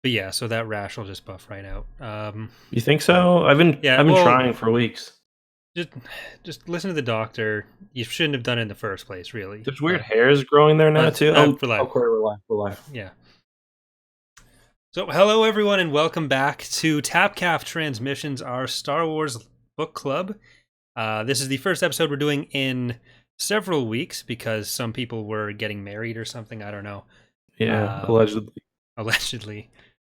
But yeah, so that rash will just buff right out. You think so? I've been trying for weeks. Just listen to the doctor. You shouldn't have done it in the first place, really. There's weird hairs growing there now too. We're live. Yeah. So hello everyone and welcome back to Tapcaf Transmissions, our Star Wars book club. This is the first episode we're doing in several weeks because some people were getting married or something. I don't know. Yeah, allegedly. Allegedly.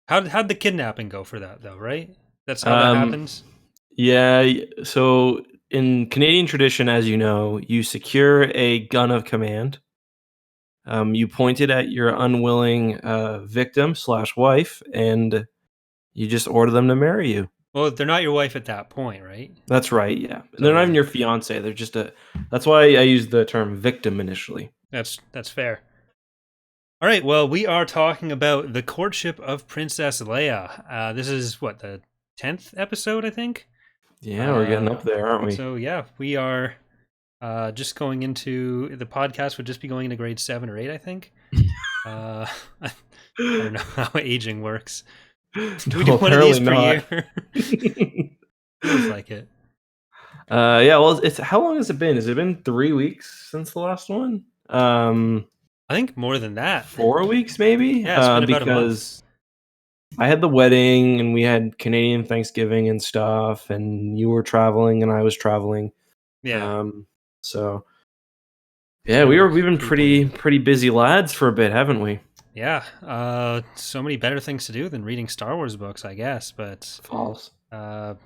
How'd the kidnapping go for that though? Right? That's how that happens. Yeah. So in Canadian tradition, as you know, you secure a gun of command. You point it at your unwilling victim/wife, and you just order them to marry you. Well, they're not your wife at that point, right? That's right, yeah. So, they're not even your fiance. They're just that's why I used the term victim initially. That's fair. All right, well, we are talking about the courtship of Princess Leia. This is, what, the 10th episode, I think? Yeah, we're getting up there, aren't we? So, yeah, we are just going into... The podcast would just be going into grade 7 or 8, I think. I don't know how aging works. Do we do one of these per year? Feels like it. Yeah, well, how long has it been? Has it been 3 weeks since the last one? I think more than that. 4 weeks, maybe? Yeah, it's been about a month. I had the wedding, and we had Canadian Thanksgiving and stuff, and you were traveling, and I was traveling. Yeah. So, yeah, we've been pretty busy lads for a bit, haven't we? Yeah. So many better things to do than reading Star Wars books, I guess. But false. The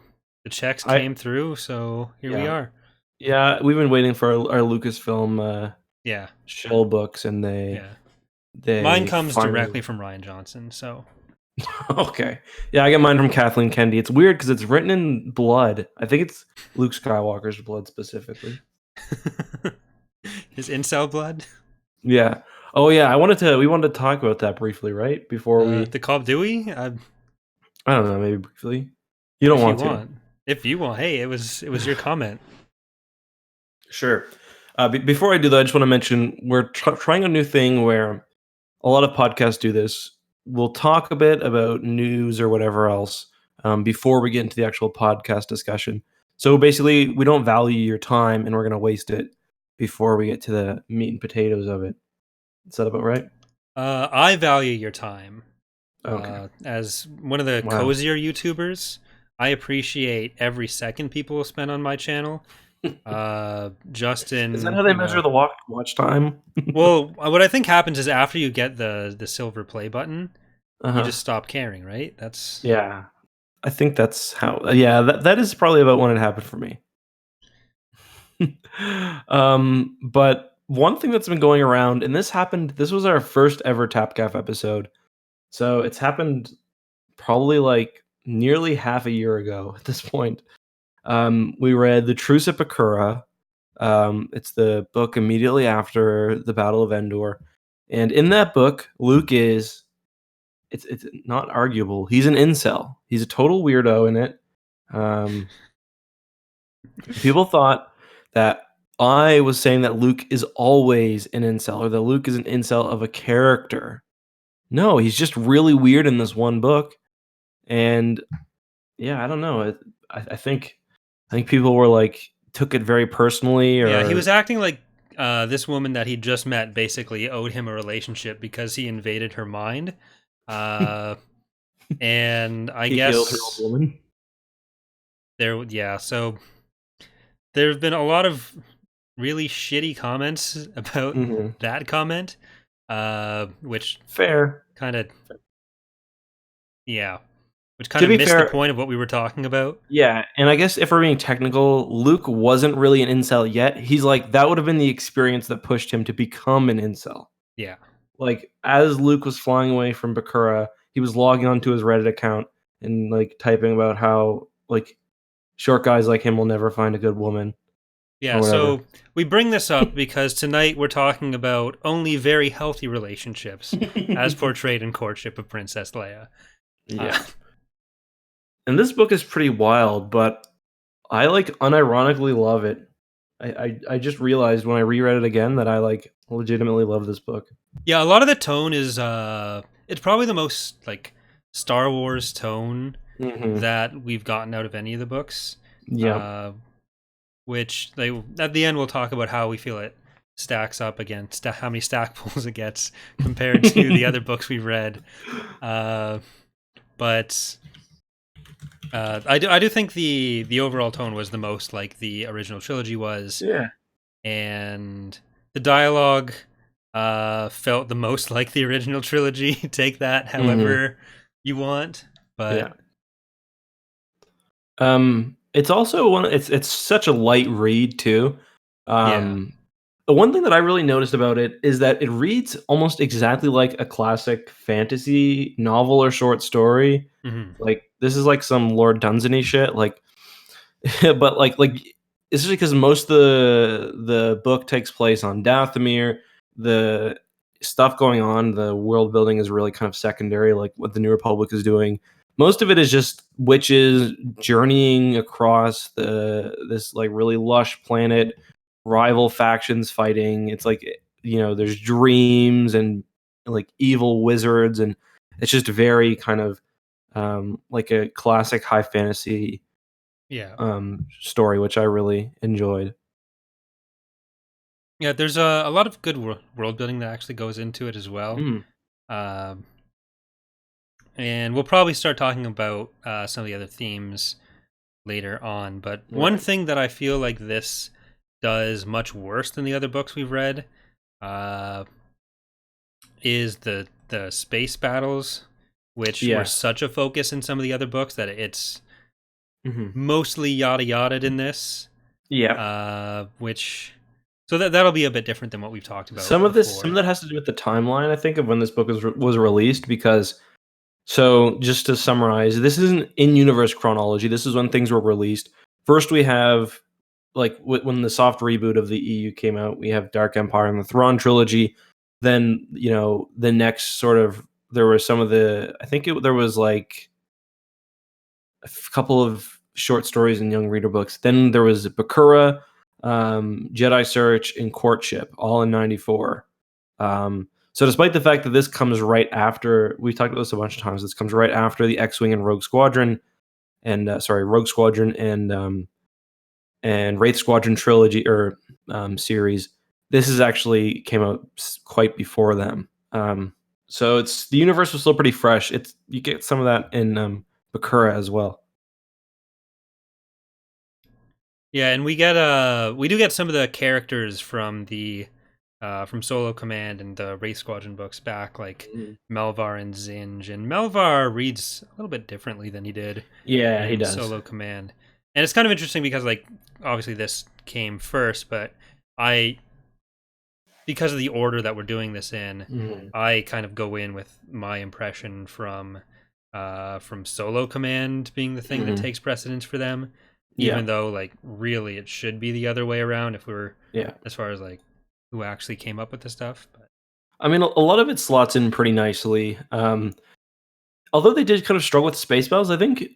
checks came through, so here we are. Yeah, we've been waiting for our Lucasfilm shell books, and they mine comes directly from Rian Johnson, so okay. Yeah, I get mine from Kathleen Kennedy. It's weird because it's written in blood. I think it's Luke Skywalker's blood specifically. His incel blood? Yeah. Oh yeah, we wanted to talk about that briefly, right? Before we the call, do we? I don't know, maybe briefly. You don't want to. If you want, hey, it was your comment. Sure. Before I do that, I just want to mention we're trying a new thing where a lot of podcasts do this. We'll talk a bit about news or whatever else before we get into the actual podcast discussion. So basically, we don't value your time, and we're going to waste it before we get to the meat and potatoes of it. Is that about right? I value your time. Okay. As one of the cozier YouTubers, I appreciate every second people will spend on my channel. Justin, is that how they measure the watch time? Well, what I think happens is after you get the silver play button, you just stop caring, right? That's I think that's how. That is probably about when it happened for me. But one thing that's been going around, and this was our first ever Tapcaf episode, so it's happened probably like nearly half a year ago at this point. We read The Truce at Bakura. It's the book immediately after the Battle of Endor. And in that book, Luke it's not arguable. He's an incel. He's a total weirdo in it. People thought that I was saying that Luke is always an incel, or that Luke is an incel of a character. No, he's just really weird in this one book. And yeah, I don't know. I think people were like took it very personally. Or he was acting like this woman that he just met basically owed him a relationship because he invaded her mind. And I guess killed her old woman. So there have been a lot of really shitty comments about that comment, which fair kind of which kind of missed the point of what we were talking about. Yeah, and I guess if we're being technical, Luke wasn't really an incel yet. He's like, that would have been the experience that pushed him to become an incel. Yeah. Like, as Luke was flying away from Bakura, he was logging onto his Reddit account and like typing about how like short guys like him will never find a good woman. Yeah, so we bring this up because tonight we're talking about only very healthy relationships as portrayed in Courtship of Princess Leia. Yeah. And this book is pretty wild, but I like unironically love it. I just realized when I reread it again that I like legitimately love this book. Yeah, a lot of the tone is it's probably the most like Star Wars tone that we've gotten out of any of the books. Yeah. Which at the end we'll talk about how we feel it stacks up against how many stack pulls it gets compared to the other books we've read. But I do think the overall tone was the most like the original trilogy was. Yeah. And the dialogue felt the most like the original trilogy. Take that however you want, but it's also it's such a light read too. Yeah. The one thing that I really noticed about it is that it reads almost exactly like a classic fantasy novel or short story. Like this is like some Lord Dunsany shit. Like, but like it's just because most of the book takes place on Dathomir. The stuff going on, the world building is really kind of secondary, like what the New Republic is doing. Most of it is just witches journeying across this like really lush planet, rival factions fighting. It's like, you know, there's dreams and like evil wizards, and it's just very kind of like a classic high fantasy story, which I really enjoyed. Yeah, there's a lot of good world building that actually goes into it as well. And we'll probably start talking about some of the other themes later on. But one thing that I feel like this does much worse than the other books we've read is the space battles, which were such a focus in some of the other books that it's mostly yada yada in this. Which so that'll be a bit different than what we've talked about. Some of that has to do with the timeline, I think, of when this book was released, because so just to summarize, this isn't in universe chronology. This is when things were released. First, we have like when the soft reboot of the EU came out, we have Dark Empire and the Thrawn trilogy. Then, you know, the next sort of, there were some of the, I think there was like a couple of short stories in young reader books. Then there was Bakura, Jedi Search, and Courtship, all in '94. So despite the fact that this comes right after, we've talked about this a bunch of times, this comes right after the X-Wing and Rogue Squadron, and Rogue Squadron and Wraith Squadron trilogy or series. This is actually came out quite before them. So it's, the universe was still pretty fresh. It's, you get some of that in Bakura as well. Yeah, and we do get some of the characters from the from Solo Command and the Wraith Squadron books back, like Melvar and Zinj. And Melvar reads a little bit differently than he did. Yeah, he does. Solo Command. And it's kind of interesting because, like, obviously this came first, but because of the order that we're doing this in, I kind of go in with my impression from Solo Command being the thing that takes precedence for them. Even though, like, really it should be the other way around if we're as far as like who actually came up with the stuff. But I mean, a lot of it slots in pretty nicely. Although they did kind of struggle with space battles, I think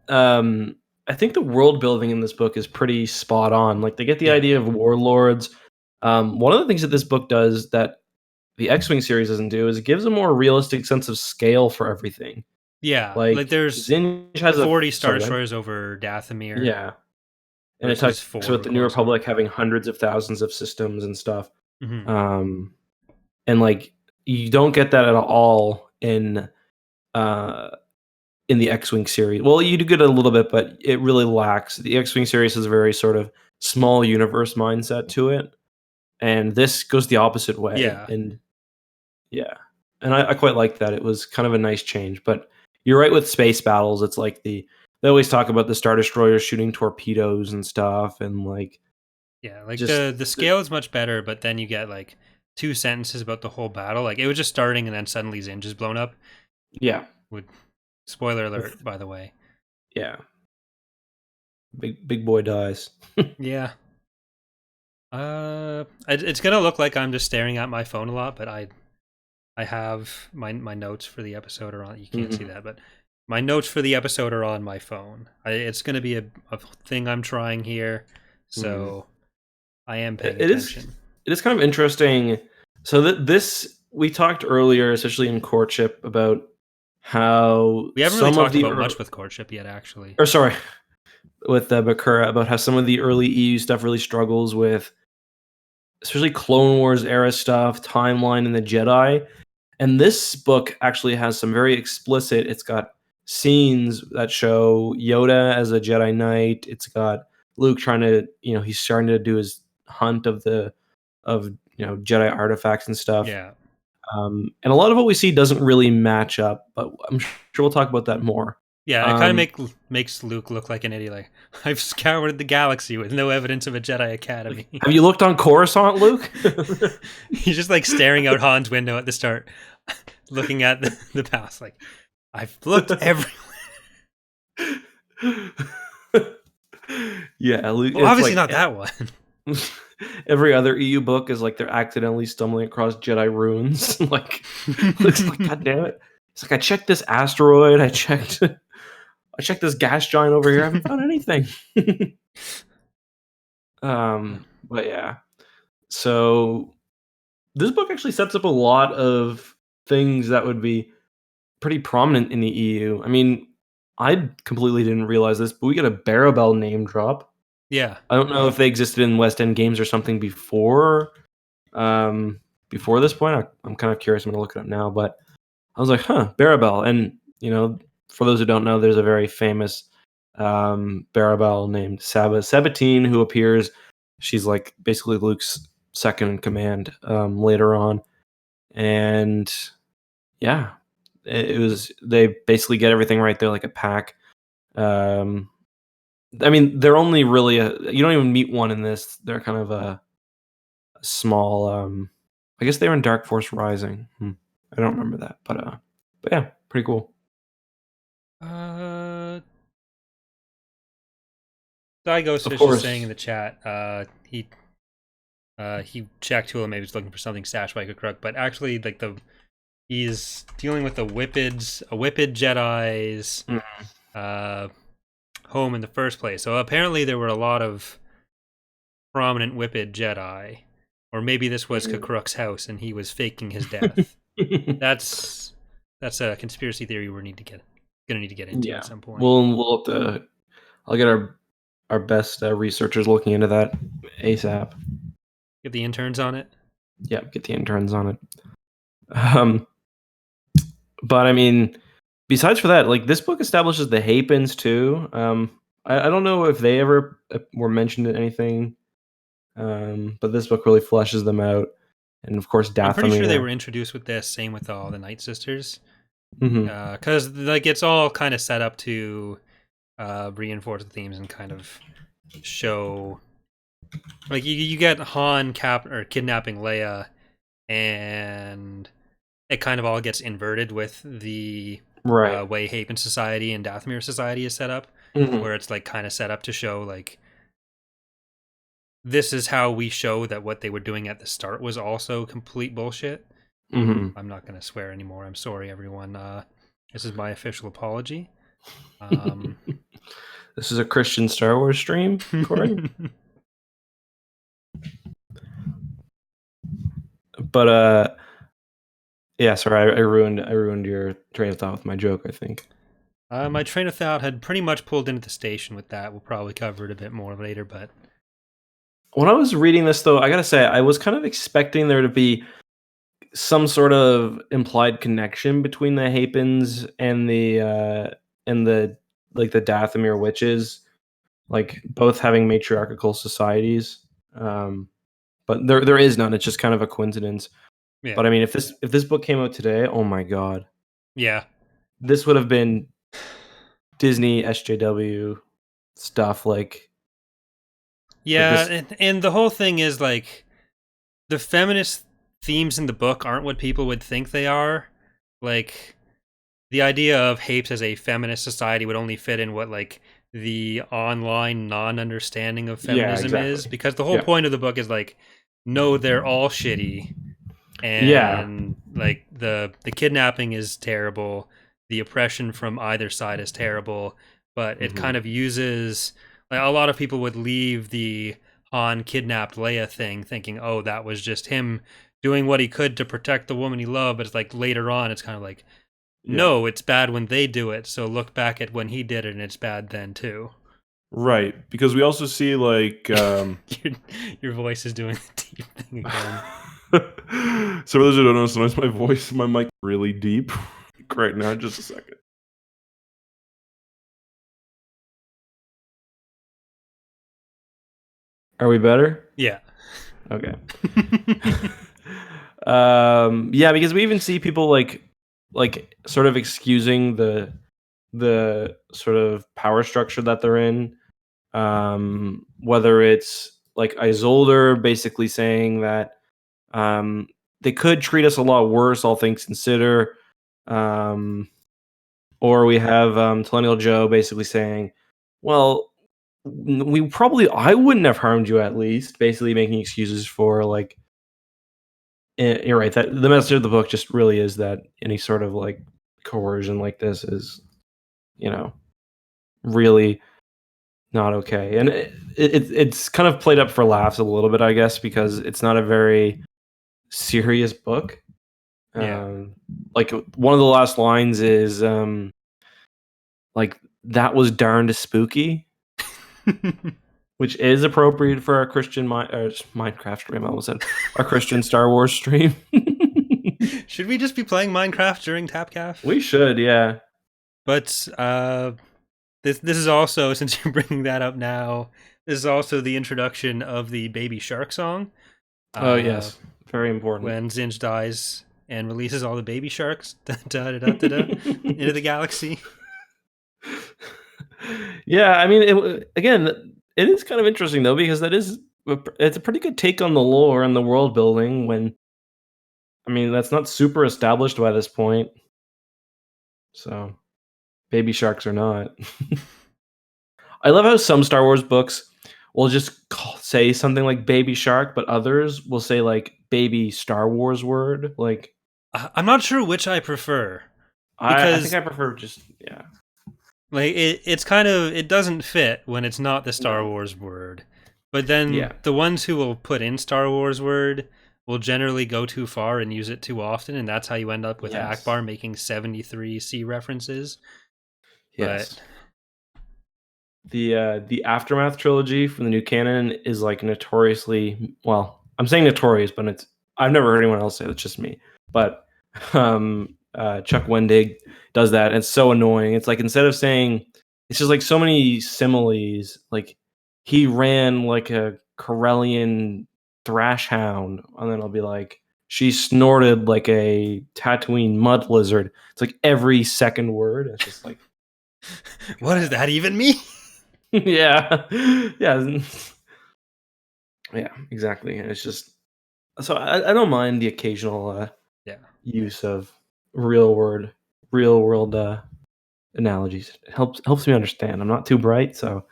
the world building in this book is pretty spot on. Like, they get the idea of warlords. One of the things that this book does that the X-Wing series doesn't do is it gives a more realistic sense of scale for everything. Yeah, like there's Zinj has 40 Star Destroyers over Dathomir. Yeah. And it talks about the New Republic having hundreds of thousands of systems and stuff. And like, you don't get that at all in the X-Wing series. Well, you do get a little bit, but it really lacks. The X-Wing series has a very sort of small universe mindset to it, and this goes the opposite way. And I quite like that. It was kind of a nice change. But you're right with space battles. It's like they always talk about the Star Destroyers shooting torpedoes and stuff, and like the scale is much better. But then you get like 2 sentences about the whole battle. Like, it was just starting, and then suddenly Zinj is blown up. Spoiler alert, by the way. Yeah. Big boy dies. Yeah. It's gonna look like I'm just staring at my phone a lot, but I have my notes for the episode are on. You can't see that, but my notes for the episode are on my phone. It's gonna be a thing I'm trying here, so I am paying attention. It is kind of interesting. So this, we talked earlier, especially in Courtship, about how we haven't really talked about much with courtship yet, actually. Or sorry, with Bakura, about how some of the early EU stuff really struggles with, especially Clone Wars era stuff, timeline, and the Jedi. And this book actually has some very explicit. It's got scenes that show Yoda as a Jedi Knight. It's got Luke trying to, he's starting to do his hunt of Jedi artifacts and stuff. Yeah. And a lot of what we see doesn't really match up, but I'm sure we'll talk about that more. Yeah, it kind of makes Luke look like an idiot. Like, I've scoured the galaxy with no evidence of a Jedi Academy. Have you looked on Coruscant, Luke? He's just like staring out Han's window at the start, looking at the past. Like, I've looked everywhere. Yeah, Luke. Well, obviously not that one. Every other EU book is like they're accidentally stumbling across Jedi ruins. Like, looks like, God damn it! It's like I checked this asteroid. I checked this gas giant over here. I haven't found anything. But yeah. So this book actually sets up a lot of things that would be pretty prominent in the EU. I mean, I completely didn't realize this, but we get a Barabel name drop. Yeah. I don't know if they existed in West End Games or something before this point. I'm kind of curious. I'm going to look it up now, but I was like, Barabel. And, for those who don't know, there's a very famous Barabel named Sabatine who appears. She's like basically Luke's second in command later on. And yeah, they basically get everything right. They're like a pack. I mean, they're only really you don't even meet one in this. They're kind of a small, I guess they were in Dark Force Rising. I don't remember that, but yeah, pretty cool. Ghost is just saying in the chat, he checked Tula, maybe he's looking for something stashed by Crook, but actually, like he's dealing with a whipped Jedi's home in the first place. So apparently there were a lot of prominent whipped Jedi, or maybe this was K'Kruk's house and he was faking his death. That's a conspiracy theory we're gonna need to get into at some point. We'll have to. I'll get our best researchers looking into that ASAP. Get the interns on it. Yeah, get the interns on it. But I mean, besides for that, like this book establishes the Hapins too. I don't know if they ever were mentioned in anything, but this book really fleshes them out. And of course, Dathomir. I'm pretty sure they were introduced with this. Same with all the Night Sisters, because like it's all kind of set up to reinforce the themes and kind of show, like you get Han kidnapping Leia, and it kind of all gets inverted with the way Hapen Society and Dathomir Society is set up, where it's like kind of set up to show like this is how we show that what they were doing at the start was also complete bullshit. I'm not going to swear anymore. I'm sorry, everyone. This is my official apology. This is a Christian Star Wars stream, Corey. But yeah, sorry, I ruined your train of thought with my joke, I think. My train of thought had pretty much pulled into the station with that. We'll probably cover it a bit more later, but when I was reading this, though, I gotta say, I was kind of expecting there to be some sort of implied connection between the Hapins and the Dathomir witches, like both having matriarchal societies. But there is none. It's just kind of a coincidence. Yeah. But I mean, if this book came out today, oh my god, yeah, this would have been Disney SJW stuff. Like, yeah, and the whole thing is like the feminist themes in the book aren't what people would think they are. Like the idea of Hapes as a feminist society would only fit in what like the online non-understanding of feminism is, because the whole point of the book is like, no, they're all shitty, and like the kidnapping is terrible, the oppression from either side is terrible, but it kind of uses, like, a lot of people would leave the Han kidnapped Leia thing thinking, oh, that was just him doing what he could to protect the woman he loved, but it's like later on it's kind of like, no, it's bad when they do it, so look back at when he did it and it's bad then too. Right, because we also see like your voice is doing the deep thing again. So for those who don't know, sometimes my mic really deep right now. Just a second. Are we better? Yeah. Okay. Yeah, because we even see people like sort of excusing the sort of power structure that they're in. Whether it's like Isolder basically saying that they could treat us a lot worse, all things considered. Or we have Millennial Joe basically saying, well, I wouldn't have harmed you at least, basically making excuses for like, you're right, that the message of the book just really is that any sort of like coercion like this is, really not okay. And it's kind of played up for laughs a little bit, I guess, because it's not a very serious book. Yeah. Like one of the last lines is like, that was darned spooky. Which is appropriate for our Christian Minecraft stream. I almost said our Christian Star Wars stream. Should we just be playing Minecraft during Tapcaf? We should, yeah. But this is also, since you're bringing that up now, this is also the introduction of the Baby Shark song. Oh yes, very important. When Zinj dies and releases all the baby sharks into the galaxy. Yeah, I mean, it is kind of interesting though, because it's a pretty good take on the lore and the world building. When, I mean, that's not super established by this point. So, baby sharks or not. I love how some Star Wars books will just say something like baby shark, but others will say like baby Star Wars word. Like, I'm not sure which I prefer. I think I prefer just, yeah. Like, it's kind of, it doesn't fit when it's not the Star Wars word. But then the ones who will put in Star Wars word will generally go too far and use it too often, and that's how you end up with Akbar making 73 C references. Yes. But the Aftermath trilogy from the new canon is like notoriously, well, I'm saying notorious, but I've never heard anyone else say it. It's just me. But Chuck Wendig does that, and it's so annoying. It's like, instead of saying, it's just like so many similes, like he ran like a Corellian thrash hound, and then I'll be like, she snorted like a Tatooine mud lizard. It's like every second word. It's just like, what does that even mean? yeah, exactly. And it's just, so I don't mind the occasional use of real world analogies. It helps me understand. I'm not too bright, so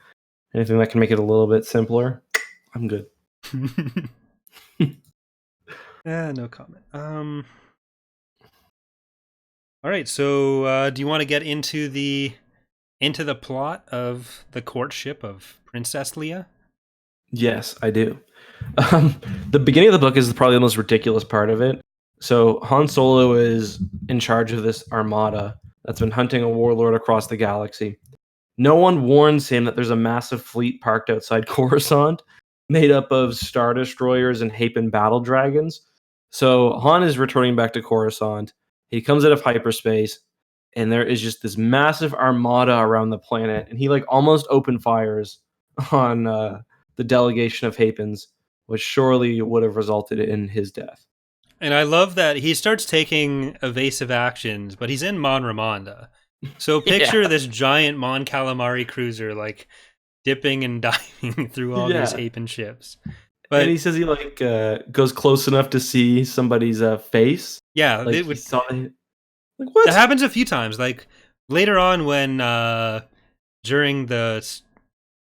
anything that can make it a little bit simpler, I'm good. No comment. All right, so do you want to get into the plot of the courtship of Princess Leia? Yes, I do. The beginning of the book is probably the most ridiculous part of it. So Han Solo is in charge of this armada that's been hunting a warlord across the galaxy. No one warns him that there's a massive fleet parked outside Coruscant, made up of Star Destroyers and Hapan battle dragons. So Han is returning back to Coruscant. He comes out of hyperspace, and there is just this massive armada around the planet, and he like almost open fires on the delegation of Hapans, which surely would have resulted in his death. And I love that he starts taking evasive actions, but he's in Mon Ramonda. So picture this giant Mon Calamari cruiser like dipping and diving through all these Hapan ships. But, and he says he like goes close enough to see somebody's face. Yeah, like it would, he saw it. Like, what? That happens a few times. Like later on, when during the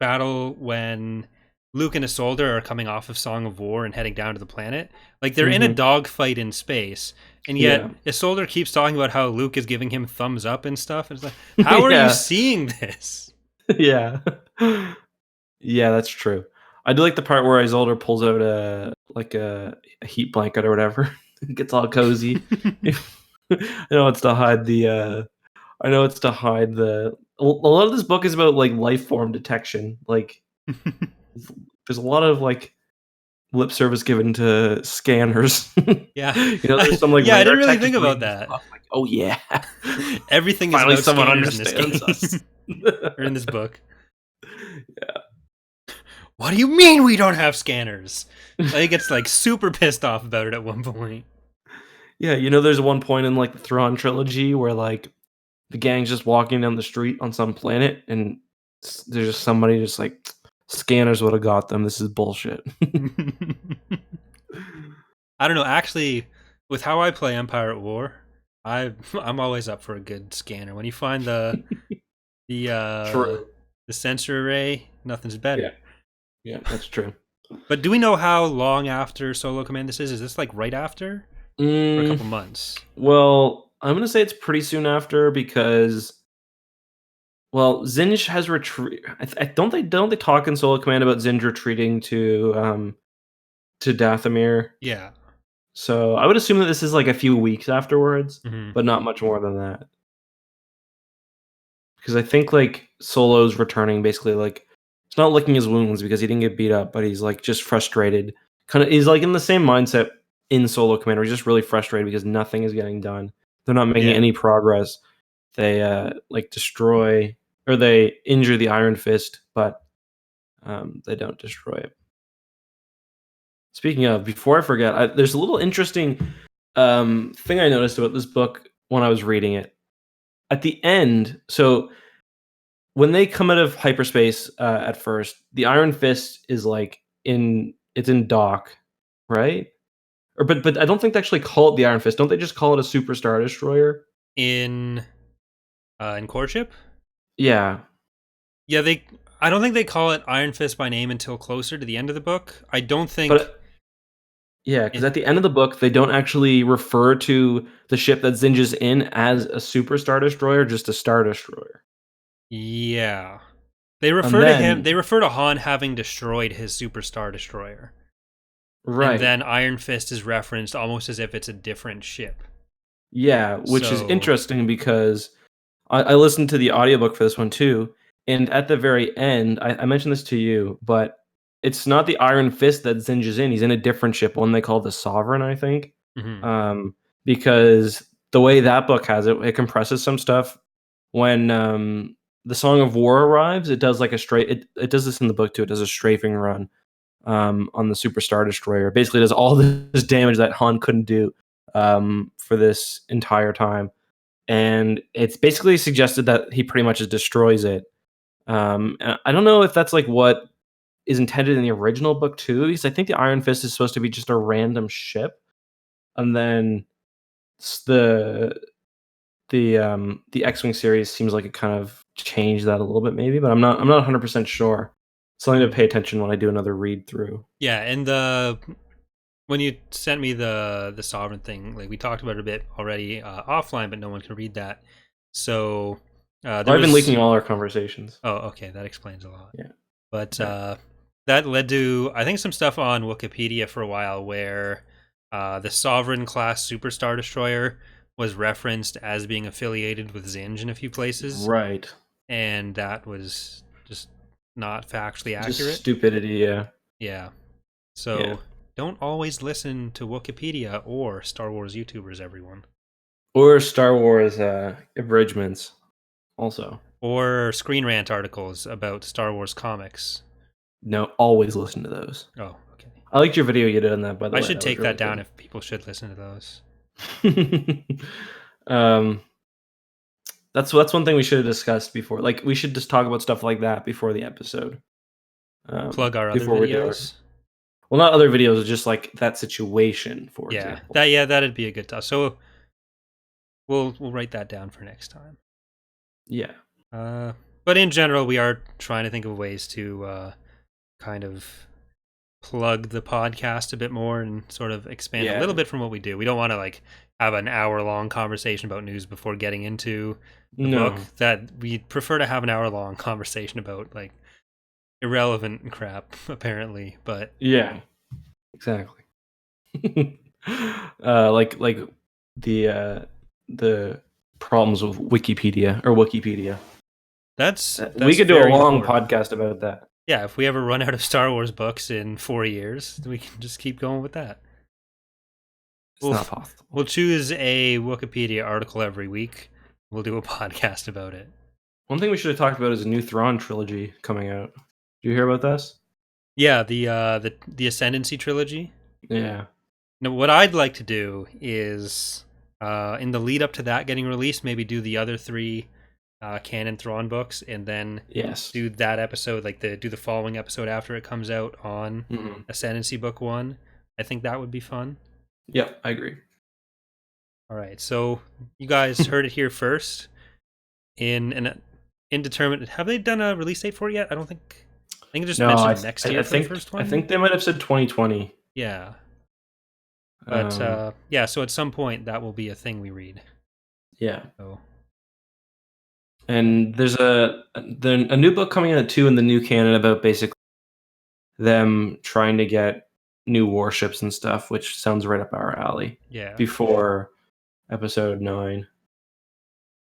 battle, when Luke and Isolde are coming off of Song of War and heading down to the planet, like they're in a dogfight in space, and yet Isolde keeps talking about how Luke is giving him thumbs up and stuff. And it's like, how are you seeing this? Yeah, that's true. I do like the part where Isolde pulls out a heat blanket or whatever. It gets all cozy. I know it's to hide the. I know it's to hide the. A lot of this book is about like life form detection. Like, there's a lot of like lip service given to scanners. Yeah. There's some like yeah, I radar didn't really tech think just about reading this that. book, like, oh yeah, Everything is finally about someone scanners understands in this us. game. Or in this book. Yeah. What do you mean we don't have scanners? Like, he gets like super pissed off about it at one point. Yeah, there's one point in like the Thrawn trilogy where like the gang's just walking down the street on some planet, and there's just somebody just like scanners would have got them. This is bullshit. I don't know. Actually, with how I play Empire at War, I'm always up for a good scanner. When you find the True. the sensor array, nothing's better. Yeah, that's true. But do we know how long after Solo Command this is? Is this like right after? For a couple months? Well, I'm gonna say it's pretty soon after because, well, Zinj has retreated. Don't they talk in Solo Command about Zinj retreating to Dathomir? Yeah. So I would assume that this is like a few weeks afterwards, Mm-hmm. but not much more than that. Because I think like Solo's returning basically like it's not licking his wounds because he didn't get beat up, but he's like just frustrated. He's like in the same mindset in Solo Command where he's just really frustrated because nothing is getting done. They're not making any progress. They like destroy or they injure the Iron Fist, but they don't destroy it. Speaking of, before I forget, there's a little interesting thing I noticed about this book when I was reading it. At the end, so when they come out of hyperspace at first, the Iron Fist is like in dock, right? But I don't think they actually call it the Iron Fist. Don't they just call it a Super Star Destroyer? In COURTSHIP? Yeah. Yeah, I don't think they call it Iron Fist by name until closer to the end of the book. I don't think. Yeah, because at the end of the book, they don't actually refer to the ship that Zinj is in as a Super Star Destroyer, just a Star Destroyer. Yeah. They refer to him. They refer to Han having destroyed his Super Star Destroyer. Right. And then Iron Fist is referenced almost as if it's a different ship. Yeah, which is interesting because I listened to the audiobook for this one too, and at the very end, I mentioned this to you, but it's not the Iron Fist that Zinj is in. He's in a different ship, one they call the Sovereign, I think. Mm-hmm. Because the way that book has it, it compresses some stuff. When the Song of War arrives, it does like it does this in the book too. It does a strafing run on the Super Star Destroyer. Basically, does all this damage that Han couldn't do for this entire time. And it's basically suggested that he pretty much just destroys it. And I don't know if that's like what is intended in the original book too, because I think the Iron Fist is supposed to be just a random ship, and then the X-Wing series seems like it kind of changed that a little bit, maybe, but I'm not 100% sure. Something to pay attention when I do another read through. Yeah, and when you sent me the Sovereign thing, like we talked about it a bit already offline, but no one can read that. So I've been leaking all our conversations. Oh, okay, that explains a lot. Yeah, but that led to I think some stuff on Wikipedia for a while where the Sovereign class Super Star Destroyer was referenced as being affiliated with Zinj in a few places, right? And that was just not factually accurate. Just stupidity, yeah. Yeah. So don't always listen to Wikipedia or Star Wars YouTubers, everyone. Or Star Wars abridgments, also. Or Screen Rant articles about Star Wars comics. No, always listen to those. Oh, okay. I liked your video you did on that, by the way. I should take that down if people should listen to those. That's one thing we should have discussed before. Like, we should just talk about stuff like that before the episode. Plug our other videos. Well, not other videos, just like that situation, for example. That'd be a good talk. So we'll write that down for next time. Yeah. But in general, we are trying to think of ways to kind of plug the podcast a bit more and sort of expand a little bit from what we do. We don't want to like have an hour-long conversation about news before getting into the book. That we prefer to have an hour-long conversation about like irrelevant crap, apparently. But yeah, exactly. Like the the problems with Wikipedia. That's we could do a long important podcast about that. Yeah, if we ever run out of Star Wars books in 4 years, we can just keep going with that. It's not possible. We'll choose a Wikipedia article every week. We'll do a podcast about it. One thing we should have talked about is a new Thrawn trilogy coming out. Do you hear about this? Yeah, the Ascendancy trilogy. Yeah. Now, what I'd like to do is, in the lead up to that getting released, maybe do the other 3 canon Thrawn books, and then do that episode, do the following episode after it comes out on Ascendancy Book 1. I think that would be fun. Yeah, I agree. All right, so you guys heard it here first. In an indeterminate, have they done a release date for it yet? I think it just mentioned next year for the first one. I think they might have said 2020. Yeah. But so at some point that will be a thing we read. Yeah. So. And there's a new book coming out too in the new canon about basically them trying to get new warships and stuff, which sounds right up our alley. Yeah. Before episode 9,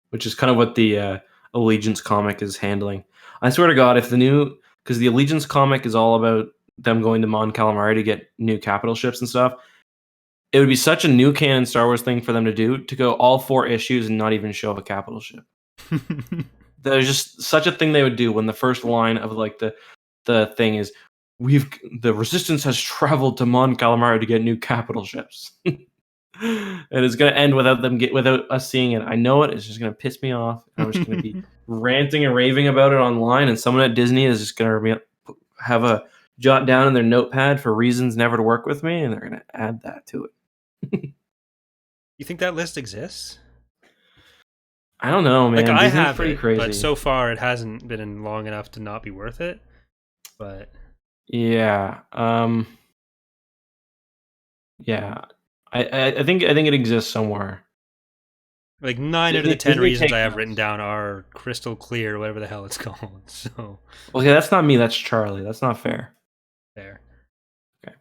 which is kind of what the Allegiance comic is handling. I swear to God, because the Allegiance comic is all about them going to Mon Calamari to get new capital ships and stuff. It would be such a new canon Star Wars thing for them to do, to go all 4 issues and not even show a capital ship. There's just such a thing they would do when the first line of the thing is, the Resistance has traveled to Mon Calamari to get new capital ships. And it's going to end without us seeing it. I know it. It's just going to piss me off. I'm just going to be ranting and raving about it online, and someone at Disney is just going to have a jot down in their notepad for reasons never to work with me, and they're going to add that to it. You think that list exists? I don't know, man. I have pretty it, crazy. but so far it hasn't been long enough to not be worth it. But yeah, yeah. I think it exists somewhere. 9 out of the 10 reasons I have written down are crystal clear, whatever the hell it's called. So okay, that's not me. That's Charlie. That's not fair. Fair. Okay.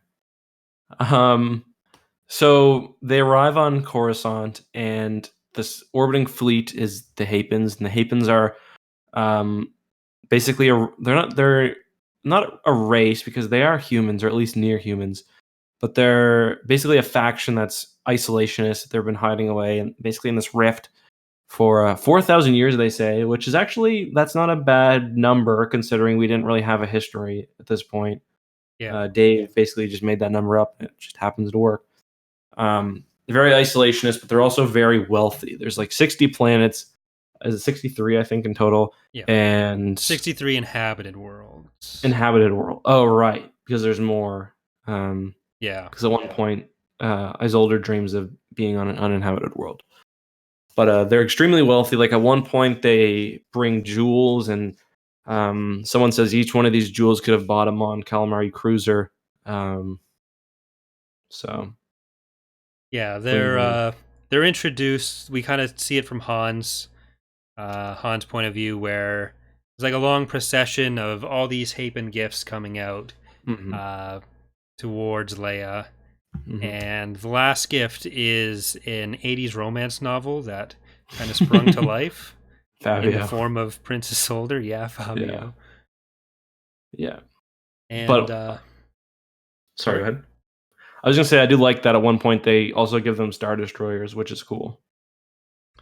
So they arrive on Coruscant, and this orbiting fleet is the Hapans, and the Hapans are basically they're not a race, because they are humans, or at least near humans, but they're basically a faction that's isolationist. They've been hiding away and basically in this rift for 4,000 years, they say, which is that's not a bad number considering we didn't really have a history at this point. Yeah. Dave basically just made that number up, and it just happens to work. Very isolationist, but they're also very wealthy. There's 60 planets. Is it 63, I think, in total? Yeah. And 63 inhabited worlds. Oh, right. Because there's more. Yeah. Because at one point, Isolder dreams of being on an uninhabited world. But they're extremely wealthy. At one point, they bring jewels, and someone says each one of these jewels could have bought a Mon Calamari cruiser. So. Yeah, they're introduced. We kind of see it from Han's point of view, where there's a long procession of all these Hapan gifts coming out towards Leia. Mm-hmm. And the last gift is an 80s romance novel that kind of sprung to life in the form of Princess Solder. Yeah, Fabio. Yeah. And sorry, go ahead. I was going to say, I do like that at one point they also give them Star Destroyers, which is cool.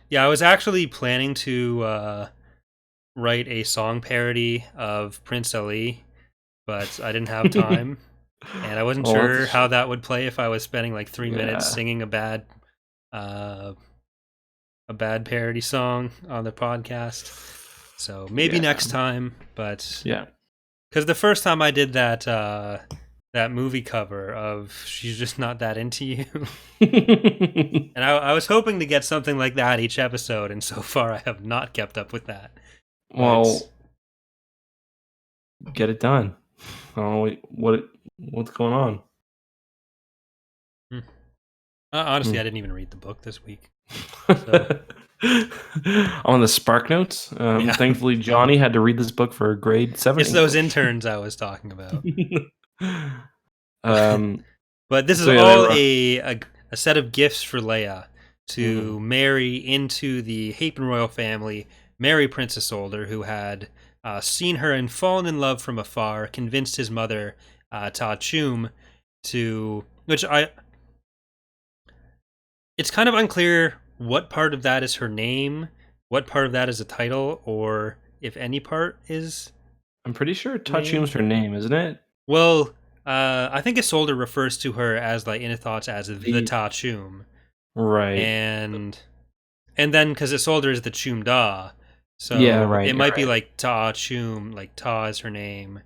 Yeah, I was actually planning to write a song parody of Princess Leia, but I didn't have time. And I wasn't sure how that would play if I was spending 3 minutes singing a bad parody song on the podcast. So maybe next time, but yeah, because the first time I did that movie cover of "She's Just Not That Into You," and I was hoping to get something like that each episode, and so far I have not kept up with that. Well, get it done. Oh, what's going on? Honestly, I didn't even read the book this week. So. On the Spark Notes, thankfully Johnny had to read this book for grade 7. It's those interns I was talking about. But this is all a set of gifts for Leia. to marry into the Hapen royal family, marry Princess Older, who had seen her and fallen in love from afar, convinced his mother, Ta Chum, to... It's kind of unclear what part of that is her name, what part of that is a title, or if any part is... I'm pretty sure Ta Chum's her name, isn't it? Well, I think Isolde refers to her as, like, in his thoughts, as the Ta Chum. Right. And then, because Isolde is the Chum Da, so it might be like Ta Chum, like Ta is her name.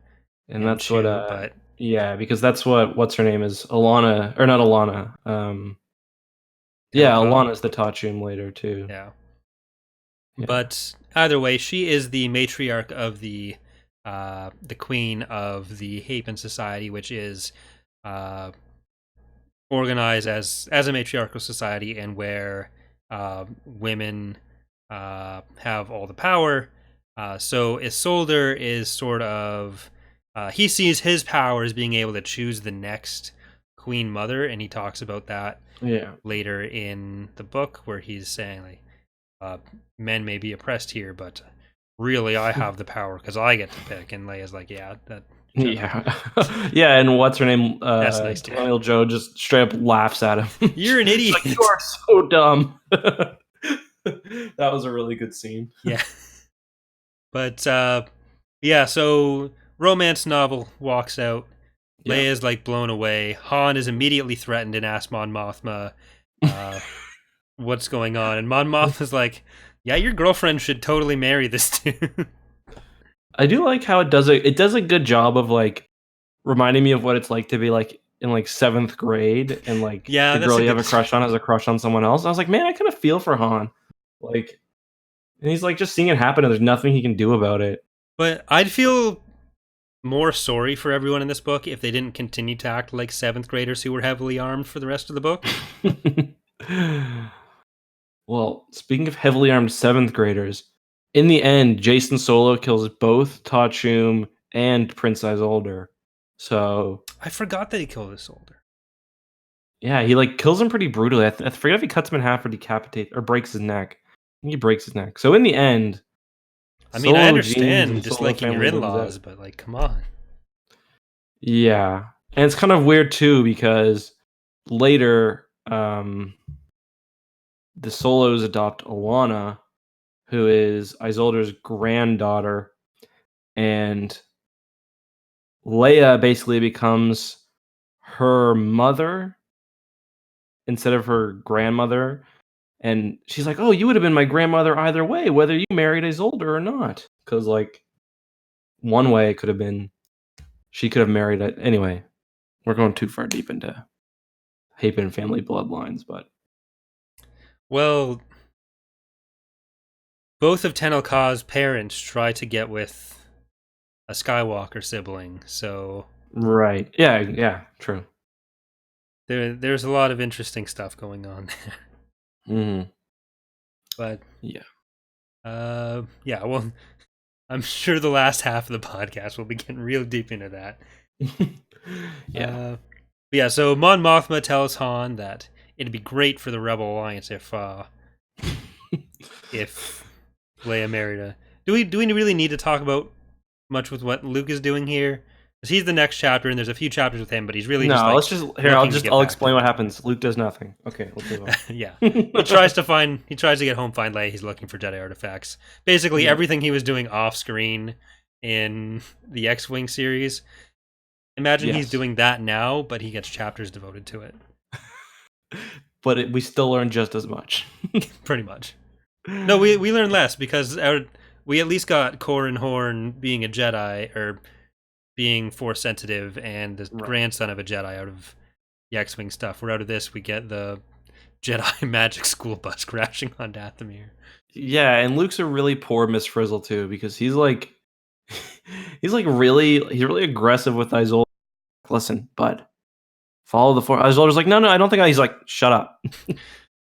And that's Chum, what, yeah, because that's what's her name is, Alana, or not Alana, yeah, Alana's the Ta Chum later, too. Yeah. But either way, she is the matriarch of the queen of the Hapen Society, which is organized as a matriarchal society, and where women have all the power. So Isolde is sort of he sees his power as being able to choose the next queen mother, and he talks about that later in the book, where he's saying, like, men may be oppressed here, but really I have the power because I get to pick. And Leia's like, yeah, that. Yeah, and what's her name? That's nice. Daniel Joe just straight up laughs at him. You're an idiot. Like, you are so dumb. That was a really good scene. Yeah. But so romance novel walks out. Leia's like blown away. Han is immediately threatened and asks Mon Mothma what's going on, and Mon Mothma's like, yeah, your girlfriend should totally marry this dude. I do like how it does a good job of, like, reminding me of what it's like to be, like, in, like, 7th grade, and, like, the girl you have a crush on has a crush on someone else. And I was like, man, I kind of feel for Han, like, and he's like just seeing it happen, and there's nothing he can do about it. But I'd feel more sorry for everyone in this book if they didn't continue to act like 7th graders who were heavily armed for the rest of the book. Well, speaking of heavily armed 7th graders, in the end, Jason Solo kills both Ta Chum and Princess Older. So I forgot that he killed Isolde. Yeah, he, like, kills him pretty brutally. I forget if he cuts him in half or decapitates or breaks his neck. I think he breaks his neck. So in the end, I mean, I understand disliking your in-laws, but, like, come on. Yeah, and it's kind of weird too, because later, the Solos adopt Alana, who is Isolde's granddaughter, and Leia basically becomes her mother instead of her grandmother. And she's like, oh, you would have been my grandmother either way, whether you married Isolde or not. Because, like, one way it could have been she could have married it. Anyway, we're going too far deep into Hapen family bloodlines, but... Well, both of Tenel Ka's parents try to get with a Skywalker sibling, so... Right. Yeah, true. There's a lot of interesting stuff going on there. Mm-hmm. But well, I'm sure the last half of the podcast will be getting real deep into that. So Mon Mothma tells Han that it'd be great for the Rebel Alliance if Leia married a... Do we really need to talk about much with what Luke is doing here? Because he's the next chapter, and there's a few chapters with him, but he's really I'll explain what happens. Luke does nothing. Okay, let's move on. Yeah, he tries to get home, find Leia. He's looking for Jedi artifacts. Basically, everything he was doing off screen in the X-Wing series. Imagine he's doing that now, but he gets chapters devoted to it. But we still learn just as much. Pretty much. No, we learn less, because we at least got Corran Horn being a Jedi, or being Force sensitive, and the grandson of a Jedi out of the X-Wing stuff. Where out of this, we get the Jedi magic school bus crashing on Dathomir. Yeah, and Luke's a really poor Miss Frizzle too, because he's really aggressive with Isolde. Listen, bud, follow the Force. Isolde's like, no, I don't think he's like, shut up.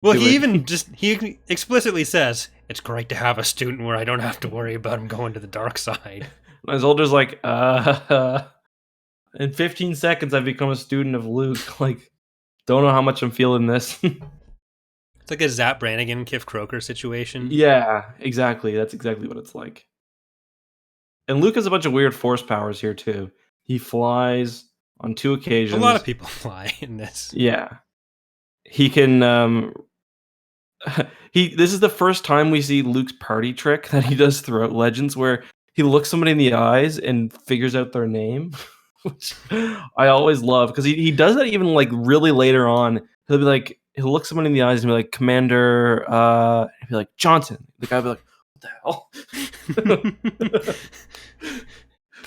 Well, he explicitly says, it's great to have a student where I don't have to worry about him going to the dark side. Isolde's like, in 15 seconds I've become a student of Luke. Like, don't know how much I'm feeling this. It's like a Zap Brannigan, Kif Kroker situation. Yeah, exactly. That's exactly what it's like. And Luke has a bunch of weird force powers here too. He flies on 2 occasions. A lot of people fly in this. Yeah. He can this is the first time we see Luke's party trick that he does throughout Legends, where he looks somebody in the eyes and figures out their name, which I always love, because he does that even like really later on. He'll look someone in the eyes and be like, Commander, he'll be like, Johnson. The guy will be like, what the hell?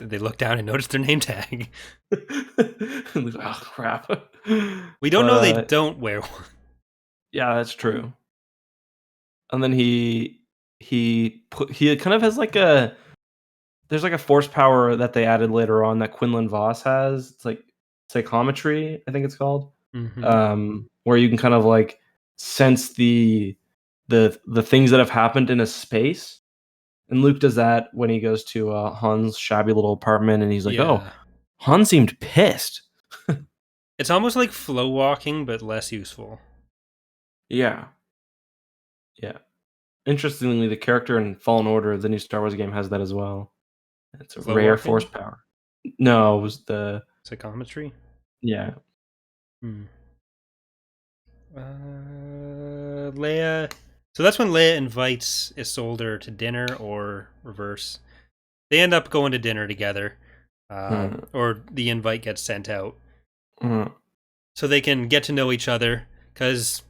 They look down and notice their name tag. Like, oh crap. We don't know they don't wear one. Yeah, that's true. And then he kind of has like there's like a force power that they added later on that Quinlan Voss has. It's like psychometry, I think it's called. Mm-hmm. Where you can kind of like sense the things that have happened in a space. And Luke does that when he goes to Han's shabby little apartment, and he's like, "Oh, Han seemed pissed." It's almost like flow walking, but less useful. Yeah. Interestingly, the character in Fallen Order, the new Star Wars game, has that as well. It's a rare force power. No, it was the psychometry. Yeah. Leia. So that's when Leia invites Isolde to dinner, or reverse. They end up going to dinner together, or the invite gets sent out, so they can get to know each other. Because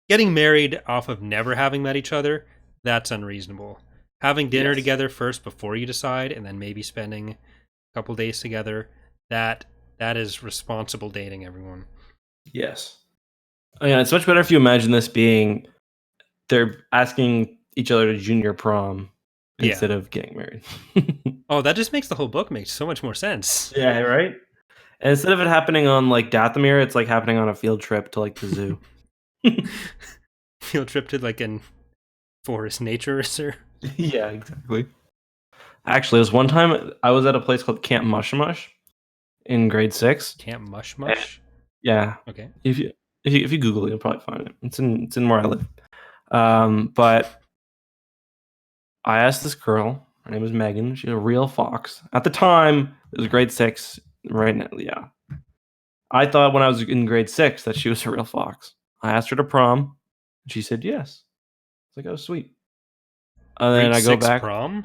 getting married off of never having met each other, that's unreasonable. Having dinner together first before you decide, and then maybe spending a couple days together, that is responsible dating, everyone. Yes. Oh, yeah, it's much better if you imagine this being they're asking each other to junior prom instead of getting married. Oh, that just makes the whole book make so much more sense. Yeah, right? And instead of it happening on like Dathomir, it's like happening on a field trip to like the zoo. Field trip to like an forest nature reserve. Yeah, exactly. Actually, there was one time I was at a place called Camp Mush Mush in grade 6. Camp Mush Mush? Yeah. Okay. If you Google it, you'll probably find it. It's in where I live. But I asked this girl, her name was Megan, she's a real fox. At the time, it was grade 6. Right now, yeah. I thought when I was in grade 6 that she was a real fox. I asked her to prom, and she said yes. It's like, oh, sweet. And then I go back. Prom?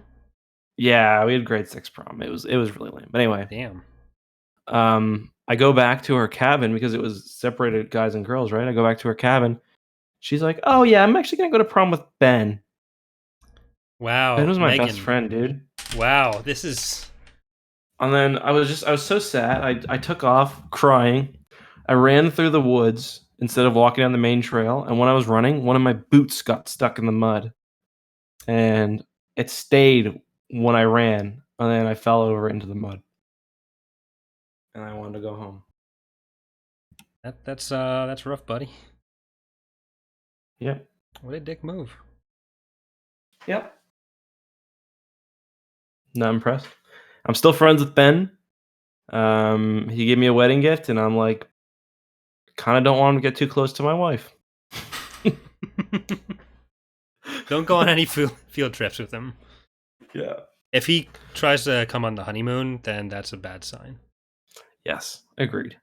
Yeah, we had grade 6 prom. It was really lame. But anyway. Damn. I go back to her cabin because it was separated guys and girls, right? I go back to her cabin. She's like, "Oh yeah, I'm actually gonna go to prom with Ben." Wow. Ben was my best friend, dude. Wow, this is. And then I was so sad. I took off crying. I ran through the woods instead of walking down the main trail. And when I was running, one of my boots got stuck in the mud, and it stayed when I ran. And then I fell over into the mud, and I wanted to go home. That's rough, buddy. Yep. What a dick move. Yep. Not impressed. I'm still friends with Ben. He gave me a wedding gift, and I'm like, kind of don't want him to get too close to my wife. Don't go on any field trips with him. Yeah. If he tries to come on the honeymoon, then that's a bad sign. Yes, agreed.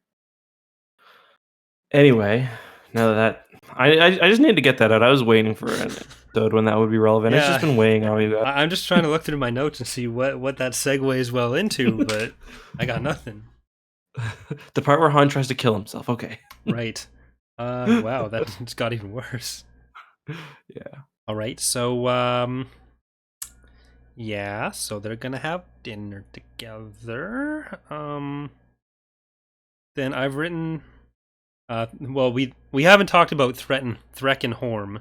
Anyway, now that I just need to get that out. I was waiting for an episode when that would be relevant. It's just been weighing on me. I'm just trying to look through my notes and see what that segues well into, but I got nothing. The part where Han tries to kill himself. Okay. Right. Wow, that's got even worse. Yeah. All right, so so they're gonna have dinner together. Then I've written. Well, we haven't talked about Threkenhorn.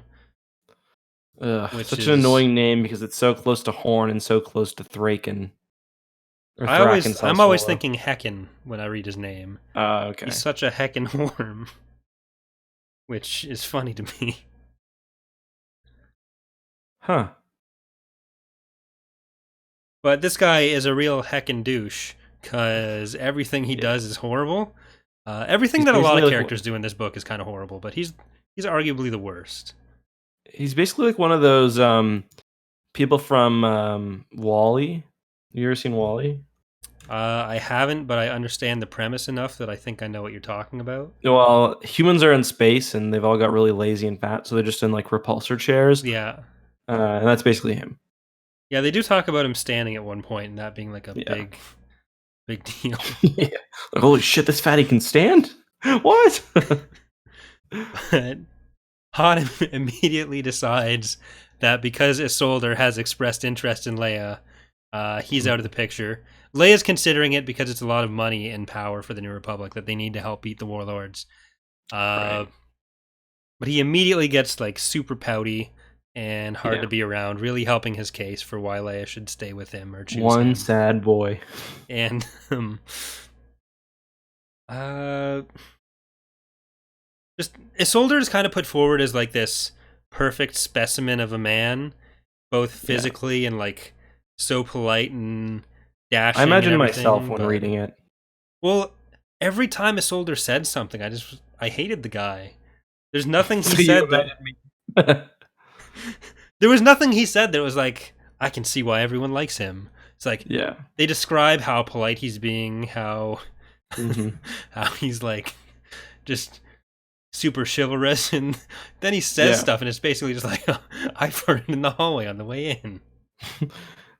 Such an annoying name because it's so close to Horn and so close to Thraken. I'm always thinking Hecken when I read his name. Okay. He's such a Heckenhorn, which is funny to me. Huh. But this guy is a real Hecken douche because everything he does is horrible. Everything that a lot of characters do in this book is kind of horrible, but he's he's arguably the worst. He's basically like one of those people from WALL-E. You ever seen WALL-E? I haven't, but I understand the premise enough that I think I know what you're talking about. Well, humans are in space and they've all got really lazy and fat, so they're just in like repulsor chairs. Yeah. And that's basically him. Yeah, they do talk about him standing at one point and that being like a big deal. Yeah. Like, holy shit, this fatty can stand? What? But Han immediately decides that because Isolde has expressed interest in Leia, he's out of the picture. Leia's considering it because it's a lot of money and power for the New Republic that they need to help beat the warlords. Right. But he immediately gets like super pouty and hard to be around, really helping his case for why Leia should stay with him or choose him. Sad boy. And just Isolde is kind of put forward as like this perfect specimen of a man, both physically and like so polite and dashing. I imagine myself when reading it. Well, every time Isolde said something, I hated the guy. There's nothing he said that there was nothing he said that was like, I can see why everyone likes him. It's like, they describe how polite he's being, how how he's like just super chivalrous, and then he says stuff and it's basically just like, I farted in the hallway on the way in.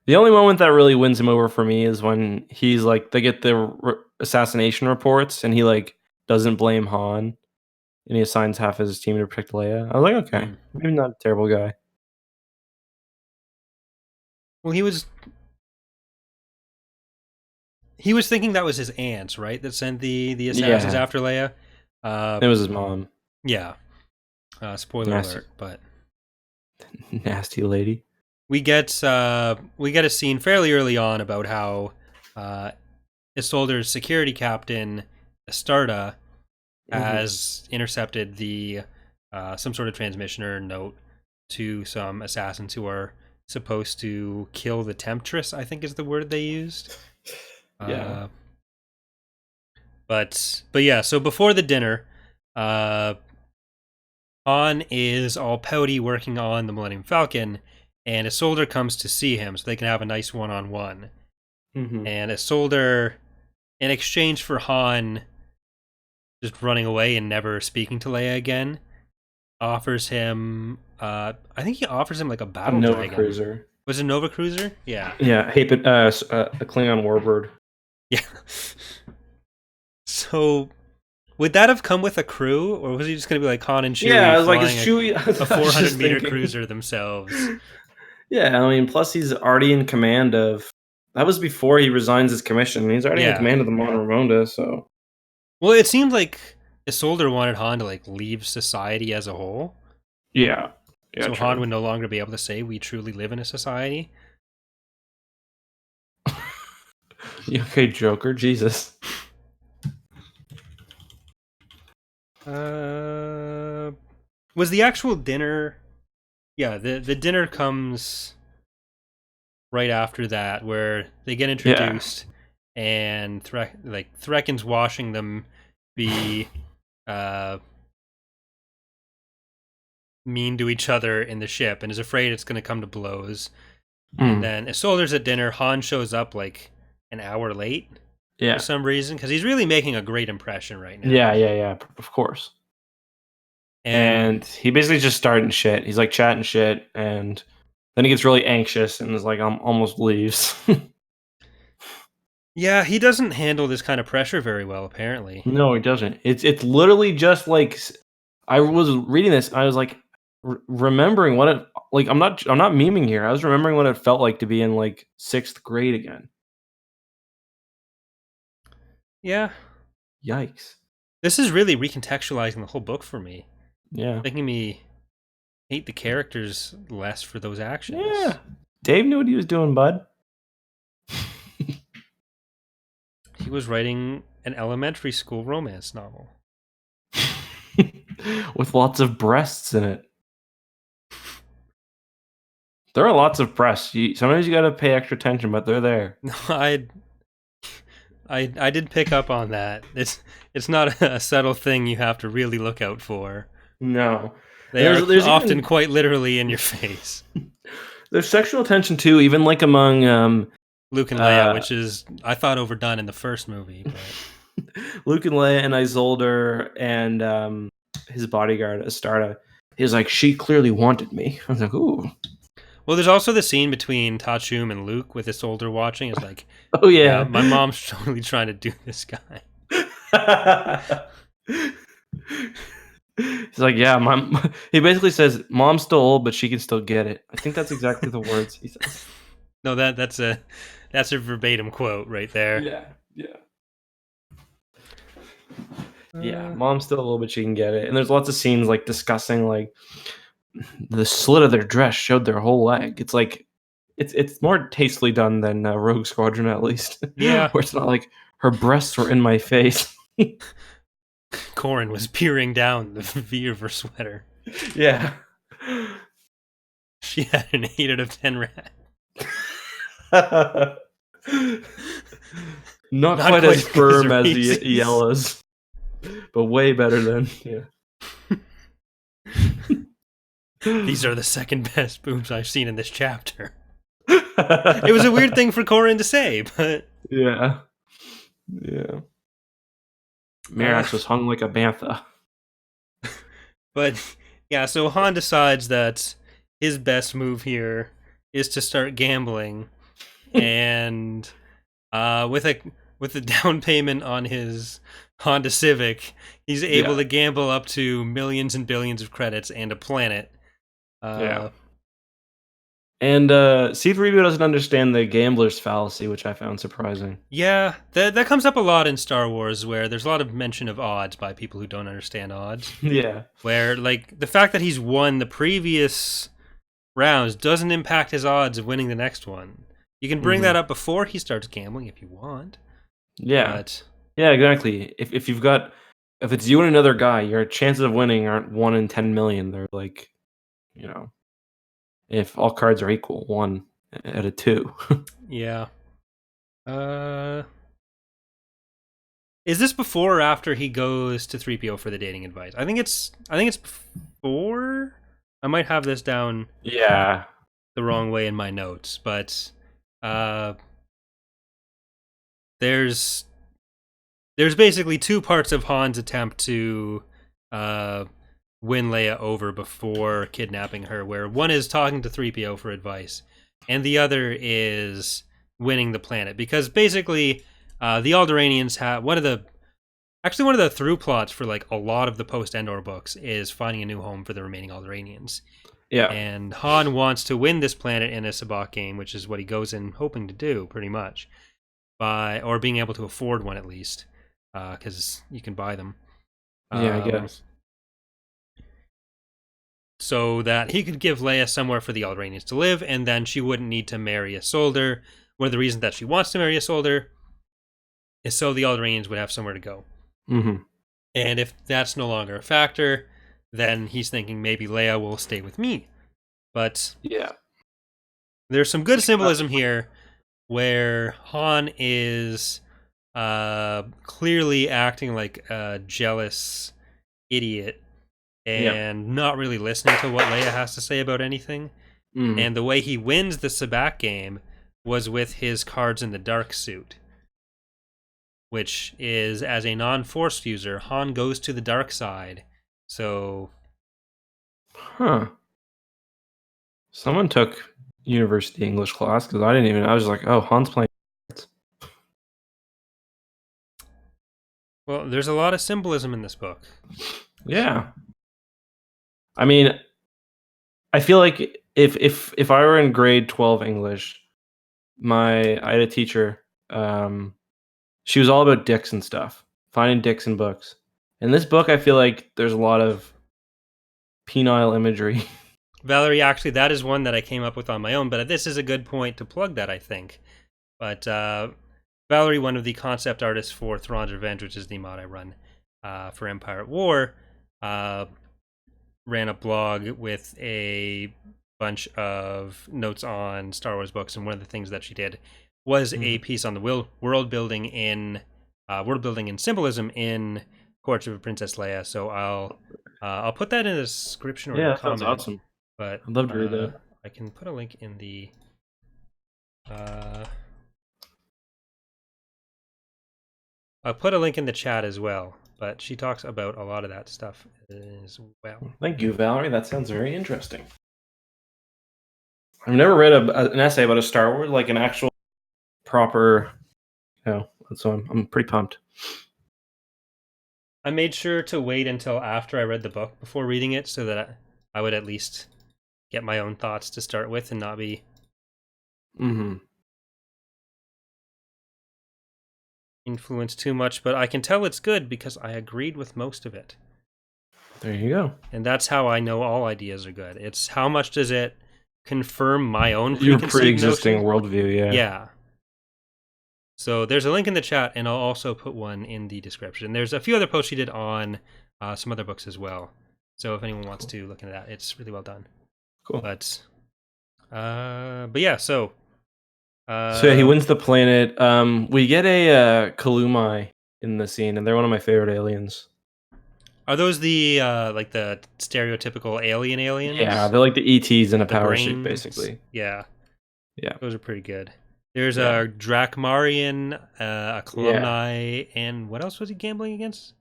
The only moment that really wins him over for me is when he's like, they get the assassination reports and he like doesn't blame Han and he assigns half of his team to protect Leia. I was like, okay, maybe not a terrible guy. Well, he was thinking that was his aunt, right? That sent the assassins after Leia. It was his mom. Yeah. Spoiler alert, but nasty lady. We get a scene fairly early on about how Isolde's security captain Astarta has intercepted the some sort of transmission or note to some assassins who are supposed to kill the Temptress, I think is the word they used. But yeah, so before the dinner, Han is all pouty working on the Millennium Falcon, and Isolde comes to see him so they can have a nice one-on-one. And Isolde, in exchange for Han just running away and never speaking to Leia again, offers him, I think he offers him like a battle Nova dragon. Cruiser. Was it Nova Cruiser? Yeah. Yeah, a Klingon warbird. Yeah. So, would that have come with a crew, or was he just going to be like Han and Chewie? Yeah, I was like, is Chewie a 400-meter cruiser themselves? Yeah, I mean, plus he's already in command of. That was before he resigns his commission. He's already in command of the Mon Ramonda, so. Well, it seemed like Isolde wanted Han to like leave society as a whole. Yeah. So true. Han would no longer be able to say we truly live in a society. You okay, Joker? Jesus. Was the actual dinner? Yeah, the dinner comes right after that, where they get introduced, and Threkken's watching them be mean to each other in the ship, and is afraid it's going to come to blows. And then Isolde's at dinner. Han shows up like an hour late for some reason, because he's really making a great impression right now. Yeah, of course. And he basically just starting shit. He's like chatting shit, and then he gets really anxious and is like, almost leaves. Yeah, he doesn't handle this kind of pressure very well, apparently. No, he doesn't. It's literally just like, I was reading this, I was like, remembering what it like. I'm not memeing here. I was remembering what it felt like to be in like 6th grade again. Yeah. Yikes. This is really recontextualizing the whole book for me. Yeah. Making me hate the characters less for those actions. Yeah. Dave knew what he was doing, bud. He was writing an elementary school romance novel. With lots of breasts in it. There are lots of breasts. Sometimes you gotta pay extra attention, but they're there. No, I did pick up on that. It's not a subtle thing you have to really look out for. No. They are often quite literally in your face. There's sexual tension too, even like among Luke and Leia, which is, I thought, overdone in the first movie. But... Luke and Leia and Isolde and his bodyguard, Astarta. He was like, she clearly wanted me. I was like, ooh. Well, there's also the scene between Tachum and Luke with Isolde watching. It's like, oh, yeah. My mom's totally trying to do this guy. He's like, yeah, mom. He basically says, mom's still old, but she can still get it. I think that's exactly the words he says. No, that's a verbatim quote right there. Yeah, mom's still old, but she can get it. And there's lots of scenes like discussing like the slit of their dress showed their whole leg. It's like it's more tastefully done than Rogue Squadron, at least. Yeah, where it's not like her breasts were in my face. Corrin was peering down the V of her sweater. Yeah. She had an 8 out of 10 rat. Not quite as firm as Yella's, but way better than, yeah. These are the second best boobs I've seen in this chapter. It was a weird thing for Corrin to say, but... Yeah. Mirax was hung like a bantha. But, yeah, so Han decides that his best move here is to start gambling. And with a down payment on his Honda Civic, he's able to gamble up to millions and billions of credits and a planet. And C-3PO doesn't understand the gambler's fallacy, which I found surprising. Yeah, that comes up a lot in Star Wars, where there's a lot of mention of odds by people who don't understand odds. Yeah. Where, like, the fact that he's won the previous rounds doesn't impact his odds of winning the next one. You can bring that up before he starts gambling if you want. Yeah. But... yeah, exactly. If it's you and another guy, your chances of winning aren't 1 in 10 million. They're like, you know, if all cards are equal, 1 out of 2. Yeah. Is this before or after he goes to 3PO for the dating advice? I think it's before. I might have this down the wrong way in my notes, but there's basically 2 parts of Han's attempt to win Leia over before kidnapping her, where one is talking to 3PO for advice, and the other is winning the planet. Because basically, the Alderaanians have one of the through plots for like a lot of the post-Endor books is finding a new home for the remaining Alderaanians. Yeah. And Han wants to win this planet in a Sabacc game, which is what he goes in hoping to do, pretty much, or being able to afford one at least, because you can buy them. Yeah, I guess. So that he could give Leia somewhere for the Alderaanians to live, and then she wouldn't need to marry Isolde. One of the reasons that she wants to marry Isolde is so the Alderaanians would have somewhere to go. Mm-hmm. And if that's no longer a factor, then he's thinking maybe Leia will stay with me. But there's some good symbolism here where Han is clearly acting like a jealous idiot and not really listening to what Leia has to say about anything. And the way he wins the Sabacc game was with his cards in the dark suit, which is, as a non-Force user, Han goes to the dark side. So... Someone took university English class, because I was like, oh, Han's playing cards. Well, there's a lot of symbolism in this book. Yeah. I mean, I feel like if I were in grade 12 English, I had a teacher, she was all about dicks and stuff, finding dicks in books. In this book, I feel like there's a lot of penile imagery. Valerie, actually, that is one that I came up with on my own, but this is a good point to plug that, I think. But Valerie, one of the concept artists for Thrawn's Revenge, which is the mod I run for Empire at War, ran a blog with a bunch of notes on Star Wars books, and one of the things that she did was a piece on the world building and symbolism in Courtship of Princess Leia. So I'll I'll put that in the description or Yeah, the that sounds comment. awesome. But I'd love to read that. I can put a link in the. I'll put a link in the chat as well. But she talks about a lot of that stuff as well. Thank you, Valerie. That sounds very interesting. I've never read an essay about a Star Wars, like an actual proper. So I'm pretty pumped. I made sure to wait until after I read the book before reading it, so that I would at least get my own thoughts to start with and not be influenced too much. But I can tell it's good because I agreed with most of it. There you go. And that's how I know all ideas are good. It's how much does it confirm my own your pre-existing worldview. Yeah. So there's a link in the chat, and I'll also put one in the description. There's a few other posts she did on some other books as well. So if anyone wants to look into that, it's really well done. Cool. But yeah, so yeah, he wins the planet. We get a Kalumai in the scene, and they're one of my favorite aliens. Are those the like the stereotypical aliens? Yeah, they're like the ETs in a power suit, basically. Yeah. Yeah. Those are pretty good. There's a Drakmarian, a Kalumai, and what else was he gambling against?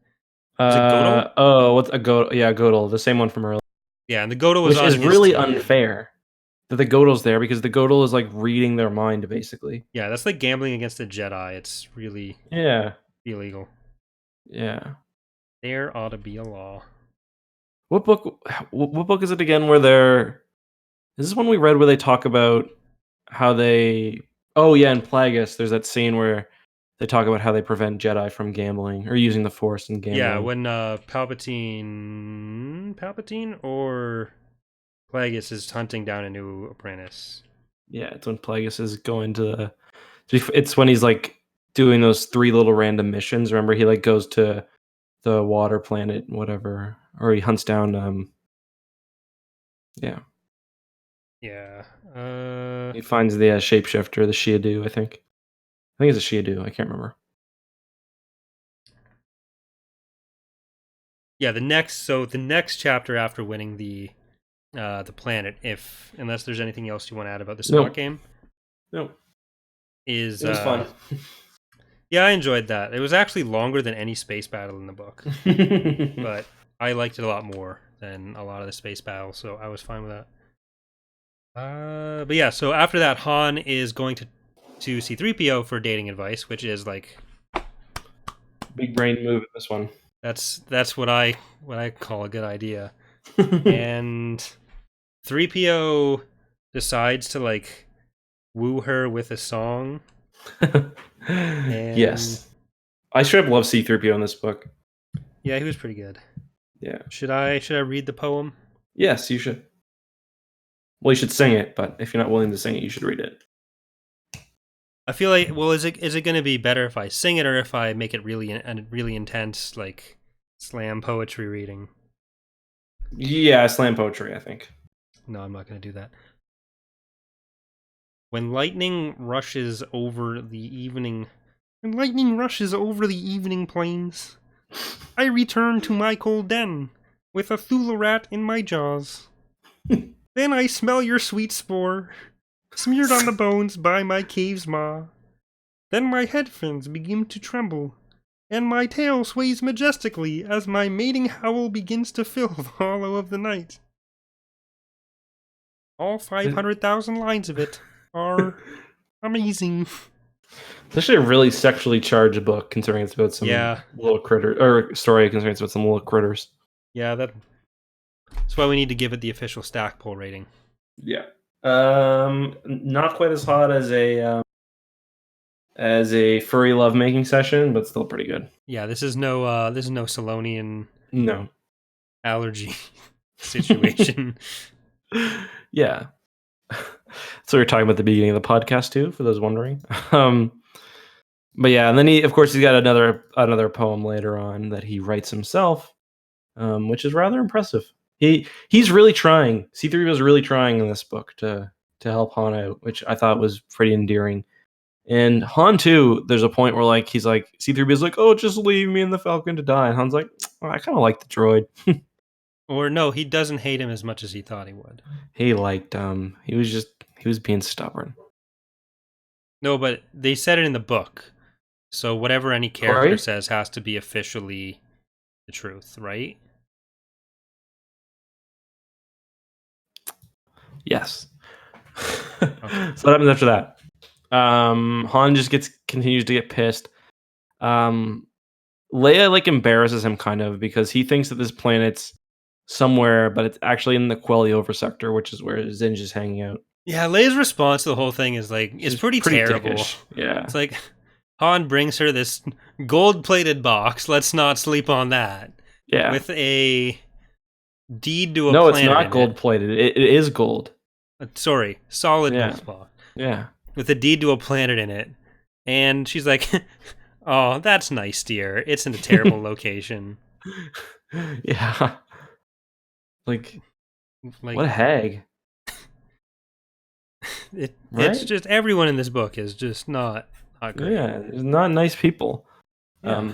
Was it Godel? Oh, what's a Godel? Yeah, Godel, the same one from earlier. Yeah, and the Godel was which is really unfair that the Godel's there, because the Godel is like reading their mind, basically. Yeah, that's like gambling against a Jedi. It's really illegal. Yeah. There ought to be a law. What book is it again where they're... Is this one we read where they talk about how they... Oh, yeah, in Plagueis, there's that scene where they talk about how they prevent Jedi from gambling, or using the Force and gambling. Yeah, when Palpatine or Plagueis is hunting down a new apprentice. Yeah, it's when Plagueis is going to... It's when he's, like, doing those 3 little random missions. Remember, he, like, goes to the water planet, whatever, or he hunts down yeah he finds the shapeshifter, the Shiadu. I think it's a Shiadu. I can't remember. Yeah, the next chapter after winning the planet, unless there's anything else you want to add about the spot game. No. It was fun. Yeah, I enjoyed that. It was actually longer than any space battle in the book. But I liked it a lot more than a lot of the space battles, so I was fine with that. But yeah, so after that, Han is going to C-3PO for dating advice, which is like... Big brain move, this one. That's what I call a good idea. And 3PO decides to like woo her with a song. Yes. I should have loved C-3PO in this book. Yeah, he was pretty good. Yeah. Should I read the poem? Yes, you should. Well, you should sing it, but if you're not willing to sing it, you should read it. I feel like, well, is it going to be better if I sing it or if I make it really intense, like slam poetry reading? Yeah, slam poetry, I think. No, I'm not going to do that. When lightning rushes over the evening plains, I return to my cold den with a Thula rat in my jaws. Then I smell your sweet spore, smeared on the bones by my cave's maw. Then my head fins begin to tremble, and my tail sways majestically as my mating howl begins to fill the hollow of the night. All 500,000 lines of it are amazing. It's actually a really sexually charged book, considering it's about some little critter, or story considering it's about some little critters. Yeah, that's why we need to give it the official Stackpole rating. Yeah. Not quite as hot as a furry lovemaking session, but still pretty good. Yeah, this is no Salonian allergy situation. Yeah. So we were talking about the beginning of the podcast too, for those wondering. But yeah, and then he's got another poem later on that he writes himself, which is rather impressive. He's really trying. C-3PO is really trying in this book to help Han out, which I thought was pretty endearing. And Han too, there's a point where he's like, C-3PO is like, "Oh, just leave me and the Falcon to die," and Han's like, "Oh, I kind of like the droid." Or no, he doesn't hate him as much as he thought he would. He liked he was being stubborn. No, but they said it in the book. So whatever any character says has to be officially the truth, right? Yes. Okay. So what happens after that? Han just continues to get pissed. Leia like embarrasses him kind of because he thinks that this planet's somewhere, but it's actually in the Queliover sector, which is where Zinj is hanging out. Yeah, Leia's response to the whole thing is like, it's pretty terrible. Dickish. Yeah. It's like, Han brings her this gold-plated box. Let's not sleep on that. Yeah. With a deed to a planet. No, it's not gold-plated. It is gold. Sorry, solid gold box. Yeah. With a deed to a planet in it. And she's like, oh, that's nice, dear. It's in a terrible location. Yeah. Like, what a hag. It's just everyone in this book is just not great. Yeah, not nice people. Yeah.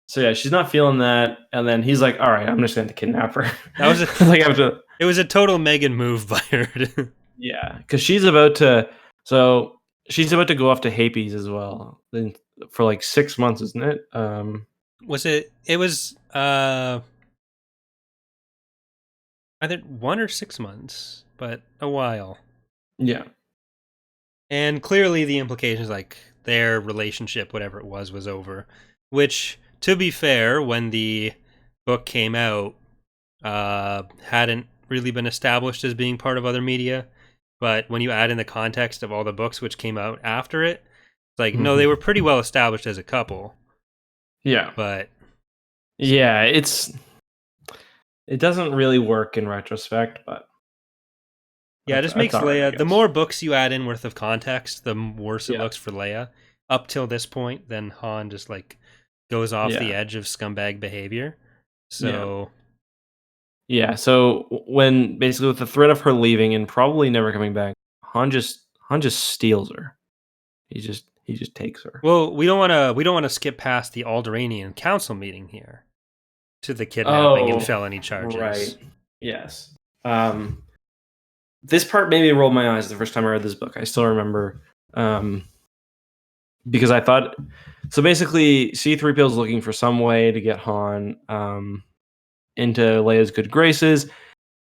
So yeah, she's not feeling that, and then he's like, "All right, I'm just going to kidnap her." That was it was a total Megan move by her. Yeah, because she's about to. So she's about to go off to Hapes as well. Then for like 6 months, isn't it? Was it? It was either 1 or 6 months, but a while. Yeah. And clearly the implications, like their relationship, whatever it was over. Which, to be fair, when the book came out, hadn't really been established as being part of other media. But when you add in the context of all the books which came out after it, it's like, no, they were pretty well established as a couple. Yeah. But yeah, it doesn't really work in retrospect, but yeah, it just makes Leia, the more books you add in worth of context, the worse it looks for Leia. Up till this point, then Han just like goes off the edge of scumbag behavior. So yeah, so when basically with the threat of her leaving and probably never coming back, Han just steals her. He just takes her. Well, we don't want to skip past the Alderaanian Council meeting here to the kidnapping and felony charges. Right. Yes. This part made me roll my eyes the first time I read this book. I still remember because I thought so. Basically, C-3PO is looking for some way to get Han into Leia's good graces,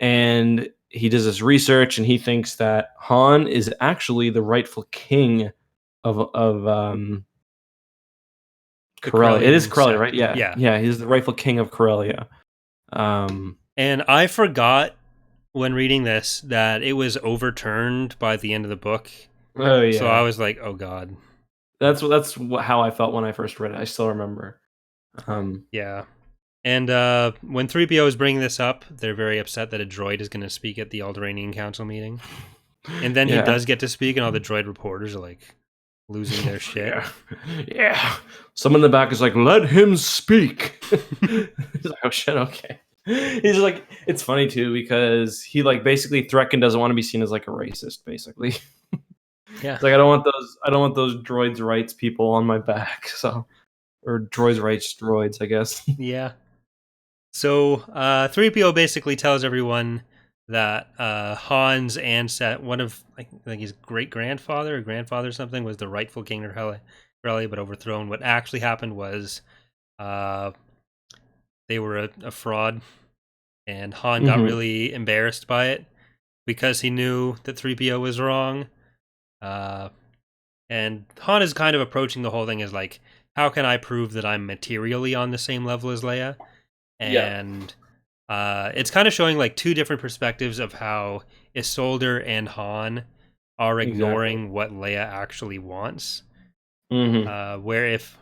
and he does this research, and he thinks that Han is actually the rightful king of Corellia. It is Corellia, right? Yeah. He's the rightful king of Corellia. And I forgot when reading this that it was overturned by the end of the book. Oh yeah. So I was like, oh god. That's how I felt when I first read it. I still remember. Yeah. And when 3PO is bringing this up, they're very upset that a droid is going to speak at the Alderaanian Council meeting. And then he does get to speak, and all the droid reporters are like losing their shit. Yeah. Someone in the back is like, let him speak. He's like, oh shit, okay. He's like, it's funny too because he like basically Threkin doesn't want to be seen as like a racist, basically. Yeah, it's like I don't want those droids' rights people on my back. So, or droids' rights droids, I guess. Yeah. So 3PO basically tells everyone that Han's ancestor, one of like his great grandfather or grandfather or something, was the rightful king of Corellia, but overthrown. What actually happened was they were a fraud, and Han got really embarrassed by it because he knew that 3PO was wrong. And Han is kind of approaching the whole thing as like, how can I prove that I'm materially on the same level as Leia? And it's kind of showing like two different perspectives of how Isolde and Han are ignoring what Leia actually wants. Where if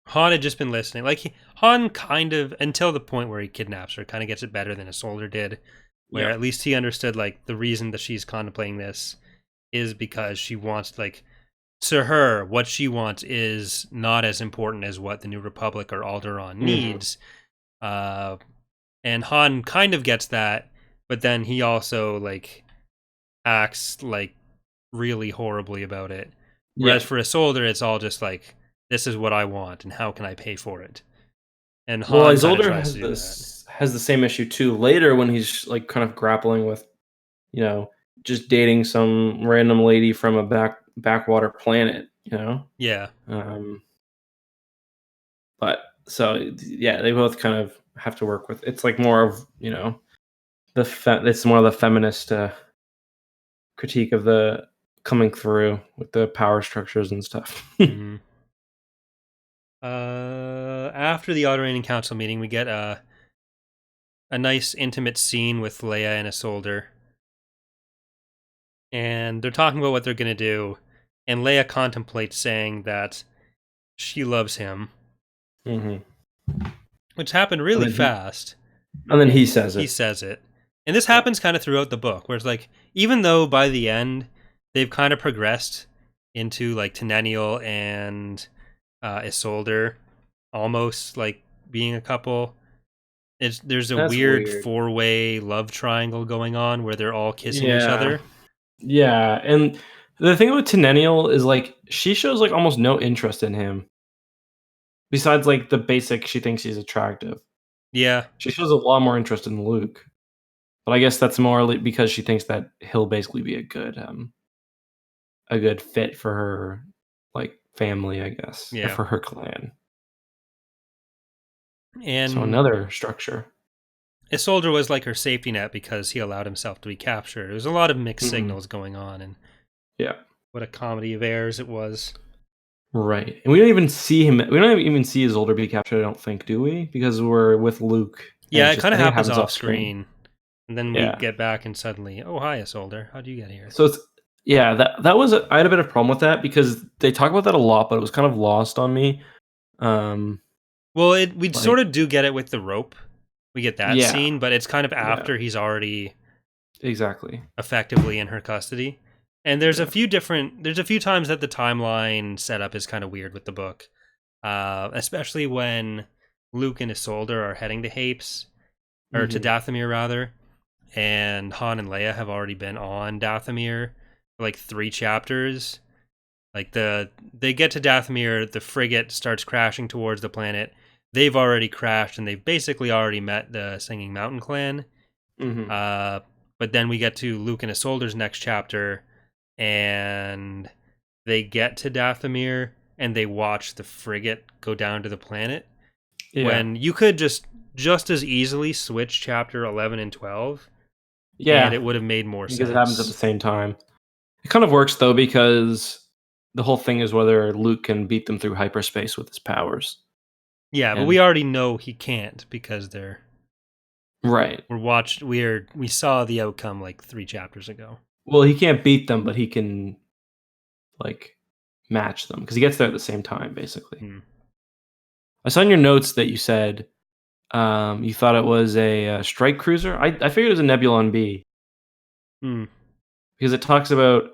Han had just been listening, like Han kind of, until the point where he kidnaps her, kind of gets it better than Isolde did, where at least he understood like the reason that she's contemplating this is because she wants, like, to her, what she wants is not as important as what the New Republic or Alderaan needs. And Han kind of gets that, but then he also like acts like really horribly about it. Whereas for Isolde, it's all just like, this is what I want, and how can I pay for it? And Han Isolde has the same issue too later when he's like kind of grappling with, you know, just dating some random lady from a backwater planet, you know? Yeah. But so yeah, they both kind of have to work with. It's like more of, you know, it's more of the feminist critique of the coming through with the power structures and stuff. Mm-hmm. After the Autoraining Council meeting, we get a nice intimate scene with Leia and Isolde. And they're talking about what they're going to do. And Leia contemplates saying that she loves him. Mm-hmm. Which happened really fast. And then he says it. He says it. And this happens kind of throughout the book, where it's like, even though by the end, they've kind of progressed into like Tenennial and Isolde almost like being a couple. There's a weird 4-way love triangle going on where they're all kissing each other. Yeah, and the thing with Tenennial is like she shows like almost no interest in him. Besides like the basic, she thinks he's attractive. Yeah. She shows a lot more interest in Luke. But I guess that's more because she thinks that he'll basically be a good fit for her like family, I guess. Yeah. Or for her clan. And so another structure. Isolde was like her safety net because he allowed himself to be captured. There was a lot of mixed signals going on, and what a comedy of errors it was. Right, and we don't even see him. We don't even see Isolde be captured. I don't think, do we? Because we're with Luke. Yeah, it kind of happens off screen, and then we get back and suddenly, oh hi Isolde, how do you get here? So it's that was I had a bit of problem with that because they talk about that a lot, but it was kind of lost on me. Well, we sort of do get it with the rope. We get that scene, but it's kind of after he's already effectively in her custody. And there's a few times that the timeline setup is kind of weird with the book, especially when Luke and Isolde are heading to Hapes, or to Dathomir rather, and Han and Leia have already been on Dathomir for like 3 chapters. Like they get to Dathomir, the frigate starts crashing towards the planet. They've already crashed, and they've basically already met the Singing Mountain Clan. But then we get to Luke and Isolde's next chapter, and they get to Dathomir, and they watch the frigate go down to the planet. Yeah. When you could just as easily switch chapter 11 and 12. Yeah. And it would have made more sense. Because it happens at the same time. It kind of works, though, because the whole thing is whether Luke can beat them through hyperspace with his powers. Yeah, but we already know he can't because they're right. We saw the outcome like 3 chapters ago. Well, he can't beat them, but he can like match them because he gets there at the same time, basically. I saw in your notes that you said you thought it was a strike cruiser. I figured it was a Nebulon B. Because it talks about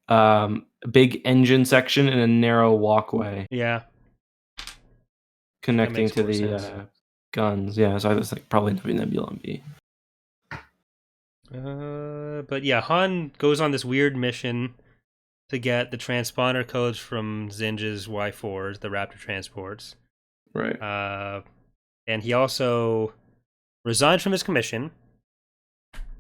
a big engine section and a narrow walkway. Yeah. Connecting to the guns. Yeah, so I was like probably Nebulon B. But yeah, Han goes on this weird mission to get the transponder codes from Zinj's Y4s, the Raptor transports. Right. And he also resigns from his commission,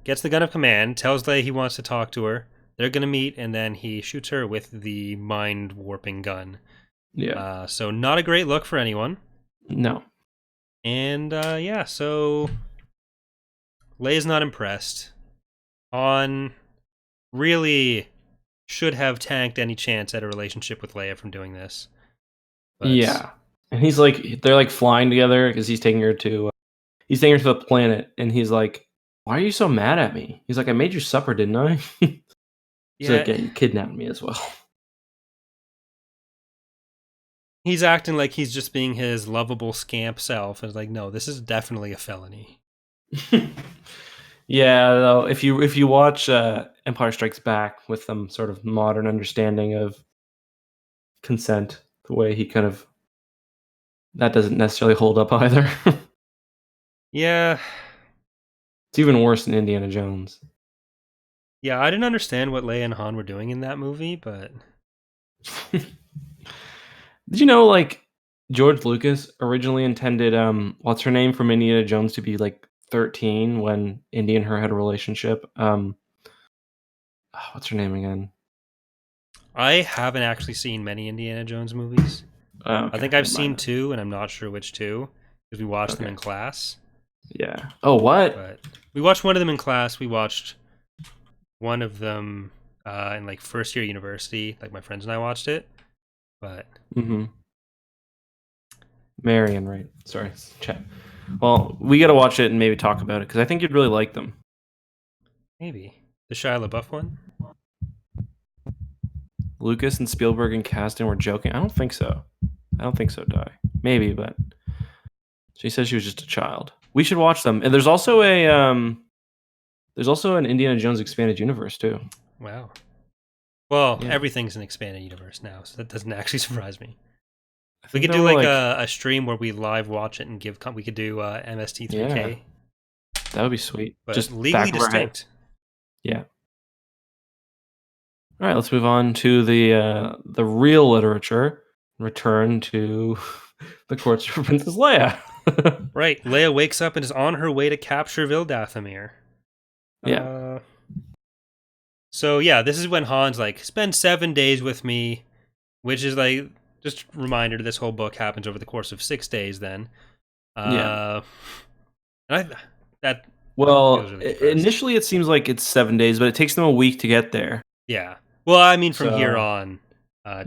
gets the gun of command, tells Leia he wants to talk to her. They're going to meet, and then he shoots her with the mind-warping gun. Yeah. So not a great look for anyone. No. And so Leia's not impressed. Han really should have tanked any chance at a relationship with Leia from doing this. But yeah. And they're like flying together because he's taking her to the planet, and he's like, "Why are you so mad at me?" He's like, "I made you supper, didn't I?" He's like, "Yeah, you kidnapped me as well." He's acting like he's just being his lovable scamp self, and it's like, no, this is definitely a felony. Yeah, though, if you watch Empire Strikes Back with some sort of modern understanding of consent, the way he kind of that doesn't necessarily hold up either. Yeah. It's even worse than Indiana Jones. Yeah, I didn't understand what Leia and Han were doing in that movie, but did you know, like, George Lucas originally intended what's her name from Indiana Jones to be like 13 when Indy and her had a relationship. What's her name again? I haven't actually seen many Indiana Jones movies. Okay, I think I've seen 2, and I'm not sure which 2 because we watched them in class. Yeah. Oh, what? But we watched one of them in class. We watched one of them in like first year university. Like my friends and I watched it. But Marion, right? Sorry, chat. Well, we got to watch it and maybe talk about it because I think you'd really like them. Maybe the Shia LaBeouf one. Lucas and Spielberg and Caston were joking. I don't think so. Di. Maybe, but she said she was just a child. We should watch them. And there's also an Indiana Jones expanded universe too. Wow. Well, everything's an expanded universe now, so that doesn't actually surprise me. We could do like a stream where we live watch it and we could do MST3K. Yeah. That would be sweet. But just legally distinct. Yeah. All right, let's move on to the real literature. Return to the Courtship of Princess Leia. Right, Leia wakes up and is on her way to capture Dathomir. Yeah. So yeah, this is when Han's like, spend 7 days with me, which is like, just a reminder, this whole book happens over the course of 6 days then. Yeah. Initially it seems like it's 7 days, but it takes them a week to get there. Yeah. Well, I mean, from here on,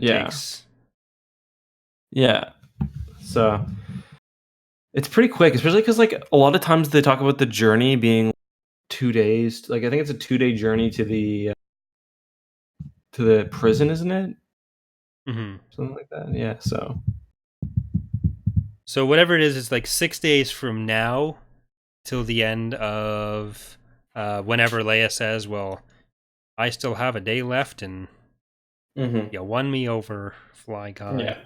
takes... Yeah. So it's pretty quick, especially because like a lot of times they talk about the journey being 2 days. Like I think it's a 2-day journey to the prison, isn't it? Mm-hmm. Something like that. Yeah. So whatever it is, it's like 6 days from now till the end of whenever Leia says, "Well, I still have a day left, and you won me over, Fly Guy."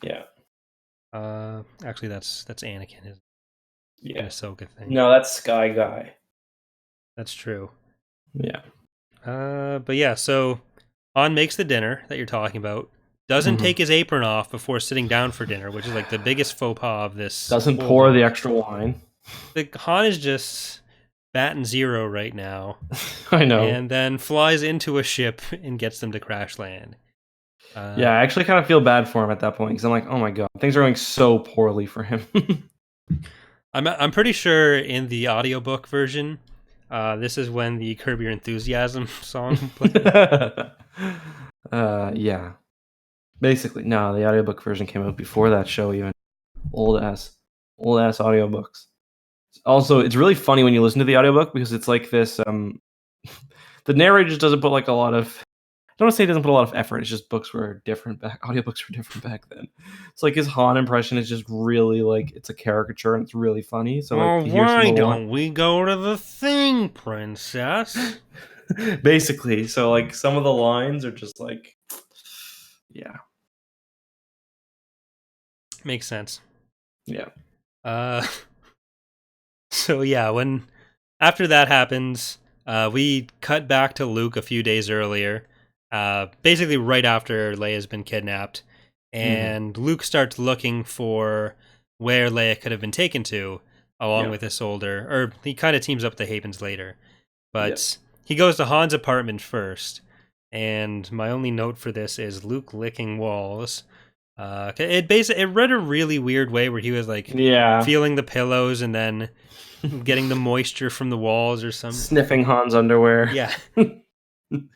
Yeah. Actually, that's Anakin, isn't it? Yeah. Ahsoka thing. No, that's Sky Guy. That's true. Yeah. But yeah, so Han makes the dinner that you're talking about. Doesn't take his apron off before sitting down for dinner, which is like the biggest faux pas of this. Doesn't pour the extra wine. Han is just batting zero right now. I know. And then flies into a ship and gets them to crash land. I actually kind of feel bad for him at that point because I'm like, oh my god, things are going so poorly for him. I'm pretty sure in the audiobook version, this is when the Curb Your Enthusiasm song played. Yeah. Basically, no, the audiobook version came out before that show even. Old ass audiobooks. Also, it's really funny when you listen to the audiobook because it's like this the narrator just doesn't put like a lot of, I don't want to say he doesn't put a lot of effort, it's just audiobooks were different back then. It's like his Han impression is just really like, it's a caricature and it's really funny. So like, why don't we go to the thing, princess? Basically, so like some of the lines are just like, yeah. Makes sense. Yeah. So yeah, after that happens, we cut back to Luke a few days earlier, basically right after Leia's been kidnapped, and Luke starts looking for where Leia could have been taken to, along with this or he kind of teams up with the Havens later, but he goes to Han's apartment first, and my only note for this is Luke licking walls. It read a really weird way where he was like feeling the pillows and then getting the moisture from the walls or something. Sniffing Han's underwear. Yeah.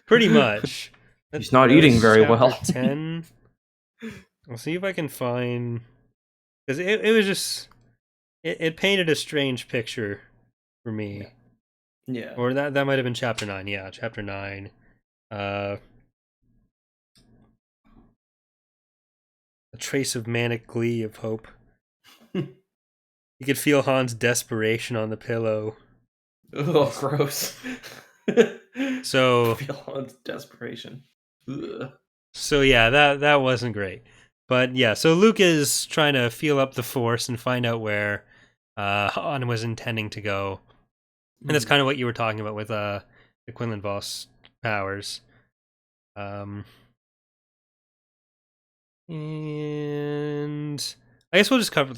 Pretty much. He's not eating very well. 10. I'll see if I can find, because it was just it painted a strange picture for me. Yeah. Or that might have been chapter 9. Yeah, chapter 9. A trace of manic glee of hope. You could feel Han's desperation on the pillow. Oh, gross. So feel Han's desperation. Ugh. So yeah, that wasn't great. But yeah, so Luke is trying to feel up the Force and find out where Han was intending to go. And that's kind of what you were talking about with the Quinlan Voss powers. And I guess we'll just cover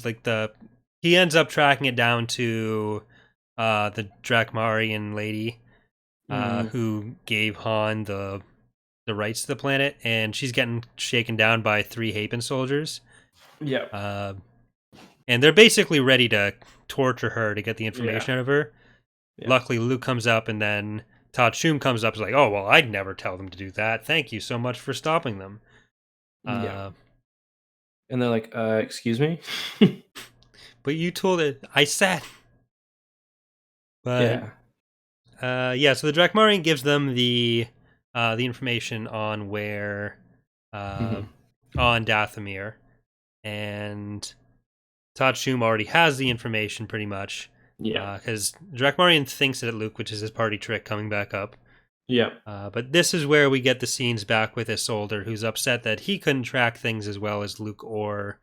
he ends up tracking it down to the Drakmarian lady who gave Han the rights to the planet, and she's getting shaken down by 3 Hapen soldiers. Yeah. And they're basically ready to torture her to get the information Yeah. out of her. Yeah. Luckily, Luke comes up, and then Shum comes up and is like, oh, well, I'd never tell them to do that. Thank you so much for stopping them. Yeah. And they're like, excuse me? But you told it. I said. But, so the Drakmarian gives them the information on where, on Dathomir. And Shum already has the information pretty much. Yeah. Because Drakmarian thinks that Luke, which is his party trick, coming back up. Yeah. But this is where we get the scenes back with Isolde, who's upset that he couldn't track things as well as Luke or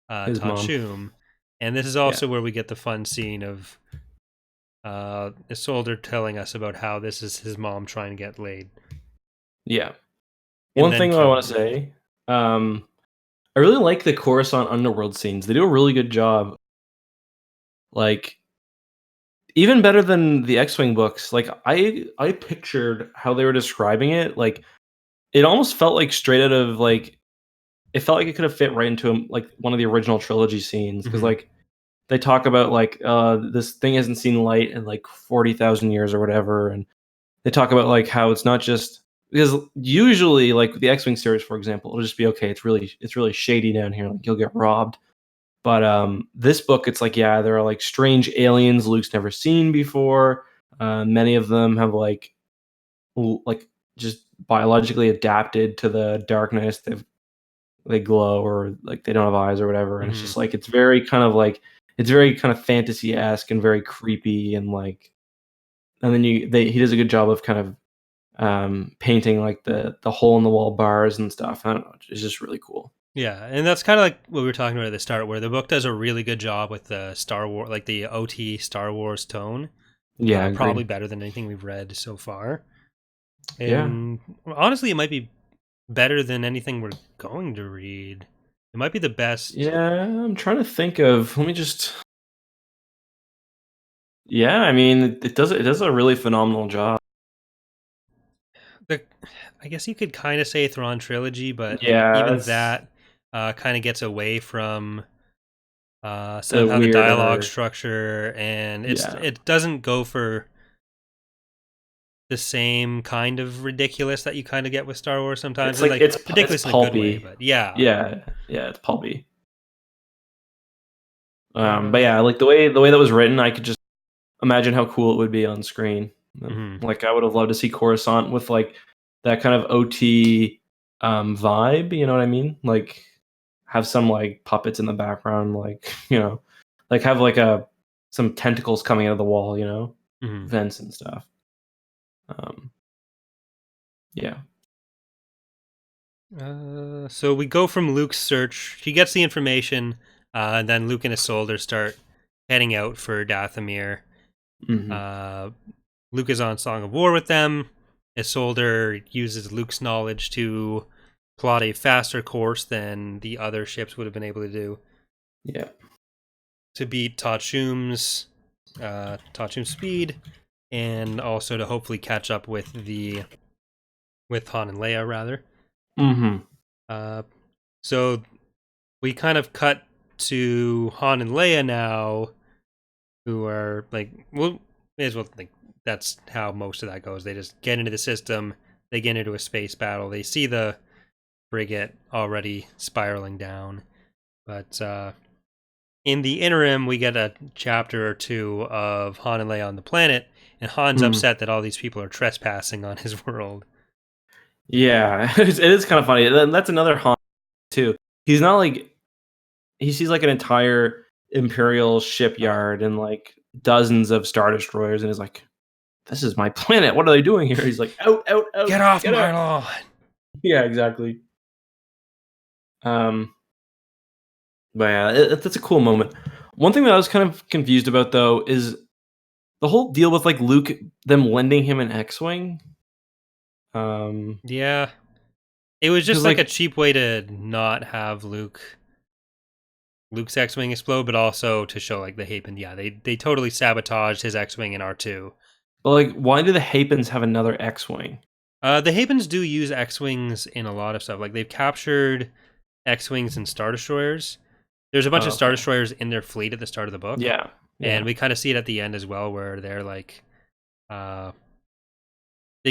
His mom. Shum. And this is also where we get the fun scene of Isolde telling us about how this is his mom trying to get laid. Yeah. One thing I want to say, I really like the Coruscant underworld scenes. They do a really good job. Like, even better than the X-Wing books. Like, I pictured how they were describing it. Like, it almost felt like straight out of, like, it felt like it could have fit right into like one of the original trilogy scenes. Because, like, they talk about, like, this thing hasn't seen light in, like, 40,000 years or whatever. And they talk about, like, how it's not just... Because usually, like, the X-Wing series, for example, it'll just be, okay, it's really shady down here. Like, you'll get robbed. But this book, it's like, yeah, there are like strange aliens Luke's never seen before. Many of them have like just biologically adapted to the darkness. They glow, or like they don't have eyes or whatever. And it's just like it's very kind of fantasy-esque and very creepy, and like, and then he does a good job of kind of painting like the hole in the wall bars and stuff. I don't know, it's just really cool. Yeah, and that's kind of like what we were talking about at the start, where the book does a really good job with the Star Wars, like the OT Star Wars tone. Yeah, probably better than anything we've read so far. And honestly, it might be better than anything we're going to read. It might be the best. Yeah, I'm trying to think of. Let me just. Yeah, I mean, it does a really phenomenal job. I guess you could kind of say Thrawn trilogy, but yeah, even that kind of gets away from the the dialogue structure, and it doesn't go for the same kind of ridiculous that you kind of get with Star Wars sometimes. It's ridiculous in a good way, but yeah, it's pulpy. But yeah, like the way that was written, I could just imagine how cool it would be on screen. Like, I would have loved to see Coruscant with like that kind of OT vibe. You know what I mean? Like, have some like puppets in the background, like, you know, like have like some tentacles coming out of the wall, you know, vents and stuff. Yeah. So we go from Luke's search. He gets the information, and then Luke and Isolde start heading out for Dathomir. Luke is on Song of War with them. Isolde uses Luke's knowledge to plot a faster course than the other ships would have been able to do. Yeah. To beat Shum's speed, and also to hopefully catch up with Han and Leia, rather. So we kind of cut to Han and Leia now, who are like, well, may as well, like, that's how most of that goes. They just get into the system, they get into a space battle, they see the frigate already spiraling down. But in the interim, we get a chapter or two of Han and Leia on the planet, and Han's upset that all these people are trespassing on his world. Yeah, it is kind of funny. And that's another Han too. He's not like, he sees like an entire Imperial shipyard and like dozens of Star Destroyers, and is like, this is my planet. What are they doing here? He's like, out. Get off my lawn. Yeah, exactly. But yeah, that's a cool moment. One thing that I was kind of confused about, though, is the whole deal with like Luke, them lending him an X-Wing. Yeah. It was just like a cheap way to not have Luke Luke's X-Wing explode, but also to show like the Hapen. Yeah, they totally sabotaged his X-Wing in R2. But like, why do the Hapens have another X-Wing? The Hapens do use X-Wings in a lot of stuff. Like they've captured X-Wings and Star Destroyers. There's a bunch of Star Destroyers in their fleet at the start of the book. Yeah. And we kind of see it at the end as well, where they're like, they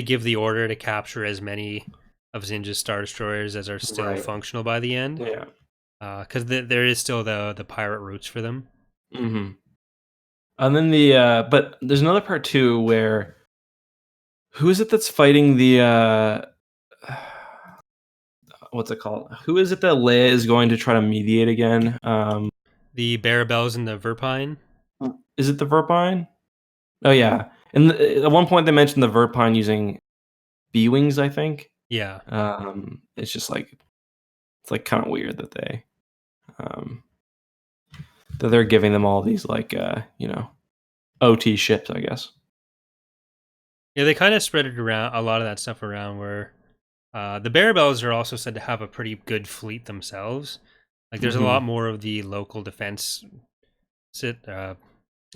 give the order to capture as many of Zinja's Star Destroyers as are still functional by the end. Yeah. Because there is still the pirate roots for them. Mm-hmm. And then but there's another part too where, who is it that's fighting the, what's it called? Who is it that Leia is going to try to mediate again? The Barabels and the Verpine. Is it the Verpine? Oh yeah. And at one point they mentioned the Verpine using B-wings, I think. Yeah. It's just like, it's like kind of weird that they're giving them all these like OT ships, I guess. Yeah, they kind of spread it around, a lot of that stuff around, where the Barabels are also said to have a pretty good fleet themselves. Like there's a lot more of the local defense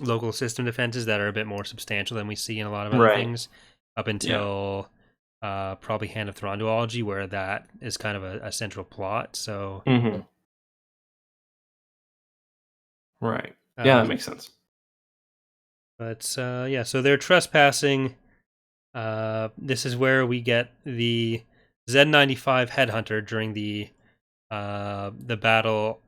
local system defenses that are a bit more substantial than we see in a lot of other things, up until probably Hand of Thrawn duology, where that is kind of a central plot. So right, yeah, that makes sense. But yeah, so they're trespassing. This is where we get the Z95 headhunter during the battle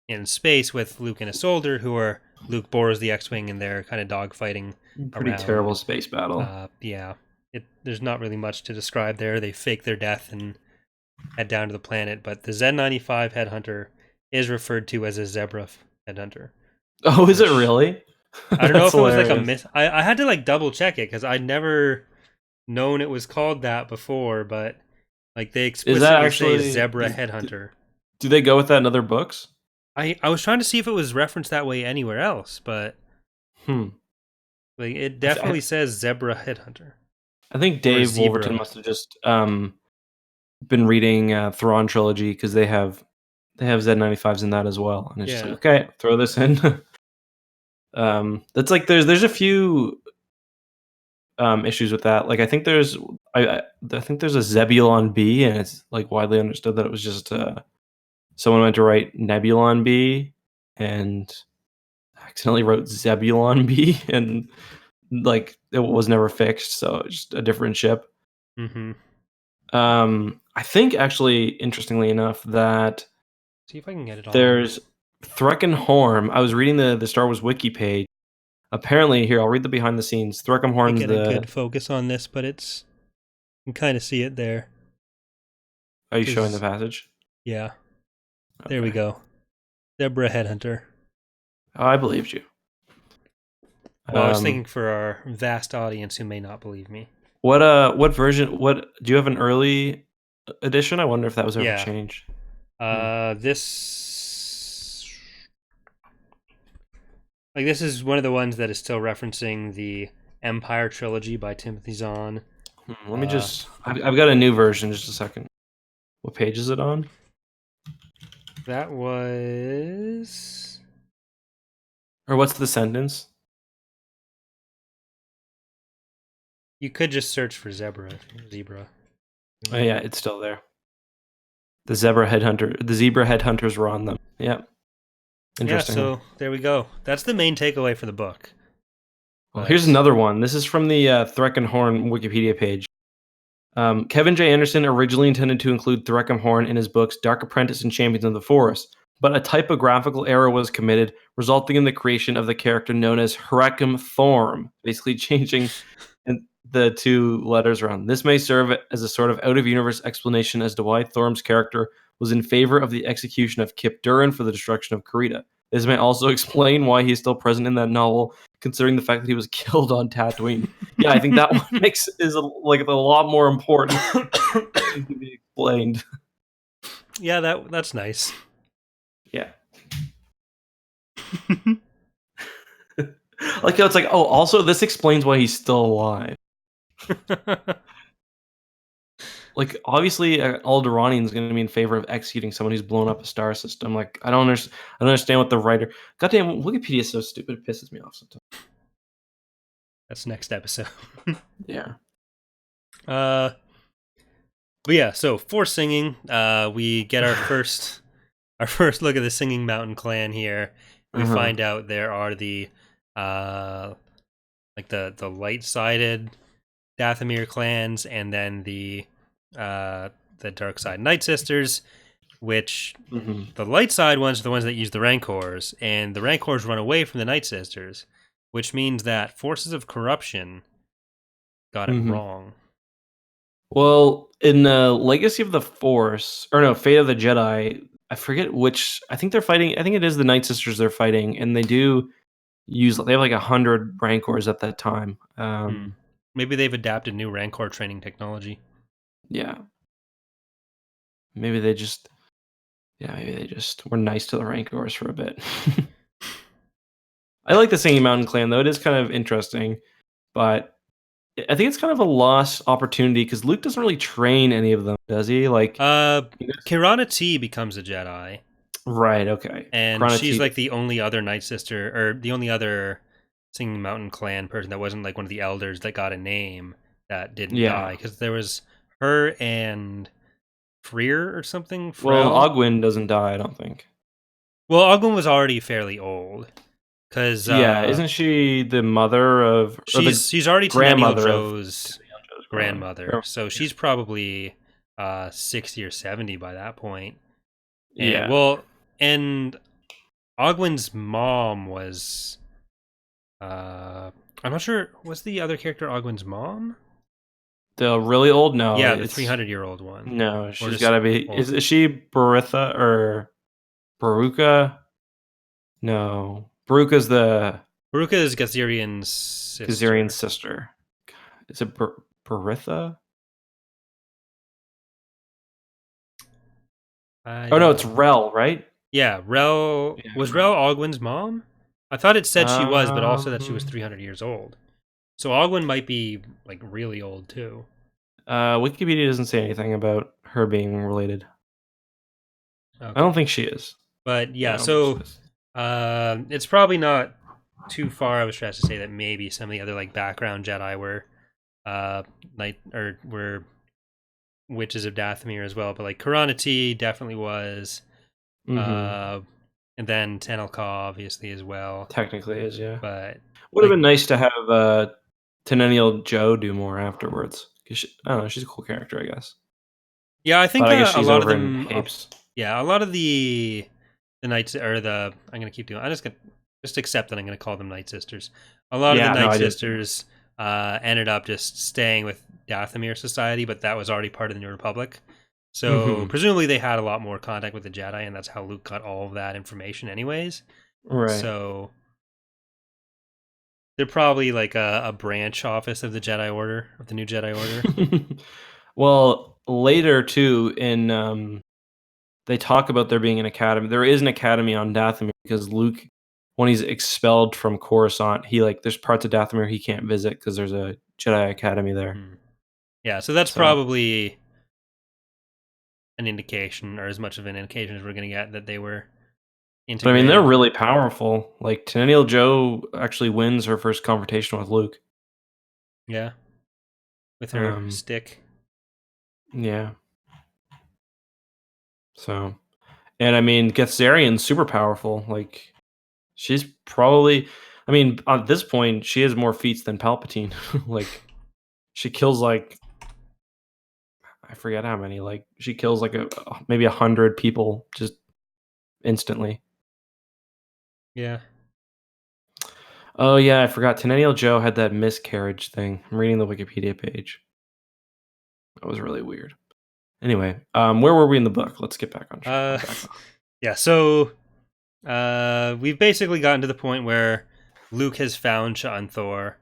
in space with Luke and Isolde, who are Luke borrows the X-Wing and they're kind of dogfighting. Pretty terrible space battle. Yeah, there's not really much to describe there. They fake their death and head down to the planet, but the Z95 headhunter is referred to as a zebra headhunter. Oh, is it really? I don't know if it was like a myth. I had to like double check it because I'd never known it was called that before, but like they explicitly say zebra headhunter. Do they go with that in other books? I was trying to see if it was referenced that way anywhere else, but like it definitely says zebra headhunter. I think Dave Wolverton must have just been reading Thrawn trilogy because they have Z95s in that as well, and it's just like, okay, throw this in. That's like there's a few issues with that. Like I think there's a Zebulon B, and it's like widely understood that it was just someone went to write Nebulon B and accidentally wrote Zebulon B, and like it was never fixed, so it's just a different ship. I think actually, interestingly enough, that see if I can get it on. There's Threkken Horn. I was reading the Star Wars wiki page. Apparently, here I'll read the behind the scenes. Threkken Horn's get a good focus on this, but you can kind of see it there. Are you showing the passage? Yeah. Okay. There we go. Zebra headhunter. Oh, I believed you. Well, I was thinking for our vast audience who may not believe me. What version? What do you have an early edition? I wonder if that was ever changed. This is one of the ones that is still referencing the Empire trilogy by Timothy Zahn. Let me just. I've got a new version. Just a second. What page is it on? That was. Or what's the sentence? You could just search for zebra. Oh yeah, it's still there. The zebra headhunters were on them. Yeah. Interesting. Yeah, so there we go. That's the main takeaway for the book. Well, here's another one. This is from the Threkken Horn Wikipedia page. Kevin J. Anderson originally intended to include Threkken Horn in his books Dark Apprentice and Champions of the Forest, but a typographical error was committed, resulting in the creation of the character known as Hrekem Thorm, basically changing the two letters around. This may serve as a sort of out-of-universe explanation as to why Thorm's character was in favor of the execution of Kip Durin for the destruction of Karita. This may also explain why he's still present in that novel, considering the fact that he was killed on Tatooine. Yeah, I think that one is a lot more important to be explained. Yeah, that's nice. Yeah. Like it's like, oh, also this explains why he's still alive. like obviously Alderanian is going to be in favor of executing someone who's blown up a star system. Like I don't understand what the writer. Goddamn, Wikipedia is so stupid. It pisses me off sometimes. That's next episode. Yeah. But yeah, so for singing, we get our first look at the Singing Mountain clan here. We find out there are the like the light-sided Dathomir clans, and then the dark side Night Sisters, which the light side ones are the ones that use the Rancors, and the Rancors run away from the Night Sisters, which means that forces of corruption got it wrong. Well, in Legacy of the Force, or no, Fate of the Jedi, I forget which. I think they're fighting. I think it is the Night Sisters they're fighting, and they do use. They have like 100 Rancors at that time. Maybe they've adapted new Rancor training technology. Yeah. Maybe they just were nice to the Rancors for a bit. I like the Singing Mountain clan though. It is kind of interesting, but I think it's kind of a lost opportunity because Luke doesn't really train any of them, does he? Like, Kirana T becomes a Jedi, right? Okay, and she's like the only other Night Sister, or the only other Singing Mountain clan person that wasn't like one of the elders that got a name that didn't die, because there was her and Freer or something. Well, Ogwyn doesn't die, I don't think. Well, Ogwyn was already fairly old. Because isn't she the mother of? She's already Tenennial Joe's grandmother, so she's probably 60 or 70 by that point. And, well, and Ogwyn's mom was, I'm not sure. Was the other character Ogwyn's mom? The really old? No. Yeah, the 300-year-old one. No, she's got to be. Is she Baritha or Baruka? No. Baruka is Gazerian's sister. Gazerian's sister. Is it Baritha? Oh no, it's Rel, right? Yeah, Rel. Yeah. Was Rel Ogwyn's mom? I thought it said she was, but also that she was 300 years old. So Ogwyn might be like really old too. Wikipedia doesn't say anything about her being related. Okay. I don't think she is. But yeah, so it's probably not too far of a stretch to say that maybe some of the other like background Jedi were were witches of Dathomir as well. But like Kirana T definitely was, and then Tenelka obviously as well. Technically is, yeah. But would have been nice to have Tenennial Joe do more afterwards. I don't know, she's a cool character, I guess. Yeah, I think a lot of them. Yeah, a lot of the Knights or the. I'm gonna keep doing. I'm just gonna accept that I'm gonna call them Night Sisters. A lot of the Night Sisters ended up just staying with Dathomir Society, but that was already part of the New Republic. So presumably they had a lot more contact with the Jedi, and that's how Luke got all of that information, anyways. Right. So they're probably like a branch office of the Jedi Order, of the new Jedi Order. Well, later too, in they talk about there being an academy. There is an academy on Dathomir because Luke, when he's expelled from Coruscant, there's parts of Dathomir he can't visit because there's a Jedi academy there. Yeah, so that's probably an indication, or as much of an indication as we're going to get, that they were integrated. But I mean, they're really powerful. Like, Tenennial Joe actually wins her first confrontation with Luke. Yeah. With her stick. Yeah. So, and I mean, Gethzerian's super powerful. Like, she's probably, I mean, at this point, she has more feats than Palpatine. Like, she kills like, I forget how many. Like, she kills like maybe 100 people just instantly. Yeah. Oh yeah, I forgot. Tenennial Joe had that miscarriage thing. I'm reading the Wikipedia page. That was really weird. Anyway, where were we in the book? Let's get back on track. Yeah, so we've basically gotten to the point where Luke has found Sha'anthor.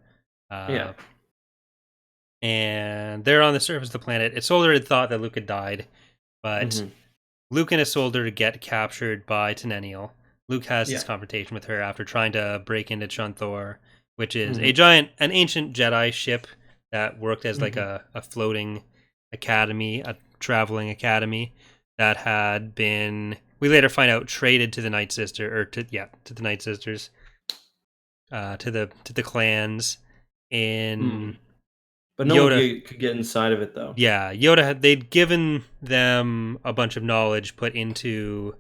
And they're on the surface of the planet. Isolder had thought that Luke had died, but Luke and Isolder get captured by Tenennial. Luke has this confrontation with her after trying to break into Sha'anthor, which is an ancient Jedi ship that worked as like a floating academy, a traveling academy that had been, we later find out, traded to the Night Sister, or to the Night Sisters, to the clans in. But no one could get inside of it, though. Yeah, they'd given them a bunch of knowledge put into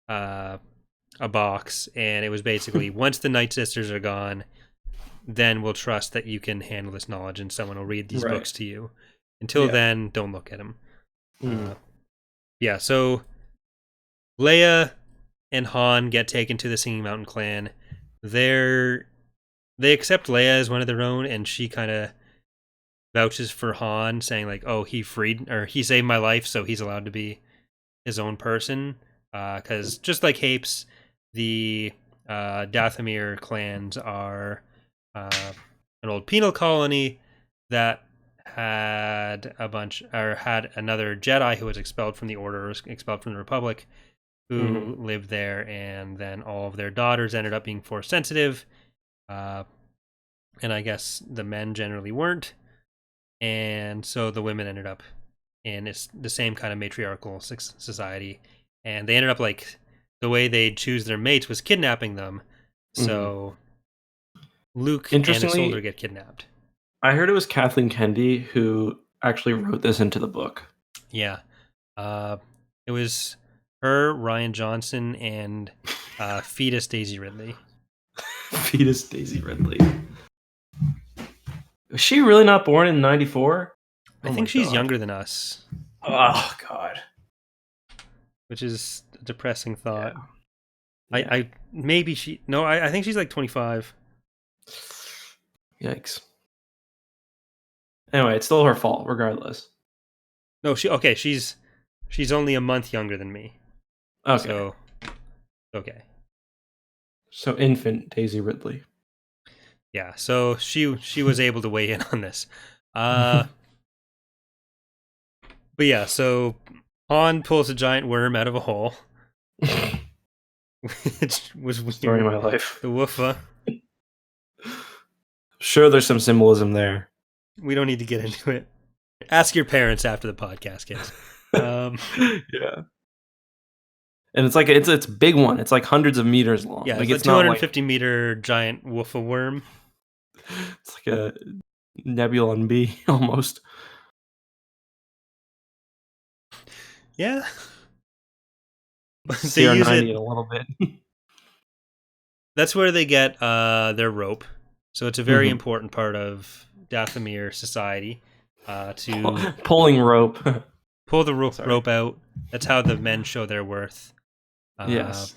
a box, and it was basically, once the Night Sisters are gone, then we'll trust that you can handle this knowledge and someone will read these books to you. Until then, don't look at them. So Leia and Han get taken to the Singing Mountain clan. They accept Leia as one of their own, and she kind of vouches for Han, saying like, "Oh, he saved my life, so he's allowed to be his own person." Because just like Hapes, the Dathomir clans are an old penal colony that had another Jedi who was expelled from the Order, expelled from the Republic, who lived there, and then all of their daughters ended up being Force sensitive, and I guess the men generally weren't, and so the women ended up in the same kind of matriarchal society, and they ended up like, the way they'd choose their mates was kidnapping them. So Luke and Isolde get kidnapped. I heard it was Kathleen Kennedy who actually wrote this into the book. Yeah. It was her, Ryan Johnson, and Fetus Daisy Ridley. Fetus Daisy Ridley. Was she really not born in 94? I think she's younger than us. Oh, God. Which is a depressing thought. Yeah. I think she's like 25. Yikes. Anyway, it's still her fault, regardless. No, she's only a month younger than me. Okay. So infant Daisy Ridley. Yeah, so she was able to weigh in on this. But yeah, so Han pulls a giant worm out of a hole. Which was weird. Story of my life. The woofa. Sure, there's some symbolism there. We don't need to get into it. Ask your parents after the podcast, kids. Yeah. And it's like it's a big one. It's like hundreds of meters long. Yeah, it's a 250-meter giant woofa worm. It's like a Nebulon B almost. Yeah. They use it a little bit. That's where they get their rope. So it's a very important part of Dathomir society to pulling rope. Pull the rope out. That's how the men show their worth. Yes.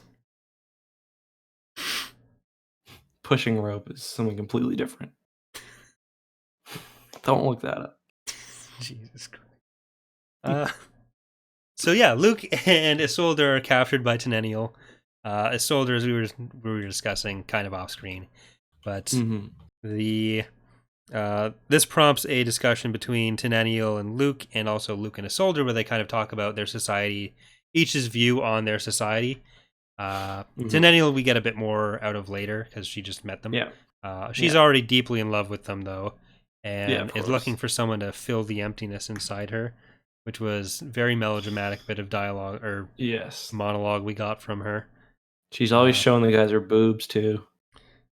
Pushing rope is something completely different. Don't look that up. Jesus Christ. So yeah, Luke and Isolde are captured by Tenennial. Isolde, as we were discussing, kind of off screen, but this prompts a discussion between Tenennial and Luke, and also Luke and Isolde, where they kind of talk about their society, each's view on their society. Tenennial we get a bit more out of later because she just met them. She's already deeply in love with them though, and is looking for someone to fill the emptiness inside her, which was very melodramatic bit of dialogue or monologue we got from her. She's always showing the guys her boobs too.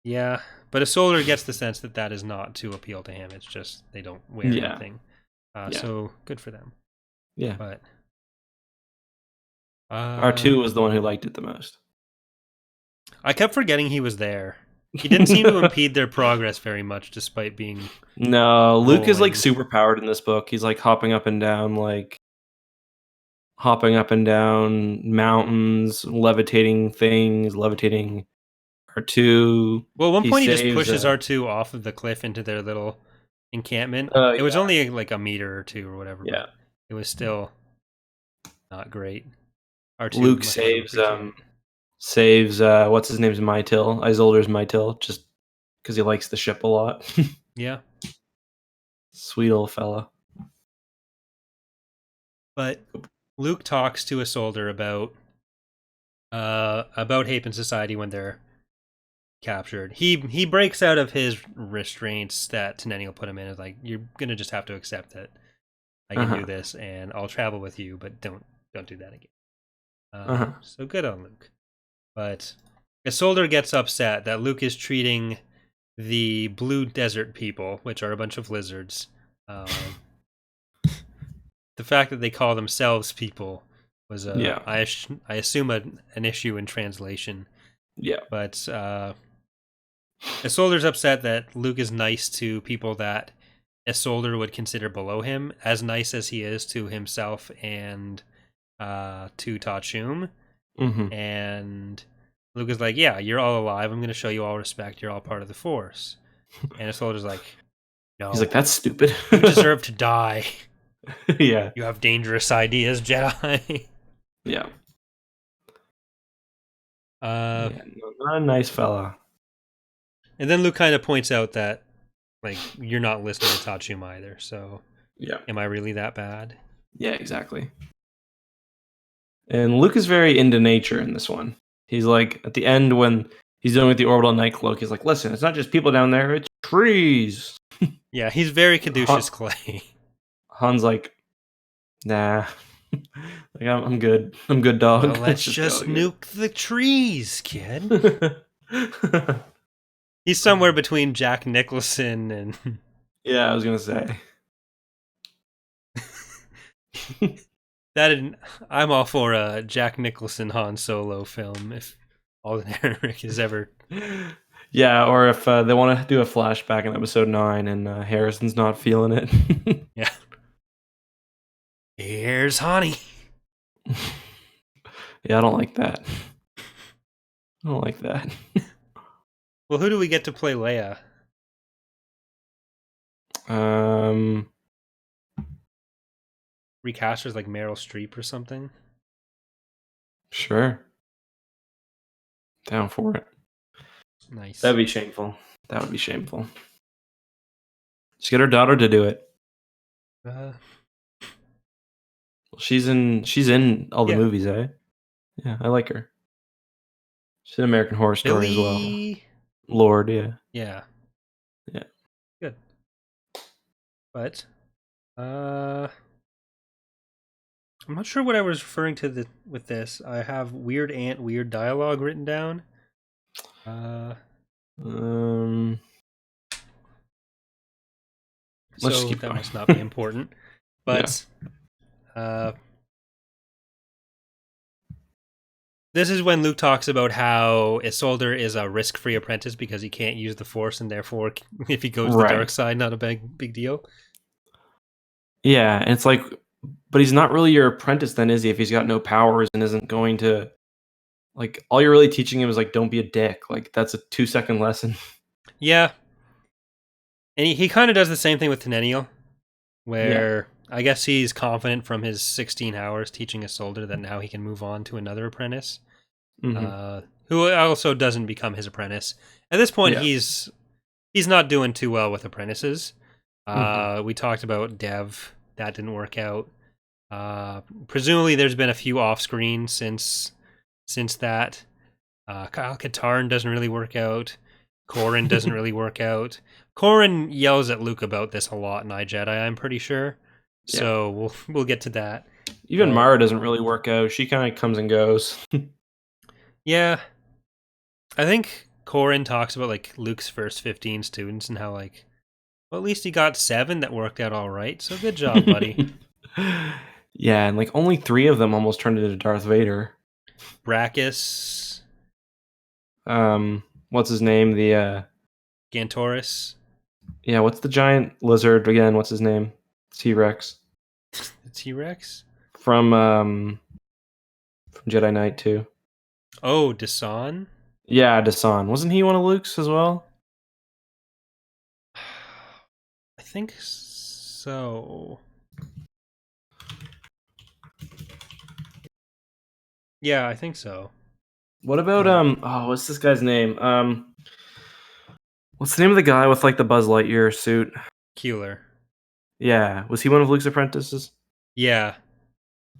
Yeah, but Isolde gets the sense that is not to appeal to him. It's just they don't wear anything. So good for them. Yeah. But R2 was the one who liked it the most. I kept forgetting he was there. He didn't seem to impede their progress very much, despite being... No, Luke is like super powered in this book. He's like hopping up and down mountains, levitating things, levitating R2. Well, at one point he just pushes R2 off of the cliff into their little encampment. It was only like a meter or two or whatever. Yeah. But it was still not great. R2 Luke saves what's his name's Isolde's Mytil, just because he likes the ship a lot. Yeah. Sweet old fella. But Luke talks to Isolde about Hapen Society when they're captured. He breaks out of his restraints that Tenennial put him in. Is like, you're gonna just have to accept it. I can do this, and I'll travel with you, but don't do that again. So good on Luke. But Isolde gets upset that Luke is treating the Blue Desert people, which are a bunch of lizards. The fact that they call themselves people was, I assume, an issue in translation. Yeah. But Isolde's upset that Luke is nice to people that Isolde would consider below him, as nice as he is to himself and to Tachum. And Luke is like, yeah, you're all alive. I'm going to show you all respect. You're all part of the Force. And Isolde's like, no. He's like, that's stupid. You deserve to die. Yeah. You have dangerous ideas, Jedi. Yeah. Not a nice fella. And then Luke kind of points out that, like, you're not listening to Tachum either, so am I really that bad? Yeah, exactly. And Luke is very into nature in this one. He's like, at the end when he's dealing with the orbital night cloak, he's like, listen, it's not just people down there, it's trees. Yeah, he's very Caduceus Clay. Han's like, nah. Like, I'm good. I'm good, dog. Well, let's just nuke the trees, kid. He's somewhere between Jack Nicholson and... Yeah, I was going to say. I'm all for a Jack Nicholson Han Solo film, if Alden Ehrenreich is ever... Yeah, or if they want to do a flashback in episode 9 and Harrison's not feeling it. Yeah. Here's Honey. Yeah, I don't like that. I don't like that. Well, who do we get to play Leia? Recast her as like Meryl Streep or something? Sure. Down for it. Nice. That'd be shameful. That would be shameful. Just get her daughter to do it. She's in all the movies, eh? Yeah, I like her. She's in American Horror Story as well. Lord, yeah. Yeah. Yeah. Good. But I'm not sure what I was referring to with this. I have weird ant, weird dialogue written down. So that must not be important. But this is when Luke talks about how Isolde is a risk-free apprentice because he can't use the Force, and therefore, if he goes to the dark side, not a big deal. Yeah, and it's like, but he's not really your apprentice then, is he? If he's got no powers and isn't going to, like, all you're really teaching him is like, don't be a dick. Like, that's a 2-second lesson. Yeah. And he kind of does the same thing with Tenennial, where I guess he's confident from his 16 hours teaching Isolde that now he can move on to another apprentice, who also doesn't become his apprentice. At this point, he's not doing too well with apprentices. We talked about Dev. That didn't work out. Presumably, there's been a few off-screen since that. Kyle Katarn doesn't really work out. Corran doesn't really work out. Corran yells at Luke about this a lot in iJedi, I'm pretty sure. So we'll get to that. Even Mara doesn't really work out. She kind of comes and goes. Yeah. I think Corran talks about like Luke's first 15 students and how like, well, at least he got 7 that worked out all right. So good job, buddy. Yeah, and like only 3 of them almost turned into Darth Vader. Brachus. What's his name? The Gantoris. Yeah, what's the giant lizard again? What's his name? T-Rex. The T-Rex? From Jedi Knight 2. Oh, Dasan? Yeah, Dasan. Wasn't he one of Luke's as well? I think so. Yeah, I think so. What about what's this guy's name? What's the name of the guy with like the Buzz Lightyear suit? Keeler. Yeah, was he one of Luke's apprentices? Yeah.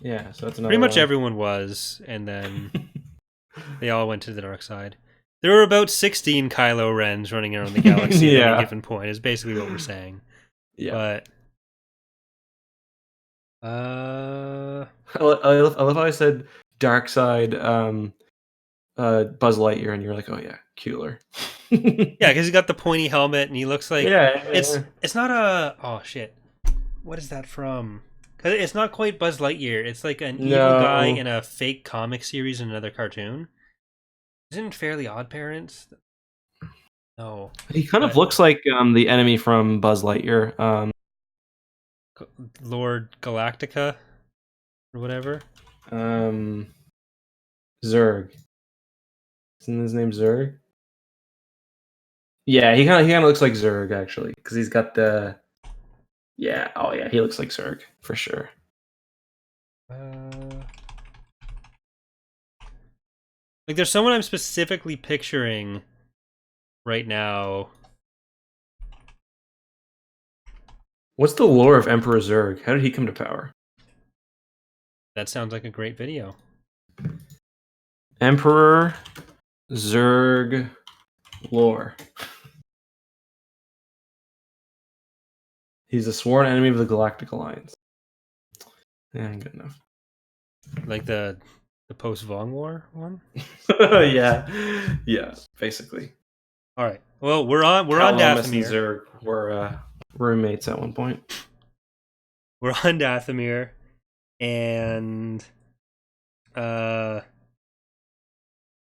Yeah, so that's another Pretty much one. everyone was, and then they all went to the dark side. There were about 16 Kylo Rens running around the galaxy at any given point, is basically what we're saying. Yeah. But I love how I said dark side Buzz Lightyear, and you're like, oh yeah, cooler. Yeah, because he's got the pointy helmet, and he looks like it's not a shit. What is that from? Because it's not quite Buzz Lightyear. It's like an evil guy in a fake comic series in another cartoon. Isn't Fairly Odd Parents? No. He kind of looks like the enemy from Buzz Lightyear. Lord Galactica or whatever. Zurg. Isn't his name Zurg? Yeah, he kind of looks like Zurg actually, because he's got the. Yeah. Oh yeah, he looks like Zurg for sure. Like, there's someone I'm specifically picturing right now. What's the lore of Emperor Zurg? How did he come to power? That sounds like a great video. Emperor Zurg lore. He's a sworn enemy of the Galactic Alliance. Yeah, good enough. Like the post-Vong War one? yeah, basically. All right. Well, we're on Dathomir. And Zurg were roommates at one point. We're on Dathomir, and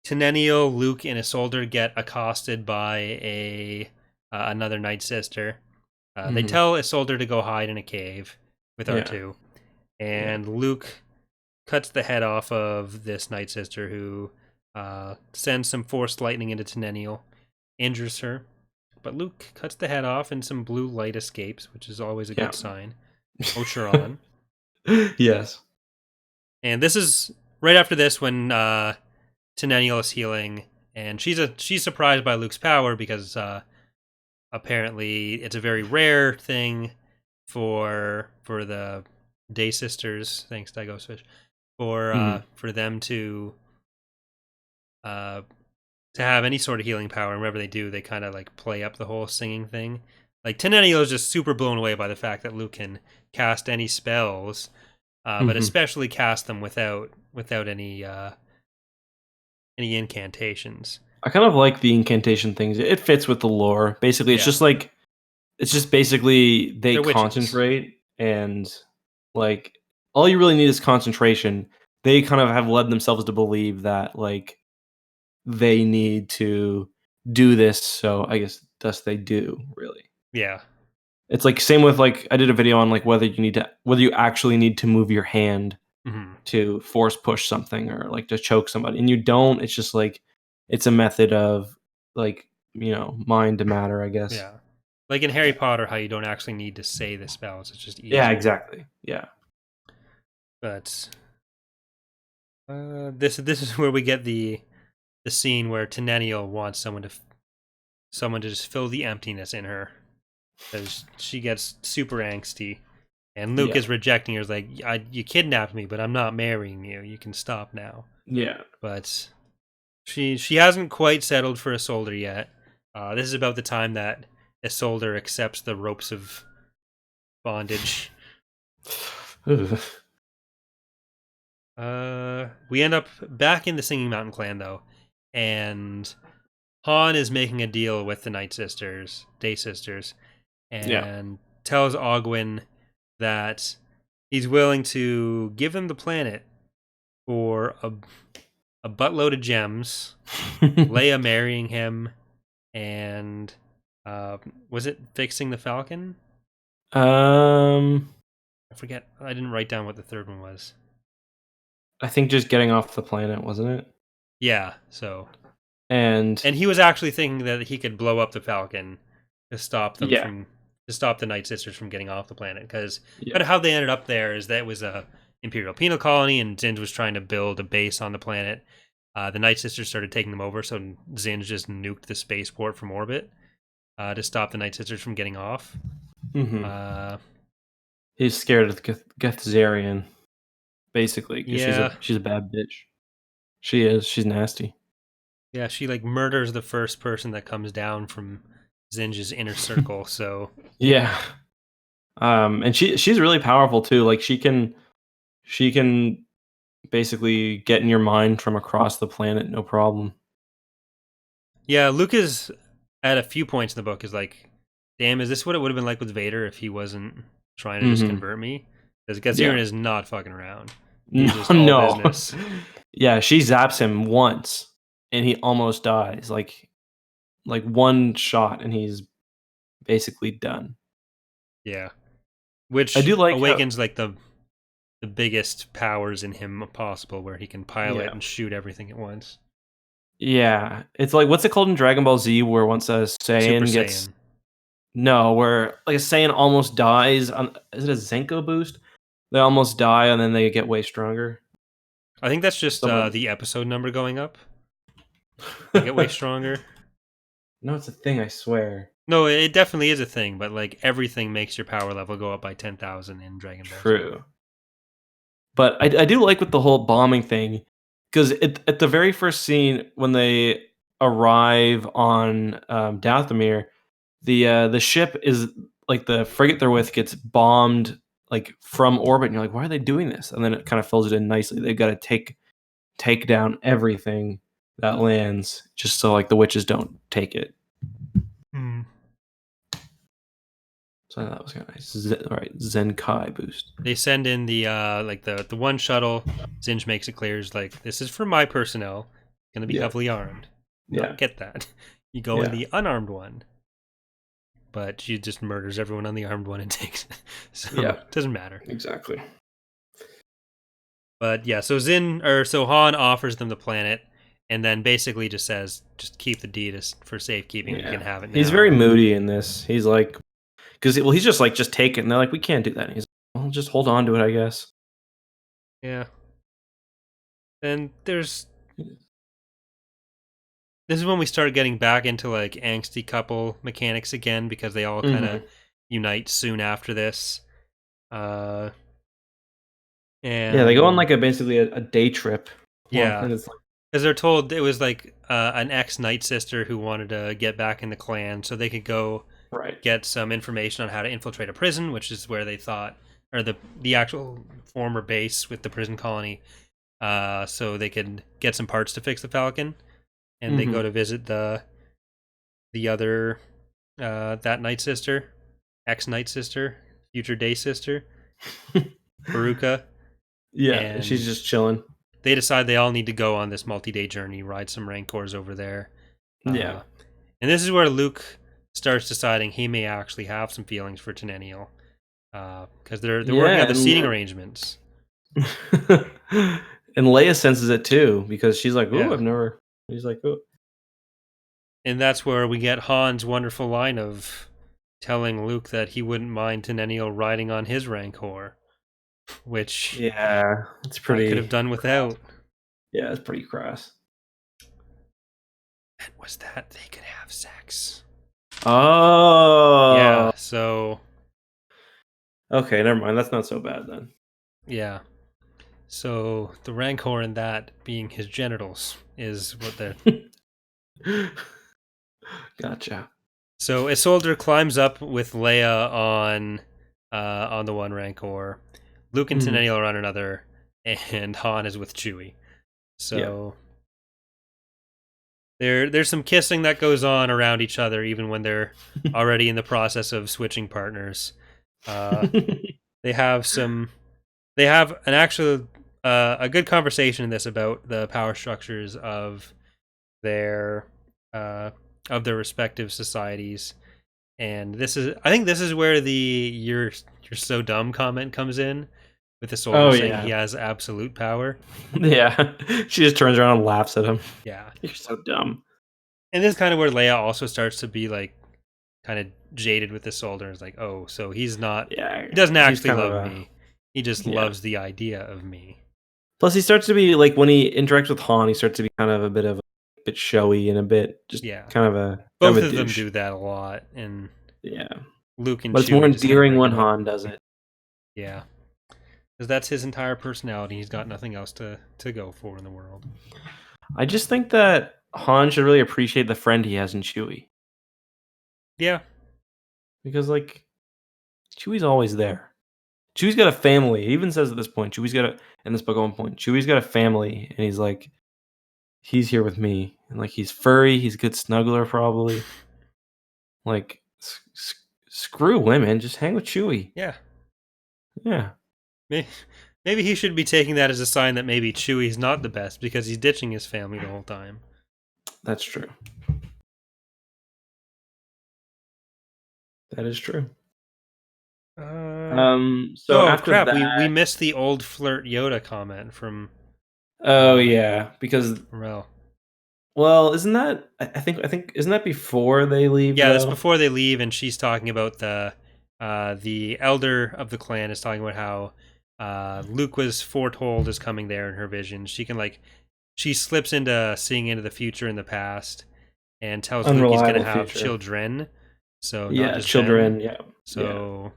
Tenennial, Luke, and Isolde get accosted by another Night Sister. They tell Isolde to go hide in a cave with R2, and Luke cuts the head off of this Night Sister, who sends some forced lightning into Tenennial, injures her, but Luke cuts the head off and some blue light escapes, which is always a good sign. Ocheron. Yes. And this is right after this when Tenennial is healing, and she's surprised by Luke's power because apparently it's a very rare thing for the Day Sisters, thanks Digosfish, for them to have any sort of healing power. And whenever they do, they kind of like play up the whole singing thing. Like, Tenennial is just super blown away by the fact that Luke can cast any spells, but especially cast them without any incantations. I kind of like the incantation things. It fits with the lore. Basically, it's just basically they concentrate, and like all you really need is concentration. They kind of have led themselves to believe that like they need to do this, so I guess thus they do, really. Yeah. It's like same with like I did a video on like whether you actually need to move your hand to force push something or like to choke somebody, and you don't. It's just like it's a method of like, you know, mind to matter, I guess. Yeah. Like in Harry Potter, how you don't actually need to say the spells. It's just easier. Yeah, exactly. Yeah. But this is where we get the scene where Tenennial wants someone to just fill the emptiness in her, because she gets super angsty, and Luke is rejecting her. He's like, you kidnapped me, but I'm not marrying you. You can stop now. Yeah. But she hasn't quite settled for Isolde yet. This is about the time that Isolde accepts the ropes of bondage. We end up back in the Singing Mountain clan, though, and Han is making a deal with the Night Sisters, Day Sisters, and tells Ogwyn that he's willing to give them the planet for a buttload of gems, Leia marrying him, and was it fixing the Falcon? I forget. I didn't write down what the third one was. I think just getting off the planet, wasn't it? Yeah, so. And he was actually thinking that he could blow up the Falcon to stop them to stop the Night Sisters from getting off the planet. Because how they ended up there is that it was a Imperial penal colony, and Zinj was trying to build a base on the planet. The Night Sisters started taking them over, so Zinj just nuked the spaceport from orbit to stop the Night Sisters from getting off. He's scared of the Gethzarian, basically, because she's a bad bitch. She is. She's nasty. Yeah, she like murders the first person that comes down from Zinj's inner circle. So yeah, And she's really powerful too. Like she can basically get in your mind from across the planet, no problem. Yeah, Luke is at a few points in the book is like, damn, is this what it would have been like with Vader if he wasn't trying to just convert me? Because Gatsirin is not fucking around. He's just all business. Yeah, she zaps him once and he almost dies. Like one shot and he's basically done. Yeah. Which I do like awakens like the biggest powers in him possible, where he can pilot and shoot everything at once. Yeah. It's like, what's it called in Dragon Ball Z where once a Saiyan gets... No, where like a Saiyan almost dies on... Is it a Zenko boost? They almost die and then they get way stronger. I think that's just the episode number going up. They get way stronger. No, it's a thing, I swear. No, it definitely is a thing, but like everything makes your power level go up by 10,000 in Dragon Ball. True. But I do like with the whole bombing thing, because at the very first scene when they arrive on Dathomir, the ship is like the frigate they're with gets bombed like from orbit, and you're like, why are they doing this? And then it kind of fills it in nicely. They've got to take down everything that lands just so like the witches don't take it. So that was kind of nice. All right, Zenkai boost. They send in the like the one shuttle. Zinj makes it clear, is like, this is for my personnel. It's gonna be heavily armed. Don't get that. You go in the unarmed one. But she just murders everyone on the armed one and takes it. So it doesn't matter. Exactly. But yeah, so Han offers them the planet and then basically just says, just keep the deed for safekeeping. You can have it now. He's very moody in this. He's like, he's just like, just take it. And they're like, we can't do that. And he's like, well, just hold on to it, I guess. Yeah. And this is when we start getting back into like angsty couple mechanics again, because they all kind of unite soon after this. And they go on like basically a day trip. Yeah, because they're told it was like an ex-Night Sister who wanted to get back in the clan so they could go get some information on how to infiltrate a prison, which is where they thought, or the actual former base with the prison colony, so they could get some parts to fix the Falcon. And they go to visit the other that Night Sister, ex-Night Sister, future Day Sister, Haruka. Yeah, and she's just chilling. They decide they all need to go on this multi-day journey, ride some Rancors over there. And this is where Luke starts deciding he may actually have some feelings for Tenennial, because they're working on the seating arrangements. And Leia senses it too, because she's like, "Oh, I've never." He's like, "Oh," and that's where we get Han's wonderful line of telling Luke that he wouldn't mind Tenennial riding on his Rancor, which it's pretty. I could have done without. Yeah, it's pretty crass. And was that they could have sex? Oh, yeah. So, okay, never mind. That's not so bad then. Yeah. So the Rancor in that being his genitals is what they're. Gotcha. So Isolde climbs up with Leia on the one Rancor. Luke and Tenennial are on another, and Han is with Chewie. So there's some kissing that goes on around each other, even when they're already in the process of switching partners. They have an actual a good conversation in this about the power structures of their respective societies, and I think this is where the you're so dumb comment comes in, with the soldier saying he has absolute power. Yeah, she just turns around and laughs at him. Yeah, you're so dumb. And this is kind of where Leia also starts to be like kind of jaded with the soldier. It's like, oh, so he's not. He doesn't actually love me. He just loves the idea of me. Plus, he starts to be like, when he interacts with Han, he starts to be kind of a bit showy and a bit just kind of a. Both of them do that a lot, and Luke and. But it's more endearing when Han does it. Yeah, because that's his entire personality. He's got nothing else to go for in the world. I just think that Han should really appreciate the friend he has in Chewie. Yeah, because like Chewie's always there. Chewie's got a family. It even says at this point, in this book at one point, Chewie's got a family, and he's like, he's here with me, and like he's furry, he's a good snuggler probably. Like, screw women, just hang with Chewie. Yeah. Yeah. Maybe he should be taking that as a sign that maybe Chewie's not the best because he's ditching his family the whole time. That's true. That is true. So after crap, that, we missed the old flirt Yoda comment from. Oh yeah, because Rel. Well, isn't that I think isn't that before they leave? Yeah, that's before they leave, and she's talking about the elder of the clan is talking about how Luke was foretold as coming there in her vision. She slips into seeing into the future and the past, and tells Luke he's going to have children. So not just children. Ben. Yeah. So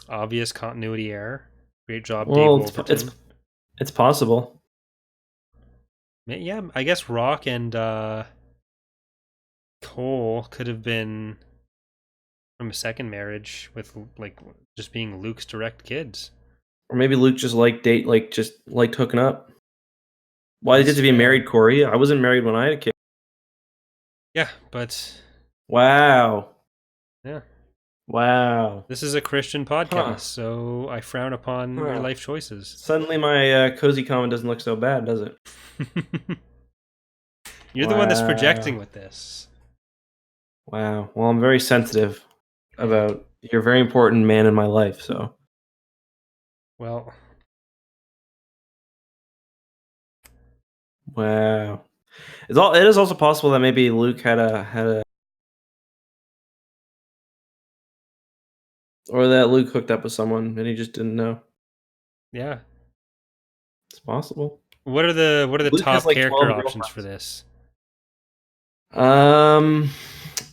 obvious continuity error. Great job, well, Dave Wolverton. It's possible. Yeah, I guess Rock and Cole could have been from a second marriage with like just being Luke's direct kids. Or maybe Luke just liked hooking up. Why did you have to be married, Corey? I wasn't married when I had a kid. Yeah, but wow. Yeah. Wow. This is a Christian podcast, so I frown upon your life choices. Suddenly my cozy comment doesn't look so bad, does it? You're the one that's projecting with this. Wow. Well, I'm very sensitive about you're a very important man in my life, so. Well. Wow. It is also possible that maybe Luke had a or that Luke hooked up with someone and he just didn't know. Yeah. It's possible. What are the top character options for this?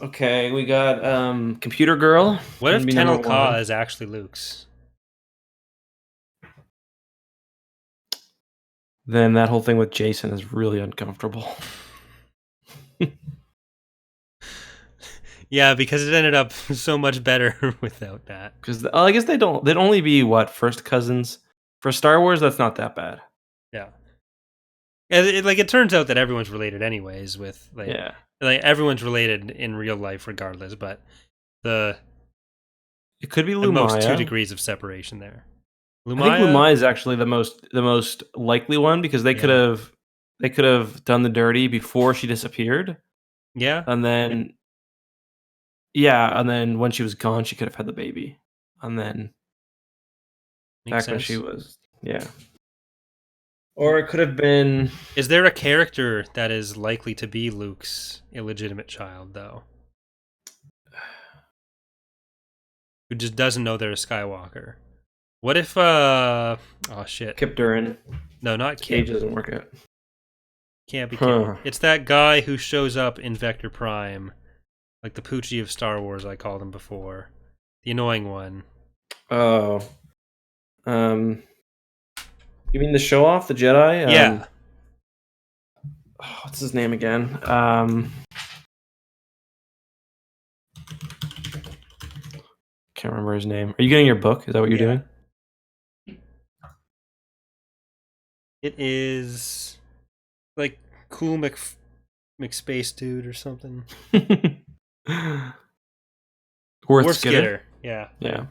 Okay, we got Computer Girl. What if Tenel Ka is actually Luke's? Then that whole thing with Jason is really uncomfortable. Yeah, because it ended up so much better without that. Because I guess they'd only be first cousins. For Star Wars, that's not that bad. Yeah. It turns out that everyone's related anyways with like everyone's related in real life regardless, but it could be Lumaya. The most 2 degrees of separation there. Lumaya? I think Lumaya is actually the most likely one because they could have done the dirty before she disappeared. Yeah. And then and then when she was gone, she could have had the baby. And then Makes sense. When she was or it could have been. Is there a character that is likely to be Luke's illegitimate child, though? Who just doesn't know they're a Skywalker? What if, oh shit. Kip Durin. No, not Kip. Cage doesn't work out. Can't be Kip. It's that guy who shows up in Vector Prime. Like the Poochie of Star Wars, I called him before. The annoying one. Oh. You mean the show off, the Jedi? Yeah. What's his name again? Can't remember his name. Are you getting your book? Is that what you're doing? It is like Cool McSpace Dude or something. Worth Skitter. Yeah. Yeah.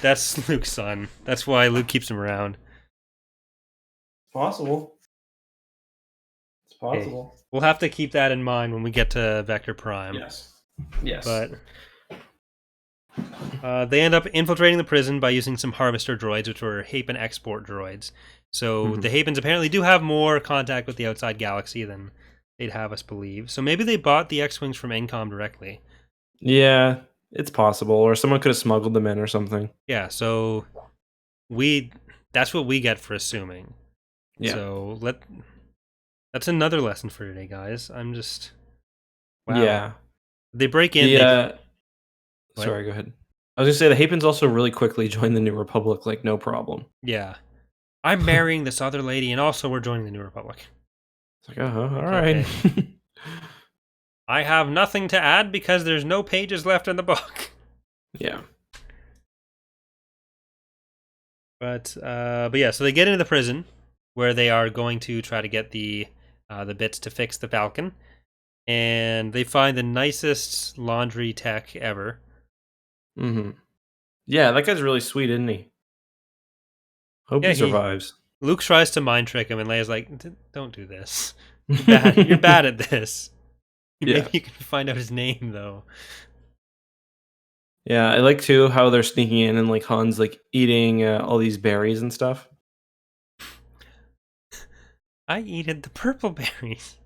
That's Luke's son. That's why Luke keeps him around. Possible. It's possible. Hey, we'll have to keep that in mind when we get to Vector Prime. Yes. But they end up infiltrating the prison by using some harvester droids, which were Hapen export droids. So the Hapens apparently do have more contact with the outside galaxy than they'd have us believe. So maybe they bought the X-Wings from Encom directly. Yeah, it's possible. Or someone could have smuggled them in or something. Yeah, so that's what we get for assuming. Yeah. So that's another lesson for today, guys. I'm just... Wow. Yeah. They break in... Sorry, go ahead. I was going to say, the Hapens also really quickly joined the New Republic, like, no problem. Yeah. I'm marrying this other lady, and also we're joining the New Republic. It's like, all right. Okay. I have nothing to add because there's no pages left in the book. Yeah. But yeah, so they get into the prison where they are going to try to get the bits to fix the Falcon, and they find the nicest laundry tech ever. Mm-hmm. Yeah, that guy's really sweet, isn't he? Hope he survives. Luke tries to mind trick him, and Leia's like, "Don't do this. You're bad at this." Maybe you can find out his name though. Yeah, I like too how they're sneaking in and like Han's like eating all these berries and stuff. I eated the purple berries.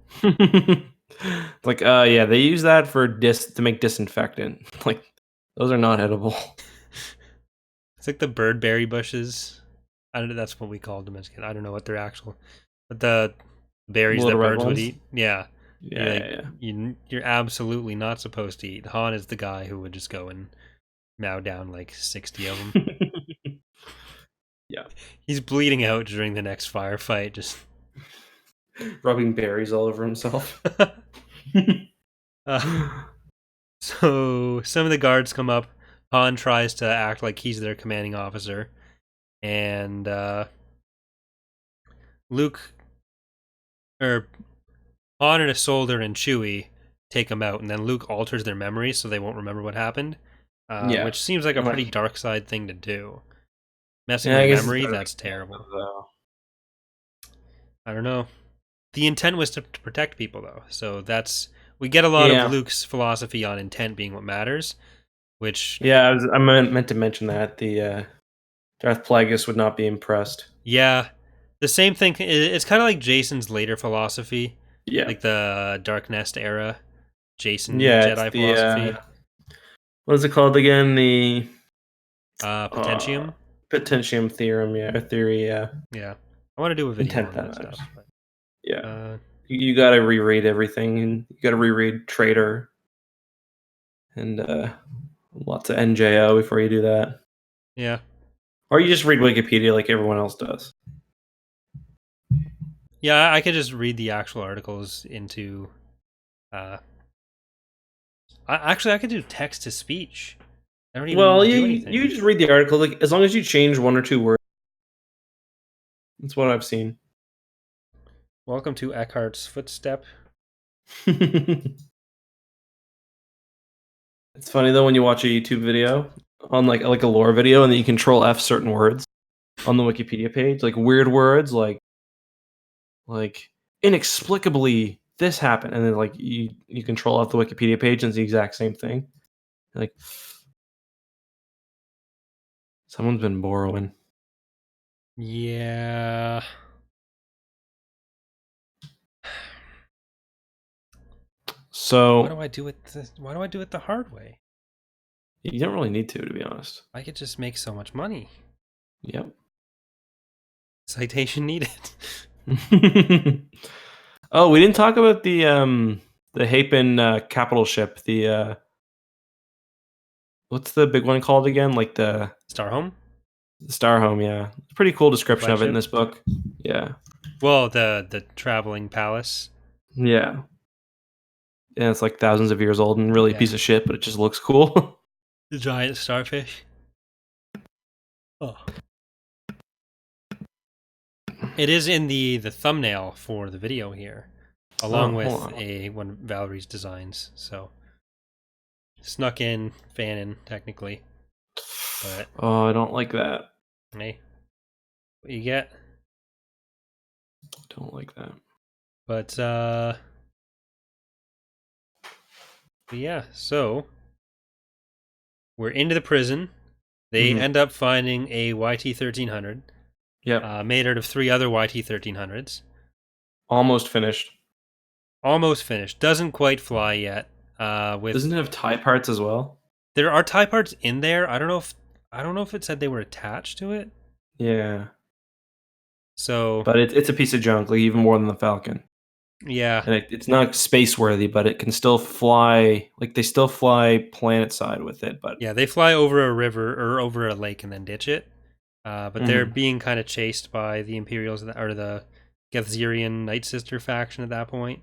Like, yeah, they use that for to make disinfectant. Like, those are not edible. It's like the birdberry bushes. I don't know. That's what we called them as kids. I don't know what they're actual, but the berries that birds would eat. Yeah. You're absolutely not supposed to eat. Han is the guy who would just go and mow down like 60 of them. Yeah. He's bleeding out during the next firefight, just rubbing berries all over himself. So some of the guards come up. Han tries to act like he's their commanding officer, and Luke, or Han and Isolde and Chewie take them out, and then Luke alters their memories so they won't remember what happened. Which seems like a pretty dark side thing to do. Messing with memory, that's terrible. I don't know. The intent was to protect people, though, so we get a lot of Luke's philosophy on intent being what matters. Which I meant to mention that the Darth Plagueis would not be impressed. Yeah, the same thing. It's kind of like Jason's later philosophy. Yeah, like the Dark Nest era Jason Jedi philosophy. What is it called again? The Potentium. Potentium theorem. Yeah, theory. Yeah. Yeah, I want to do a video on that stuff. But, yeah, you got to reread everything, and you got to reread Traitor, and lots of NJO before you do that. Yeah. Or you just read Wikipedia like everyone else does. Yeah, I could just read the actual articles into. I could do text to speech. I don't even do anything. You just read the article, like as long as you change one or two words. That's what I've seen. Welcome to Eckhart's Footstep. It's funny though when you watch a YouTube video on like a lore video and then you control F certain words on the Wikipedia page, like weird words like inexplicably this happened, and then like you control F the Wikipedia page and it's the exact same thing. Like someone's been borrowing. Yeah. So why do I do it the hard way? You don't really need to be honest. I could just make so much money. Yep. Citation needed. Oh, we didn't talk about the Hapen capital ship. The what's the big one called again? Like the Starhome? The Starhome, yeah. Pretty cool description of it in this book. Yeah. Well, the traveling palace. Yeah. Yeah, it's like thousands of years old and really a piece of shit, but it just looks cool. The giant starfish. Oh. It is in the thumbnail for the video here, along with one of Valerie's designs. So snuck in, fanning technically. But I don't like that. Hey, what you get? Don't like that. But yeah, so we're into the prison. They end up finding a YT-1300. Yeah. Made out of 3 other YT-1300s. Almost finished. Doesn't quite fly yet. Doesn't it have tie parts as well? There are tie parts in there. I don't know if it said they were attached to it. Yeah. So, but it's a piece of junk, like even more than the Falcon. Yeah. And it's not space worthy, but it can still fly. Like they still fly planet side with it, but yeah, they fly over a river or over a lake and then ditch it. But they're being kind of chased by the Imperials or the Gethzerian Night Sister faction at that point.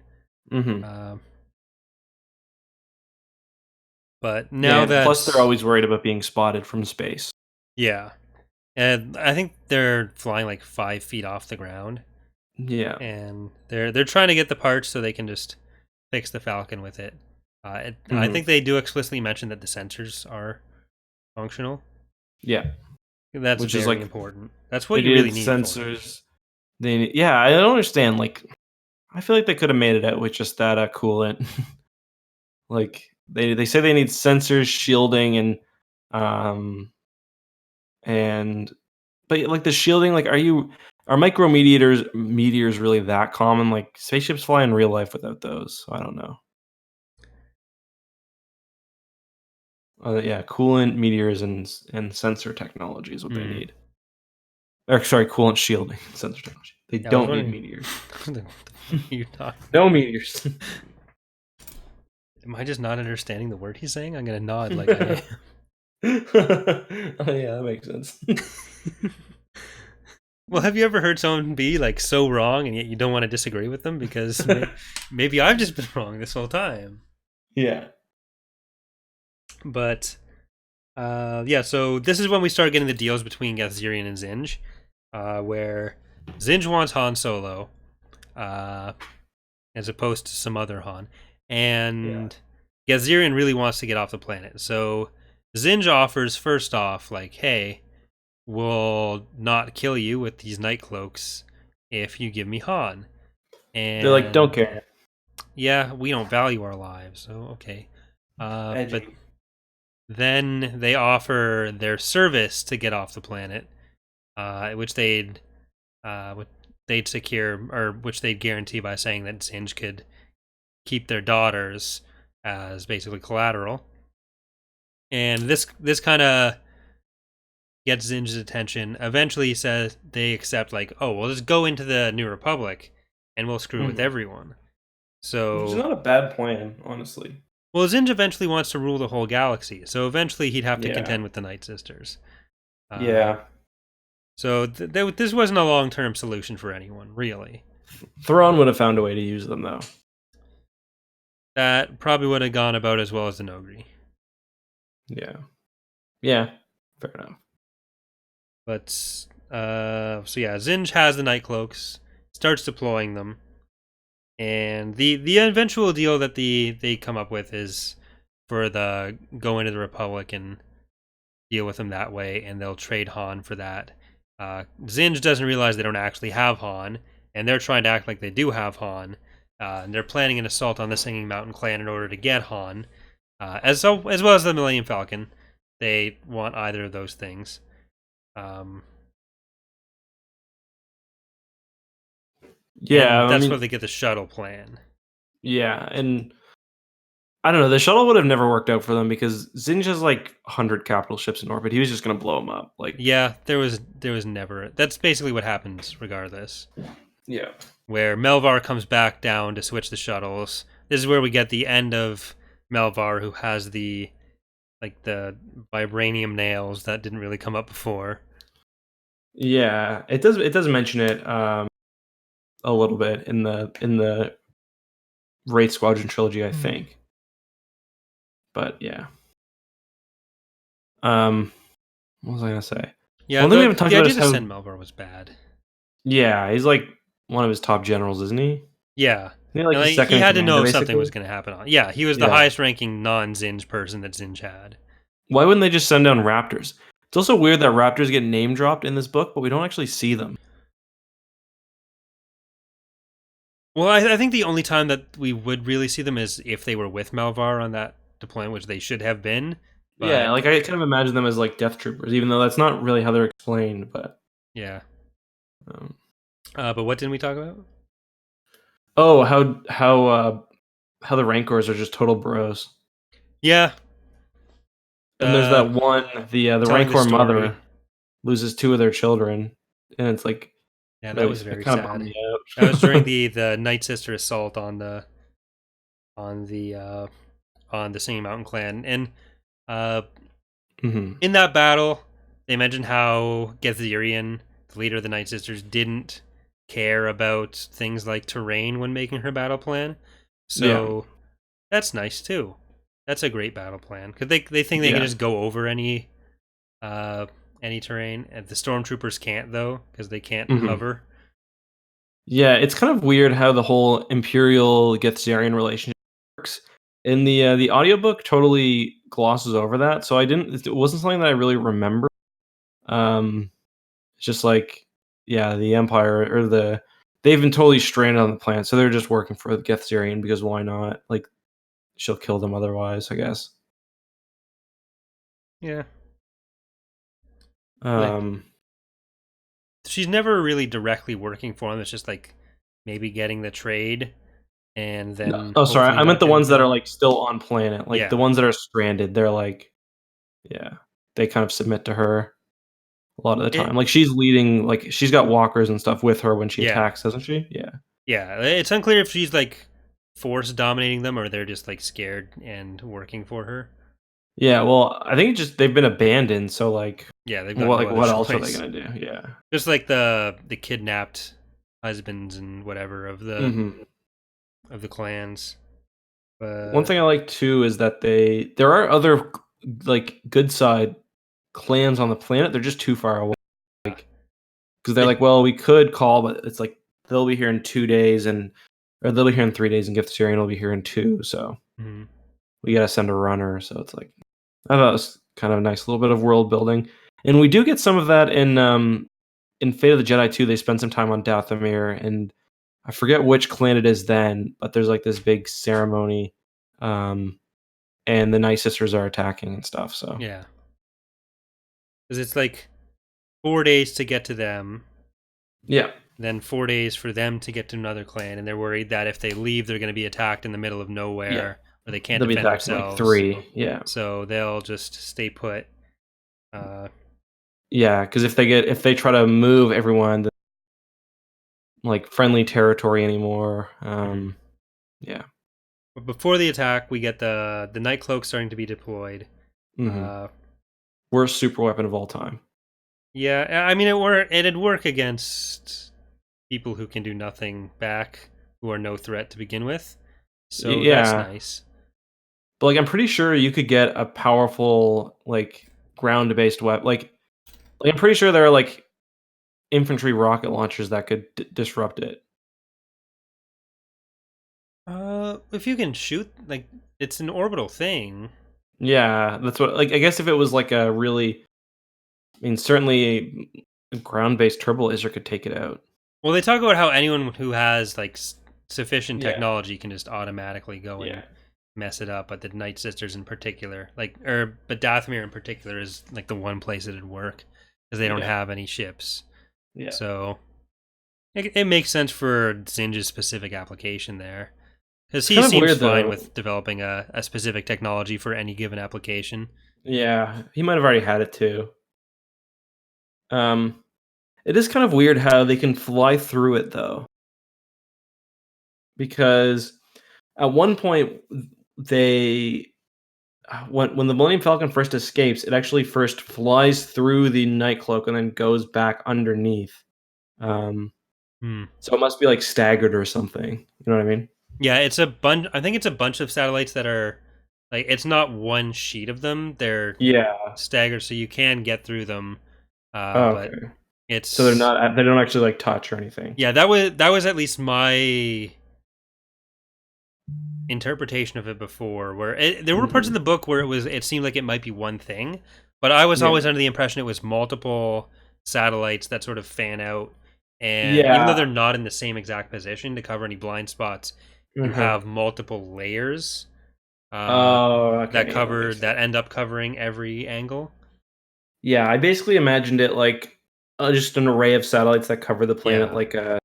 But now that plus they're always worried about being spotted from space. Yeah. And I think they're flying like 5 feet off the ground. Yeah. And they're trying to get the parts so they can just fix the Falcon with it. I think they do explicitly mention that the sensors are functional. Yeah. That's Which very is like important. That's what you really need. Sensors. Yeah, I don't understand. Like, I feel like they could have made it out with just that coolant. Like they say they need sensors, shielding, and but like the shielding, like are meteors really that common? Like spaceships fly in real life without those. So I don't know. Yeah, coolant, meteors, and sensor technology is what they need. Or sorry, coolant, shielding, sensor technology. They don't need meteors. You're talking. No meteors. Am I just not understanding the word he's saying? I'm gonna nod like I am. Oh yeah, that makes sense. Well, have you ever heard someone be like so wrong and yet you don't want to disagree with them because maybe I've just been wrong this whole time? Yeah. But yeah, so this is when we start getting the deals between Gethzerian and Zinj, where Zinj wants Han Solo, as opposed to some other Han, and Gethzerian really wants to get off the planet. So Zinj offers first off, like, hey, we'll not kill you with these night cloaks if you give me Han. And they're like, don't care. Yeah, we don't value our lives, so okay. But then they offer their service to get off the planet, which they'd secure, or which they'd guarantee by saying that Zinj could keep their daughters as basically collateral. And this kind of gets Zinj's attention. Eventually, he says they accept, like, oh, we'll just go into the New Republic and we'll screw with everyone. So which is not a bad plan, honestly. Well, Zinj eventually wants to rule the whole galaxy, so eventually he'd have to contend with the Night Sisters. So this wasn't a long-term solution for anyone, really. Thrawn would have found a way to use them, though. That probably would have gone about as well as the Nogri. Yeah. Yeah, fair enough. But, so yeah, Zinj has the Night Cloaks, starts deploying them, and the eventual deal that they come up with is for the go into the Republic and deal with them that way, and they'll trade Han for that. Zinj doesn't realize they don't actually have Han, and they're trying to act like they do have Han, and they're planning an assault on the Singing Mountain clan in order to get Han, as well as the Millennium Falcon. They want either of those things. Yeah, that's where they get the shuttle plan. Yeah, and I don't know, the shuttle would have never worked out for them because Zinj has like 100 capital ships in orbit. He was just going to blow them up. Like, yeah, there was never. That's basically what happens, regardless. Yeah, where Melvar comes back down to switch the shuttles. This is where we get the end of Melvar, who has the vibranium nails that didn't really come up before. Yeah, it does mention it a little bit in the Wraith Squadron trilogy, I think. But yeah. What was I gonna say? Yeah, the idea to send Melvar was bad. Yeah, he's like one of his top generals, isn't he? Yeah. He had to know if something was going to happen. Yeah, he was the highest ranking non-Zinj person that Zinj had. Why wouldn't they just send down Raptors? It's also weird that Raptors get name dropped in this book, but we don't actually see them. Well, I think the only time that we would really see them is if they were with Melvar on that deployment, which they should have been. But... yeah, like I kind of imagine them as like Death Troopers, even though that's not really how they're explained. But yeah. But what didn't we talk about? Oh, how the Rancors are just total bros. Yeah. And there's that one, the Rancor mother loses 2 of their children, and it's like, yeah, that was very sad. That was during the Night Sister assault on the Singing Mountain clan, and in that battle, they mentioned how Gethzerian, the leader of the Night Sisters, didn't care about things like terrain when making her battle plan. So that's nice too. That's a great battle plan because they think they can just go over any any terrain. And the stormtroopers can't though, because they can't hover. Yeah, it's kind of weird how the whole Imperial Gethzarian relationship works. In the audiobook totally glosses over that, so it wasn't something that I really remember. It's just like, yeah, the Empire they've been totally stranded on the planet, so they're just working for the Gethzarian because why not? Like, she'll kill them otherwise, I guess. Yeah. She's never really directly working for them. It's just like maybe getting the trade, and then. Oh, sorry, I meant the ones that are like still on planet, like the ones that are stranded. They're like, yeah, they kind of submit to her a lot of the time. Like she's leading, like she's got walkers and stuff with her when she attacks, doesn't she? Yeah. Yeah, it's unclear if she's like force dominating them or they're just like scared and working for her. Yeah, well, I think they've been abandoned, so like, yeah, they've got what else are they gonna do? Yeah, just like the kidnapped husbands and whatever of the clans. One thing I like too is that there are other like good side clans on the planet. They're just too far away, like because they're like, well, we could call, but it's like they'll be here in 2 days, or they'll be here in 3 days, and Githzarian will be here in 2. So we gotta send a runner. So it's like, I thought it was kind of a nice little bit of world building, and we do get some of that in Fate of the Jedi 2. They spend some time on Dathomir, and I forget which clan it is then, but there's like this big ceremony, and the Night Sisters are attacking and stuff. So yeah, because it's like 4 days to get to them. Yeah. Then 4 days for them to get to another clan, and they're worried that if they leave, they're going to be attacked in the middle of nowhere, or they can't defend themselves. Like 3, yeah. So they'll just stay put. Yeah, because if they try to move everyone, like friendly territory anymore, yeah. But before the attack, we get the Night Cloak starting to be deployed. Worst super weapon of all time. Yeah, I mean it'd work against people who can do nothing back, who are no threat to begin with. So that's nice. But like, I'm pretty sure you could get a powerful like ground-based weapon. Like I'm pretty sure there are like infantry rocket launchers that could disrupt it. If you can shoot, like, it's an orbital thing. Yeah, that's what. Like, I guess if it was like a really, I mean, certainly a ground-based turbo laser could take it out. Well, they talk about how anyone who has like sufficient technology can just automatically go and mess it up. But the Night Sisters in particular, but Dathomir in particular is like the one place it'd work because they don't have any ships. Yeah. So it makes sense for Zinj's specific application there. Because he seems fine with developing a specific technology for any given application. Yeah, he might have already had it too. It is kind of weird how they can fly through it though. Because at one point when the Millennium Falcon first escapes, it actually first flies through the Night Cloak and then goes back underneath. So it must be like staggered or something. You know what I mean? Yeah, it's a bunch. I think it's a bunch of satellites that are like, it's not one sheet of them. They're staggered, so you can get through them. But it's so they don't actually like touch or anything. Yeah, that was at least my interpretation of it before. Where there were parts of the book where it seemed like it might be one thing, but I was always under the impression it was multiple satellites that sort of fan out, and even though they're not in the same exact position to cover any blind spots. You have multiple layers that end up covering every angle. Yeah, I basically imagined it like just an array of satellites that cover the planet like kind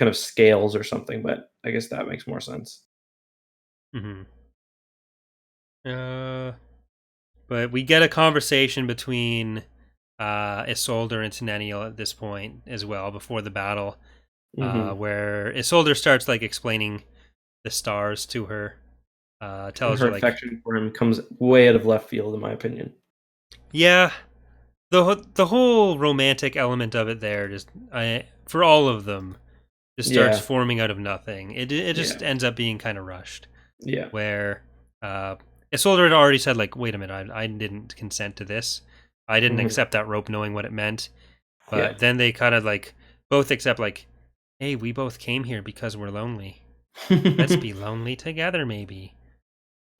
of scales or something, but I guess that makes more sense. But we get a conversation between Isolde and Tenennial at this point as well, before the battle. Where Isolde starts like explaining the stars to her, tells her like, affection for him comes way out of left field, in my opinion. Yeah, the whole romantic element of it there, just for all of them, just starts forming out of nothing. It just ends up being kind of rushed. Yeah, where Isolde had already said like, wait a minute, I didn't consent to this. I didn't accept that rope knowing what it meant. But then they kind of like both accept like, hey, we both came here because we're lonely. Let's be lonely together, maybe.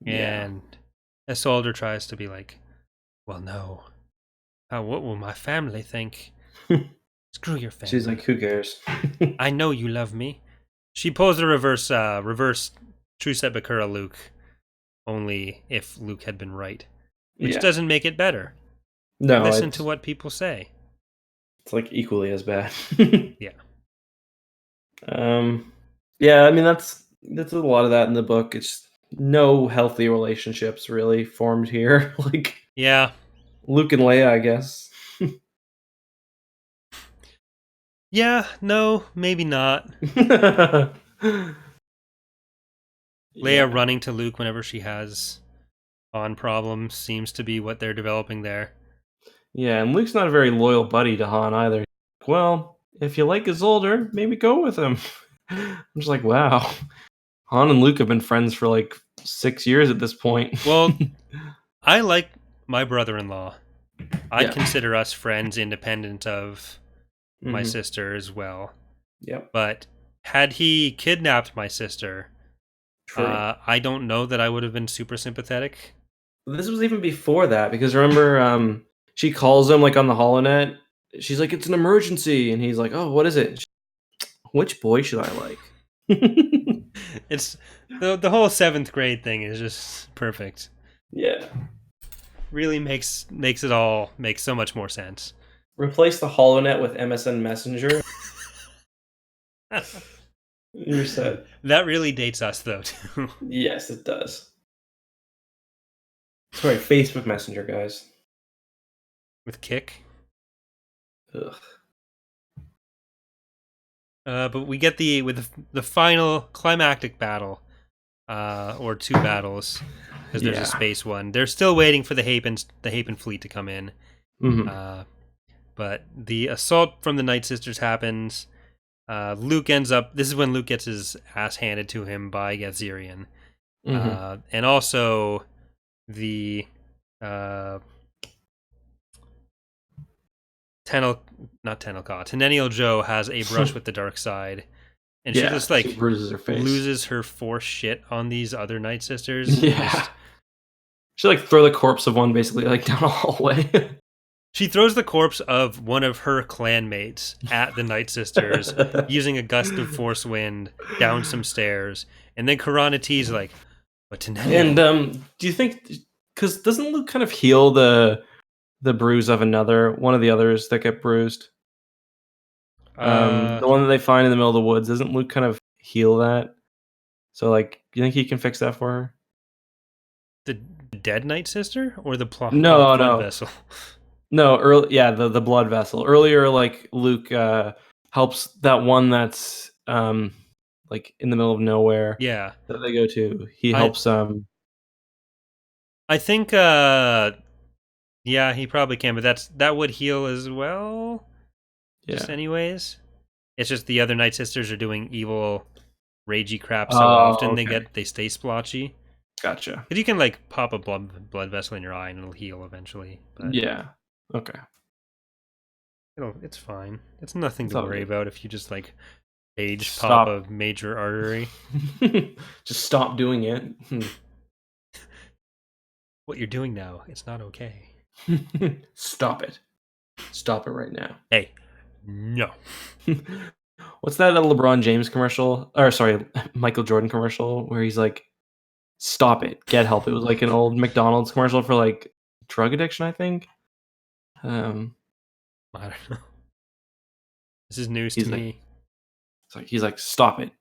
And Isolde tries to be like, well, no. What will my family think? Screw your family. She's like, who cares? I know you love me. She pulls the reverse Truset Bakura Luke, only if Luke had been right. Which doesn't make it better. No. Listen to what people say. It's like equally as bad. Yeah. Yeah, I mean that's a lot of that in the book. It's no healthy relationships really formed here. Like Luke and Leia, I guess. Yeah, no, maybe not. Leia running to Luke whenever she has Han problems seems to be what they're developing there. Yeah, and Luke's not a very loyal buddy to Han either. Well, if you like Isolde, maybe go with him. I'm just like, wow. Han and Luke have been friends for like 6 years at this point. Well, I like my brother-in-law. I'd consider us friends independent of my sister as well. Yep. But had he kidnapped my sister, I don't know that I would have been super sympathetic. This was even before that, because remember, she calls him like on the HoloNet. She's like, "It's an emergency," and he's like, "Oh, what is it? Which boy should I like?" It's the whole 7th grade thing is just perfect. Yeah, really makes it all make so much more sense. Replace the HoloNet with MSN Messenger. You're set. That really dates us, though, too. Yes, it does. Sorry, Facebook Messenger, guys. With Kick. Ugh. But we get the final climactic battle, or 2 battles, because there's a space one. They're still waiting for the Hapen fleet to come in. But the assault from the Night Sisters happens. Luke ends up. This is when Luke gets his ass handed to him by Gazerian, and also the Tenennial Joe has a brush with the dark side, and she just like bruises her face, loses her force shit on these other Night Sisters. Yeah, she like throw the corpse of one basically like down a hallway. She throws the corpse of one of her clanmates at the Night Sisters using a gust of force wind down some stairs, and then Karana T's like, "What Tenennial?" And do you think? Because doesn't Luke kind of heal the bruise of one of the others that get bruised? The one that they find in the middle of the woods, doesn't Luke kind of heal that? So, like, do you think he can fix that for her? The dead Night Sister or the blood vessel? No, the blood vessel. Earlier, like Luke helps that one that's like in the middle of nowhere. Yeah, that they go to. He helps. I think. Yeah, he probably can, but that would heal as well. Just anyways, it's just the other Night Sisters are doing evil, ragey crap so often they stay splotchy. Gotcha. Because you can like pop a blood vessel in your eye and it'll heal eventually. But yeah. Okay. It's fine. It's nothing to worry about if you just like pop a major artery. Just stop doing it. What you're doing now, it's not okay. Stop it. Stop it right now. Hey. No. What's that LeBron James commercial? Or sorry, Michael Jordan commercial where he's like, "Stop it, get help." It was like an old McDonald's commercial for like drug addiction, I think. I don't know. This is news to me. He's like, "Stop it,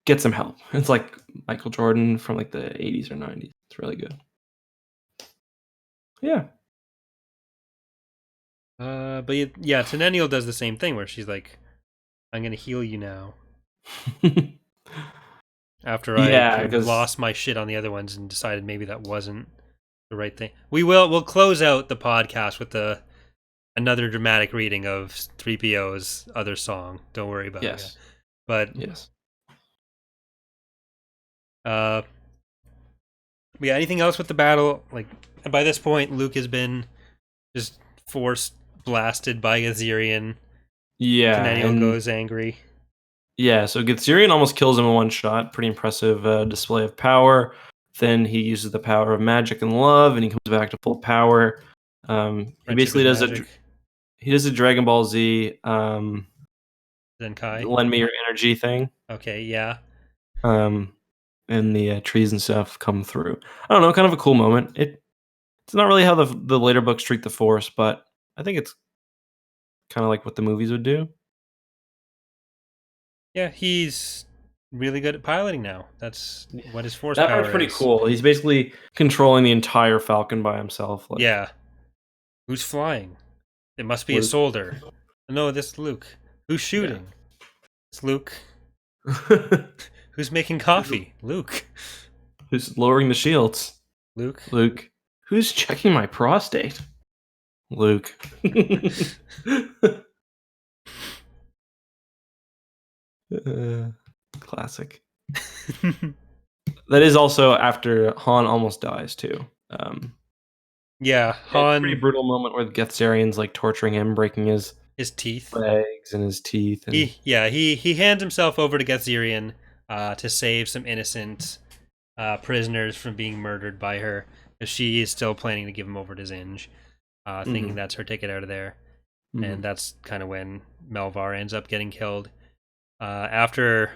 get some help." It's like Michael Jordan from like the 80s or 90s. It's really good. Yeah. But yeah, Tenennial does the same thing where she's like, "I'm gonna heal you now." After I lost my shit on the other ones and decided maybe that wasn't the right thing. We'll close out the podcast with another dramatic reading of 3PO's other song. Don't worry about it. But yes. Yeah, anything else with the battle? Like by this point, Luke has been Just force blasted by Gazirian. Yeah, Canenio goes angry. Yeah, so Gazirian almost kills him in one shot. Pretty impressive display of power. Then he uses the power of magic and love, and he comes back to full power. He basically does a Dragon Ball Z Zenkai. Lend me your energy thing. Okay, yeah. And the trees and stuff come through. I don't know, kind of a cool moment. It's not really how the later books treat the Force, but I think it's kind of like what the movies would do. Yeah, he's really good at piloting now. That's what his Force power is. That part's pretty cool. He's basically controlling the entire Falcon by himself. Yeah. Who's flying? It must be a soldier. No, this is Luke. Who's shooting? Yeah. It's Luke. Who's making coffee? Luke. Who's lowering the shields? Luke. Who's checking my prostate? Luke. Classic. That is also after Han almost dies too. Yeah, Han. Pretty brutal moment where the Gethzarian's like torturing him, breaking his teeth, legs, and his teeth. And... He hands himself over to Gethzarian to save some innocent prisoners from being murdered by her, because she is still planning to give him over to Zinj, thinking that's her ticket out of there. And that's kind of when Melvar ends up getting killed. After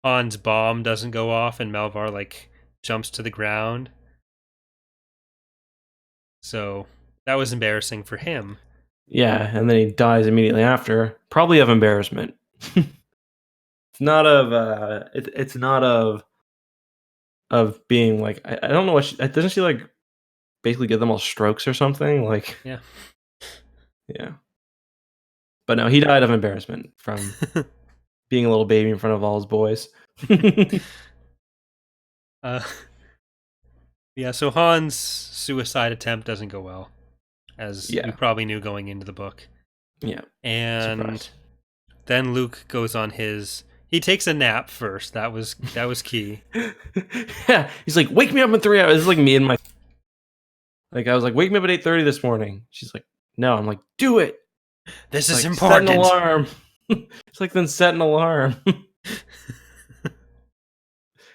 Han's bomb doesn't go off and Melvar like jumps to the ground. So that was embarrassing for him. Yeah, and then he dies immediately after, probably of embarrassment. It's not of it's not of being like, I don't know what doesn't she like basically give them all strokes or something? Like yeah. But no, he died of embarrassment from being a little baby in front of all his boys. Yeah, so Han's suicide attempt doesn't go well, as you probably knew going into the book. Yeah. And then Luke goes on his... He takes a nap first. That was key. Yeah, he's like, wake me up in 3 hours. This is like me and my... Like, I was like, wake me up at 8:30 this morning. She's like, no. I'm like, do it. This is important. Set an alarm. It's like, then set an alarm.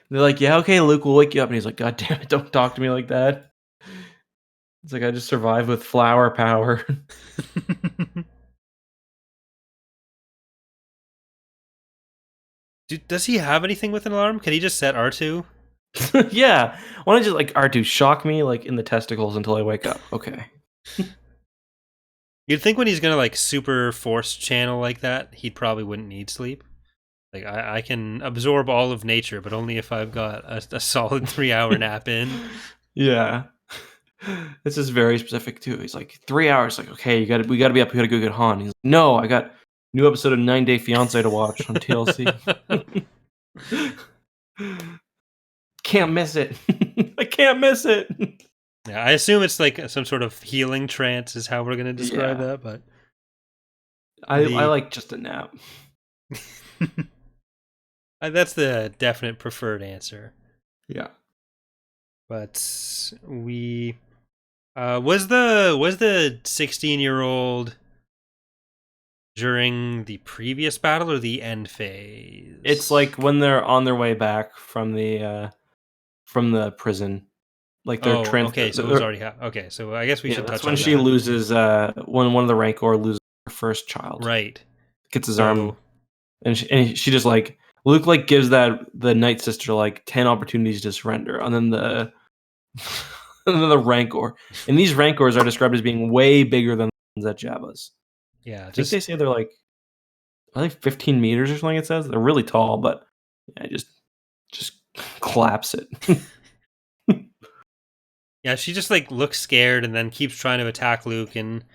They're like, yeah, okay, Luke, we'll wake you up. And he's like, God damn it, don't talk to me like that. It's like, I just survived with flower power. Does he have anything with an alarm? Can he just set R2? Yeah. Why don't you just, like, R2, shock me, like, in the testicles until I wake up? Okay. You'd think when he's going to, like, super force channel like that, he probably wouldn't need sleep. Like, I can absorb all of nature, but only if I've got a solid 3-hour nap in. Yeah. This is very specific, too. He's like, 3 hours. Like, okay, we got to be up. We got to go get Han. He's like, no, I got new episode of 9 Day Fiancé to watch on TLC. Can't miss it. I can't miss it. Yeah, I assume it's like some sort of healing trance is how we're going to describe that, but... I like just a nap. That's the definite preferred answer. Yeah. But we... was the 16-year-old during the previous battle or the end phase? It's like when they're on their way back from the prison. Like they're okay, so it was already okay, so I guess we should touch on that. That's when she loses when one of the Rancor loses her first child. Right. Gets his arm, and she just like Luke like gives the Night Sister like 10 opportunities to surrender, and then the Rancor. And these Rancors are described as being way bigger than the ones at Jabba's. Yeah, I think they say they're like 15 meters or something. It says they're really tall, but yeah, just collapse it. Yeah, she just like looks scared and then keeps trying to attack Luke and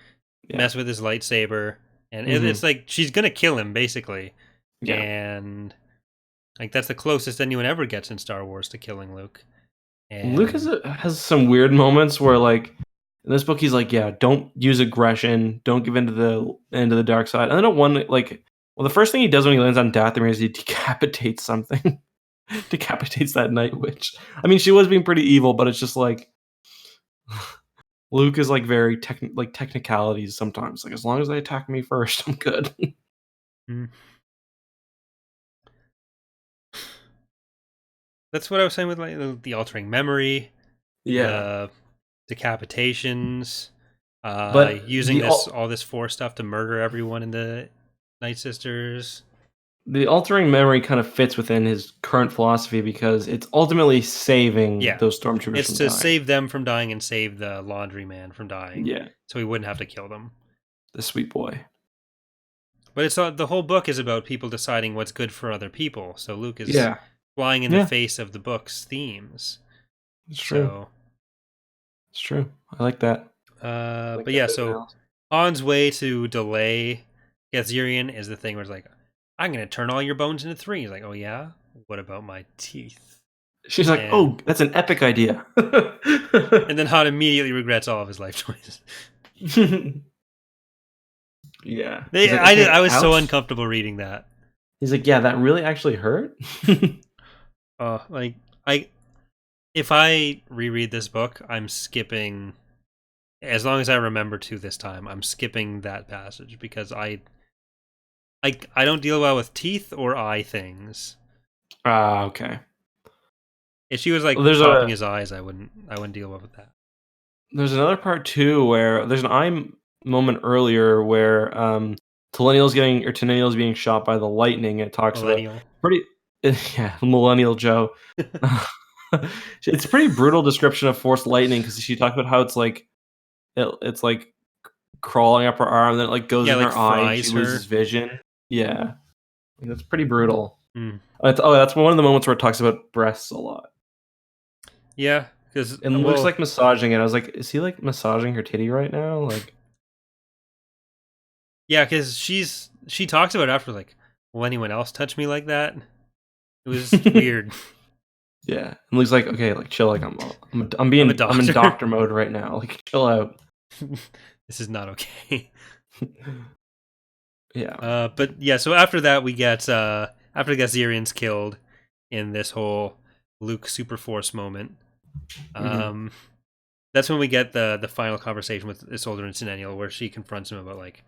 mess with his lightsaber, and it's like she's gonna kill him basically. Yeah. And like that's the closest anyone ever gets in Star Wars to killing Luke. And Luke has some weird moments where like in this book he's like, yeah, don't use aggression, don't give into the dark side. And then at one like, well, the first thing he does when he lands on Dathomir is he decapitates something. Decapitates that Night Witch. I mean, she was being pretty evil, but it's just like Luke is like very technicalities sometimes. Like as long as they attack me first, I'm good. That's what I was saying with like the altering memory, the decapitations, but using all this Force stuff to murder everyone in the Night Sisters. The altering memory kind of fits within his current philosophy because it's ultimately saving those stormtroopers. It's to save them from dying and save the laundryman from dying. Yeah, so he wouldn't have to kill them. The sweet boy. But it's the whole book is about people deciding what's good for other people. So Luke is flying in the face of the book's themes. It's true. It's true. I like that. But yeah, so Han's way to delay Gazerian is the thing where it's like, I'm going to turn all your bones into 3. He's like, oh yeah? What about my teeth? She's like, oh, that's an epic idea. And then Han immediately regrets all of his life choices. Yeah. I was so uncomfortable reading that. He's like, yeah, that really actually hurt? If I reread this book, I'm skipping, as long as I remember to this time, I'm skipping that passage because I don't deal well with teeth or eye things. Okay. If she was like popping his eyes, I wouldn't deal well with that. There's another part too where there's an eye moment earlier where Tenniel's being shot by the lightning. And it talks about Millennial Joe. It's a pretty brutal description of forced lightning because she talked about how it's like crawling up her arm, then it like goes in her eye, and she loses vision. Yeah, that's pretty brutal. That's one of the moments where it talks about breasts a lot. Yeah, because it looks like massaging it. I was like, is he like massaging her titty right now? Like, yeah, because she talks about it after like, will anyone else touch me like that? It was weird. Yeah, it looks like okay, like chill. Like I'm in doctor mode right now. Like chill out. This is not okay. Yeah. But yeah, so after that we get after Gazerian's killed in this whole Luke Super Force moment. That's when we get the final conversation with Isolde and Tenniel where she confronts him about like,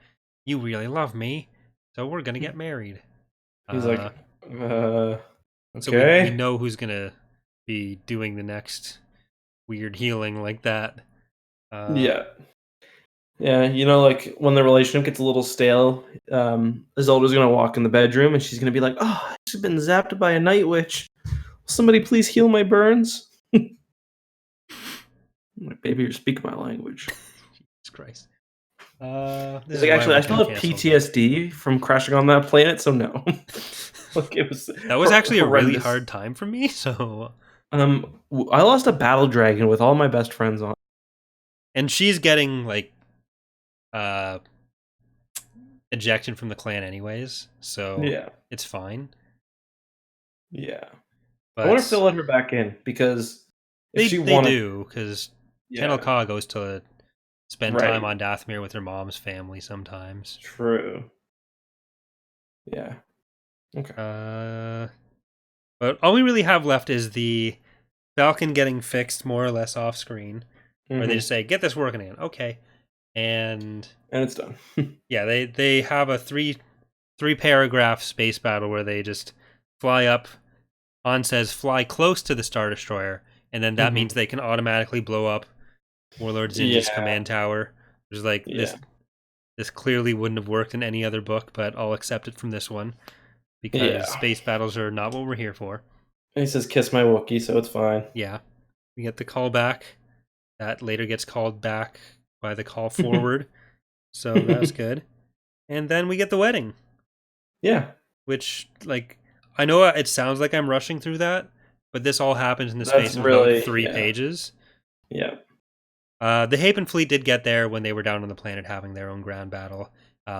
you really love me, so we're gonna get married. He's like, okay. So we know who's gonna be doing the next weird healing like that. Yeah, you know, like when the relationship gets a little stale, Isolde's gonna walk in the bedroom and she's gonna be like, "Oh, I've just been zapped by a night witch. Will somebody please heal my burns?" I'm like, baby, you're speaking my language. Jesus Christ. He's like, actually, I still have PTSD from crashing on that planet, so no. Like that was actually a really hard time for me. So, I lost a battle dragon with all my best friends on, and she's getting like, ejection from the clan anyways. So yeah, it's fine. Yeah, but I wonder if they'll let her back in because they do because Tenel Ka goes to spend time on Dathomir with her mom's family sometimes. True. Yeah. Okay. But all we really have left is the Falcon getting fixed more or less off screen, where they just say, "Get this working again." Okay, and it's done. Yeah, they have a three paragraph space battle where they just fly up. Han says, "Fly close to the Star Destroyer," and then that means they can automatically blow up Warlord Zinja's command tower. Which is like this clearly wouldn't have worked in any other book, but I'll accept it from this one. Because space battles are not what we're here for. And he says, "Kiss my Wookiee," so it's fine. Yeah. We get the call back. That later gets called back by the call forward. So that's good. And then we get the wedding. Yeah. Which, like, I know it sounds like I'm rushing through that, but this all happens in the space of about 3 pages. Yeah. The Hapen fleet did get there when they were down on the planet having their own ground battle.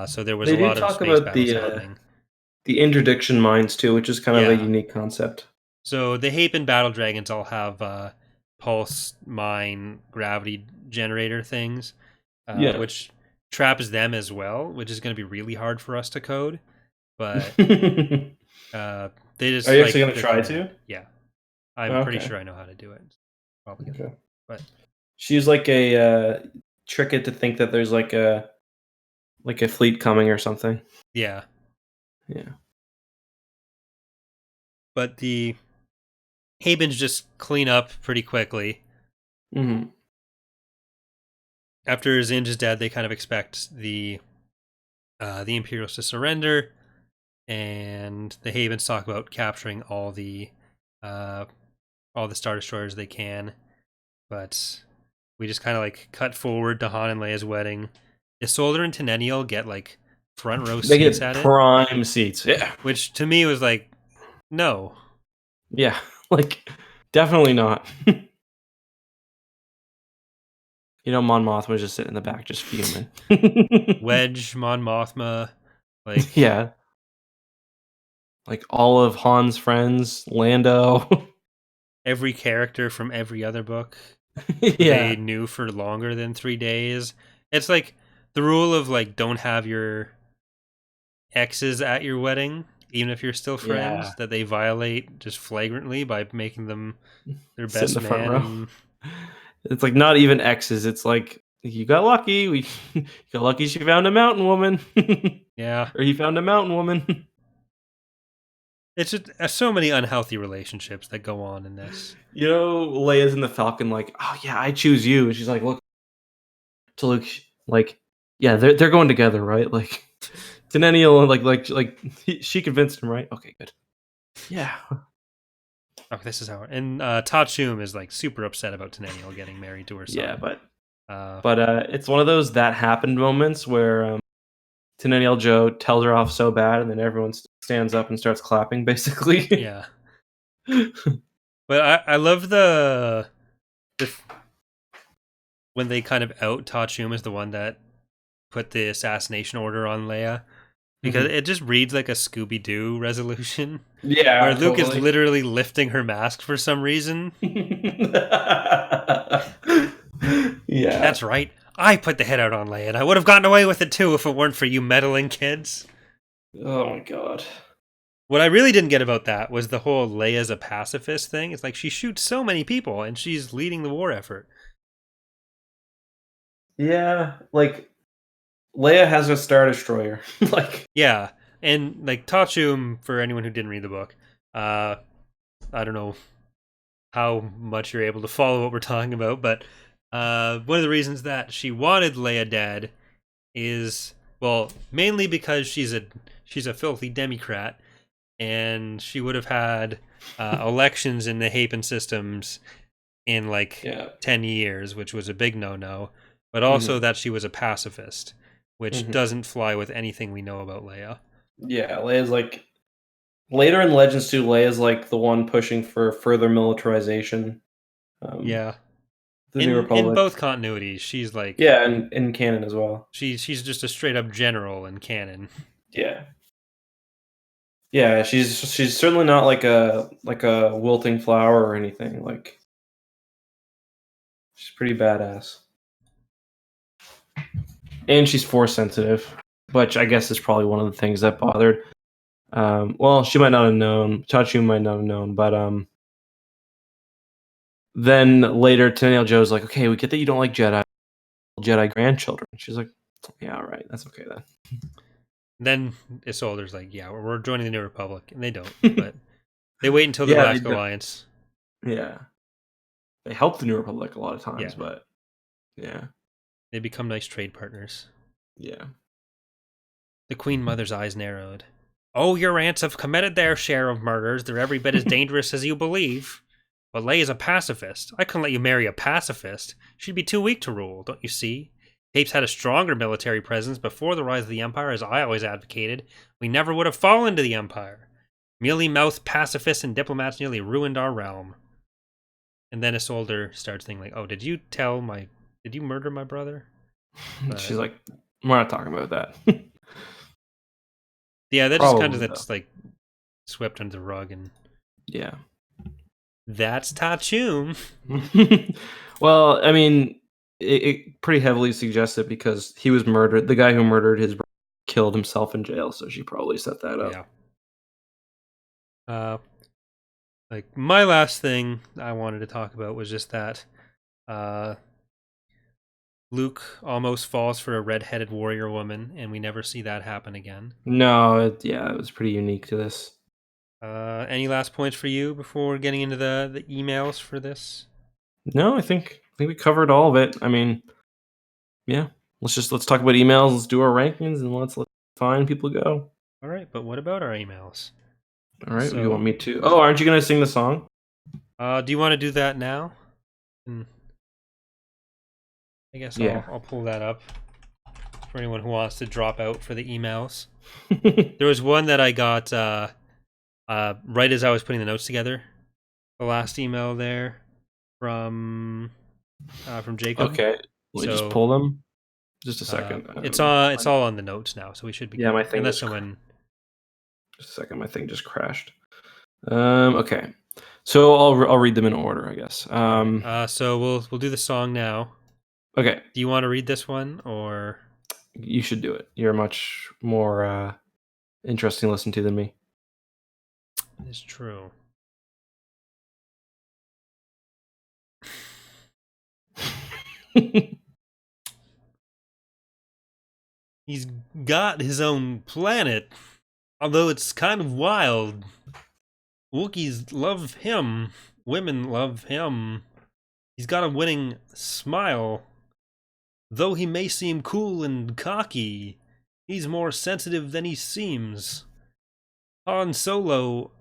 So there was a lot of space battles happening. The interdiction mines too, which is kind of a unique concept. So the Hapen battle dragons all have pulse mine gravity generator things, which traps them as well, which is going to be really hard for us to code. But they just are you actually going to try to? Yeah, I'm pretty sure I know how to do it. Probably, but She's like a trick it to think that there's like a fleet coming or something. Yeah. Yeah. But the Habens just clean up pretty quickly. Mm-hmm. After Zinj is dead, they kind of expect the Imperials to surrender, and the Havens talk about capturing all the Star Destroyers they can. But we just kind of like cut forward to Han and Leia's wedding. Isolde and Tenennial get like front row They seats get at prime seats. Yeah. which to me was like, no. Yeah. Like, definitely not. Mon Mothma was just sitting in the back, just fuming. Wedge, Mon Mothma, like yeah. Like all of Han's friends, Lando. every character from every other book yeah. they knew for longer than 3 days. It's like the rule of like don't have your exes at your wedding, even if you're still friends, that they violate just flagrantly by making them their Sit in best the front man. row. It's like not even exes. It's like you got lucky. You got lucky. She found a mountain woman. Yeah, or he found a mountain woman. it's just so many unhealthy relationships that go on in this. Leia's in the Falcon, like, oh yeah, I choose you, and she's like, look to Luke, like, yeah, they're going together, right? Like, Tenennial, like she convinced him, right? Okay, good. Yeah. Oh, this is how. And Tachum is like super upset about Tenennial getting married to her son. Yeah, but it's one of those that happened moments where Tenennial Joe tells her off so bad, and then everyone stands up and starts clapping, basically. Yeah. But I love the when they kind of out Tachum as the one that put the assassination order on Leia. Because it just reads like a Scooby-Doo resolution. Yeah, where Luke is literally lifting her mask for some reason. Yeah. That's right. I put the hit out on Leia, and I would have gotten away with it too if it weren't for you meddling kids. Oh my god. What I really didn't get about that was the whole Leia's a pacifist thing. It's like she shoots so many people, and she's leading the war effort. Yeah, like Leia has a Star Destroyer. Like, yeah, and like Tachum, for anyone who didn't read the book, I don't know how much you're able to follow what we're talking about, but one of the reasons that she wanted Leia dead is, well, mainly because she's a filthy Democrat, and she would have had elections in the Hapen systems in 10 years, which was a big no-no, but also that she was a pacifist, which doesn't fly with anything we know about Leia. Yeah, Leia's like, later in Legends 2, Leia's like the one pushing for further militarization. Yeah. The New Republic. In both continuities, she's like... Yeah, and in canon as well. She's just a straight-up general in canon. Yeah. Yeah, she's certainly not like a wilting flower or anything. Like, she's pretty badass. And she's force sensitive, which I guess is probably one of the things that bothered. Well, she might not have known. Tachum might not have known, but then later, Tenennial Joe's like, okay, we get that you don't like Jedi grandchildren. She's like, yeah, all right, that's okay then. Then Isolde's like, yeah, we're joining the New Republic, and they don't, but they wait until the Galactic Alliance. Yeah. They help the New Republic a lot of times, but yeah. They become nice trade partners. Yeah. The Queen Mother's eyes narrowed. Oh, your aunts have committed their share of murders. They're every bit as dangerous as you believe. But Leia's a pacifist. I couldn't let you marry a pacifist. She'd be too weak to rule, don't you see? Papes had a stronger military presence before the rise of the Empire, as I always advocated. We never would have fallen to the Empire. Mealy-mouthed pacifists and diplomats nearly ruined our realm. And then Isolde starts thinking like, oh, did you murder my brother? She's like, we're not talking about that. Yeah, that just kind of that's like swept under the rug, and yeah, that's Tachum. Well, I mean, it pretty heavily suggests it because he was murdered. The guy who murdered his brother killed himself in jail, so she probably set that up. Yeah. Like my last thing I wanted to talk about was just that Luke almost falls for a red-headed warrior woman, and we never see that happen again. No, it was pretty unique to this. Any last points for you before getting into the emails for this? No, I think we covered all of it. I mean, yeah. Let's talk about emails. Let's do our rankings, and let's let fine people go. All right, but what about our emails? All right, you want me to? Oh, aren't you gonna sing the song? Do you want to do that now? I guess I'll pull that up for anyone who wants to drop out for the emails. There was one that I got right as I was putting the notes together. The last email there from Jacob. Okay, let me just pull them. Just a second. It's all on the notes now, so we should be. Yeah, my thing. Unless someone. Just a second, my thing just crashed. Okay, so I'll read them in order, I guess. So we'll do the song now. Okay. Do you want to read this one, or you should do it? You're much more interesting to listen to than me. It's true. He's got his own planet, although it's kind of wild. Wookiees love him. Women love him. He's got a winning smile. Though he may seem cool and cocky, he's more sensitive than he seems. Han Solo,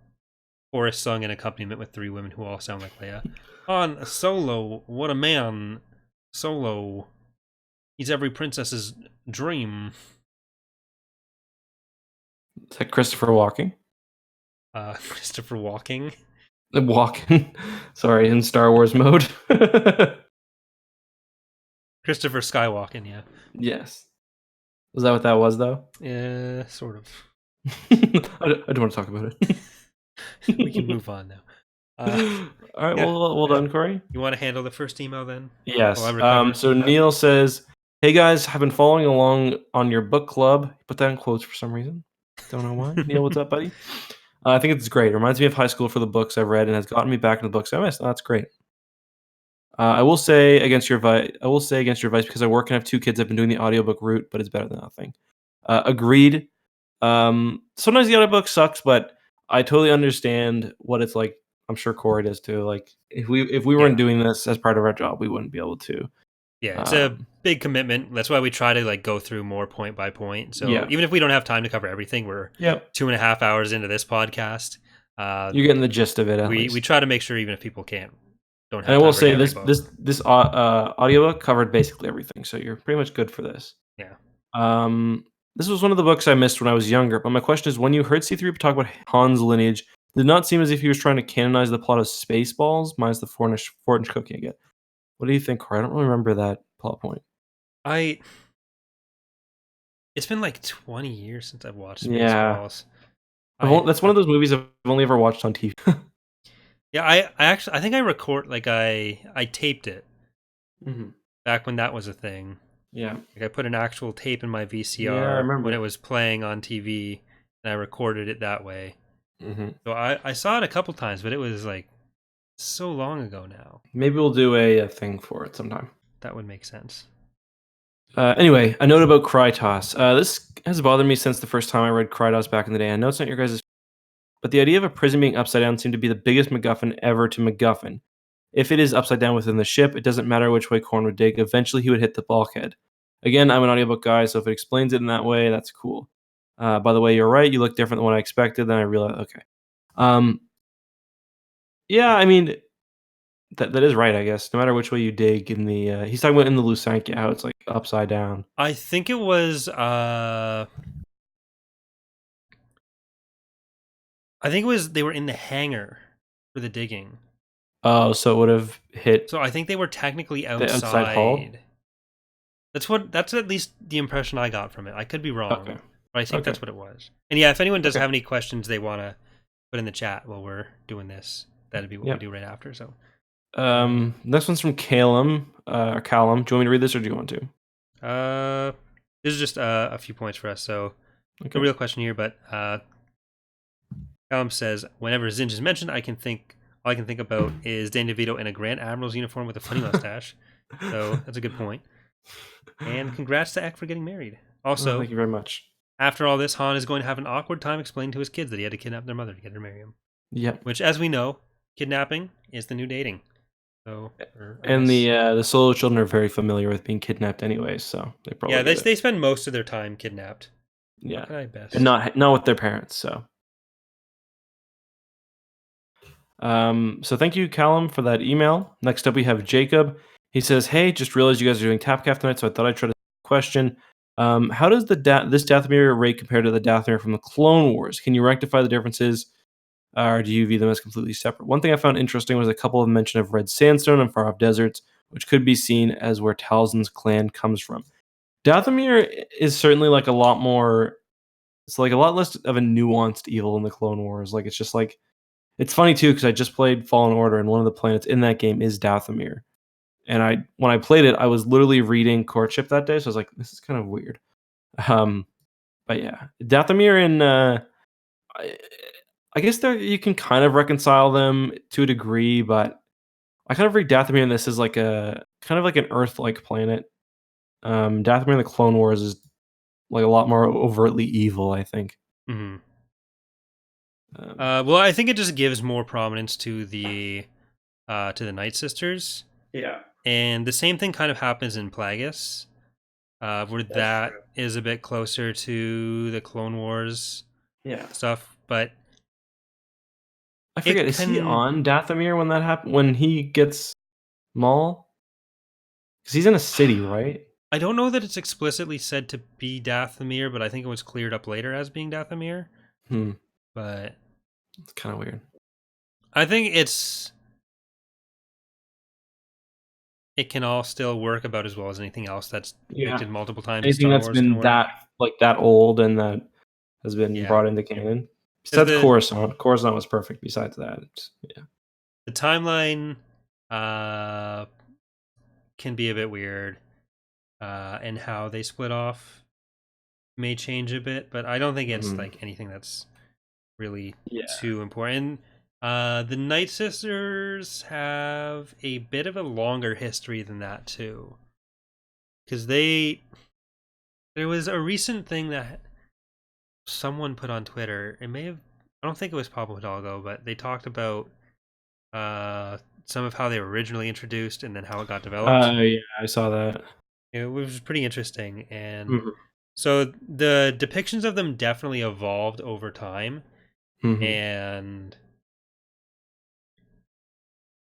chorus sung in accompaniment with 3 women who all sound like Leia. Han Solo, what a man. Solo. He's every princess's dream. Is that Christopher Walken? Christopher Walken? Walken. Sorry, in Star Wars mode. Christopher Skywalken, yeah. Yes. Was that what that was, though? Yeah, sort of. I don't want to talk about it. We can move on now. All right, well done, Corey. You want to handle the first email then? Yes. So Neil says, "Hey guys, have been following along on your book club." Put that in quotes for some reason. Don't know why. Neil, what's up, buddy? I think it's great. It reminds me of high school for the books I've read and has gotten me back into the books I missed. That's great. I will say against your advice because I work and have 2 kids. I've been doing the audiobook route, but it's better than nothing. Agreed. Sometimes the audiobook sucks, but I totally understand what it's like. I'm sure Corey does too. Like if we weren't doing this as part of our job, we wouldn't be able to. Yeah, it's a big commitment. That's why we try to go through more point by point. So even if we don't have time to cover everything, we're 2.5 hours into this podcast. You're getting the gist of it. We try to make sure even if people don't have. And I will say this audiobook covered basically everything, so you're pretty much good for this. Yeah. This was one of the books I missed when I was younger. But my question is, when you heard C3 talk about Han's lineage, it did not seem as if he was trying to canonize the plot of Spaceballs, minus the 4-inch cookie again. What do you think, Corey? I don't really remember that plot point. It's been 20 years since I've watched Spaceballs. That's one of those movies I've only ever watched on TV. Yeah, I think I record I taped it back when that was a thing. Yeah, I put an actual tape in my VCR when it was playing on TV, and I recorded it that way. So I saw it a couple times, but it was so long ago now. Maybe we'll do a thing for it sometime. That would make sense. Anyway, a note about Krytos. This has bothered me since the first time I read Krytos back in the day. I know it's not your guys', but the idea of a prison being upside down seemed to be the biggest MacGuffin ever to MacGuffin. If it is upside down within the ship, it doesn't matter which way Korn would dig. Eventually, he would hit the bulkhead. Again, I'm an audiobook guy, so if it explains it in that way, that's cool. By the way, you're right. You look different than what I expected. Then I realized, okay. Yeah, I mean, that is right, I guess. No matter which way you dig in the... he's talking about in the Lusankia, how it's upside down. I think it was... they were in the hangar for the digging. Oh, so it would have hit... So I think they were technically outside. The outside hull? That's at least the impression I got from it. I could be wrong, okay. But I think that's what it was. And yeah, if anyone does have any questions they want to put in the chat while we're doing this, that'd be what we do right after. So, next one's from Callum. Do you want me to read this or do you want to? This is just a few points for us. So, no real question here, but Callum says, whenever Zinj is mentioned, all I can think about is Danny DeVito in a Grand Admiral's uniform with a funny mustache. So that's a good point. And congrats to Eck for getting married. Oh, Also, thank you very much. after all this, Han is going to have an awkward time explaining to his kids that he had to kidnap their mother to get her to marry him. Yep. Which, as we know, kidnapping is the new dating. So, and the solo children are very familiar with being kidnapped anyway, so they probably they spend most of their time kidnapped. Yeah, best? and not with their parents. So, so thank you, Callum, for that email. Next up, we have Jacob. He says, "Hey, just realized you guys are doing Tapcaf tonight, so I thought I'd try to question. How does this Dathomir rate compare to the Dathomir from the Clone Wars? Can you rectify the differences, or do you view them as completely separate? One thing I found interesting was a couple of mention of red sandstone and far off deserts, which could be seen as where Talzin's clan comes from. Dathomir is certainly like a lot more. It's like a lot less of a nuanced evil in the Clone Wars. Like it's just like it's funny too because I just played Fallen Order and one of the planets in that game is Dathomir. And when I played it, I was literally reading Courtship that day, so I was like, this is kind of weird. But yeah, Dathomir and I guess you can kind of reconcile them to a degree, but I kind of read Dathomir in this as like a kind of like an Earth-like planet. Dathomir in the Clone Wars is like a lot more overtly evil, I think. Mm-hmm. Well, I think it just gives more prominence to the Night Sisters. Yeah. And the same thing kind of happens in Plagueis, where that true. is a bit closer to the Clone Wars stuff. But I forget, is he on Dathomir when that happened? When he gets Maul? Because he's in a city, right? I don't know that it's explicitly said to be Dathomir, but I think it was cleared up later as being Dathomir. But it's kind of weird. I think it can all still work about as well as anything else that's depicted multiple times. Anything that's been that old and that has been brought into canon. Besides Coruscant. Coruscant was perfect. Besides that, the timeline can be a bit weird, and how they split off may change a bit, but I don't think it's like anything that's really too important. The Night Sisters have a bit of a longer history than that too, because there was a recent thing that someone put on Twitter. I don't think it was Pablo Hidalgo, but they talked about some of how they were originally introduced and then how it got developed. Yeah, I saw that. It was pretty interesting, and so the depictions of them definitely evolved over time, and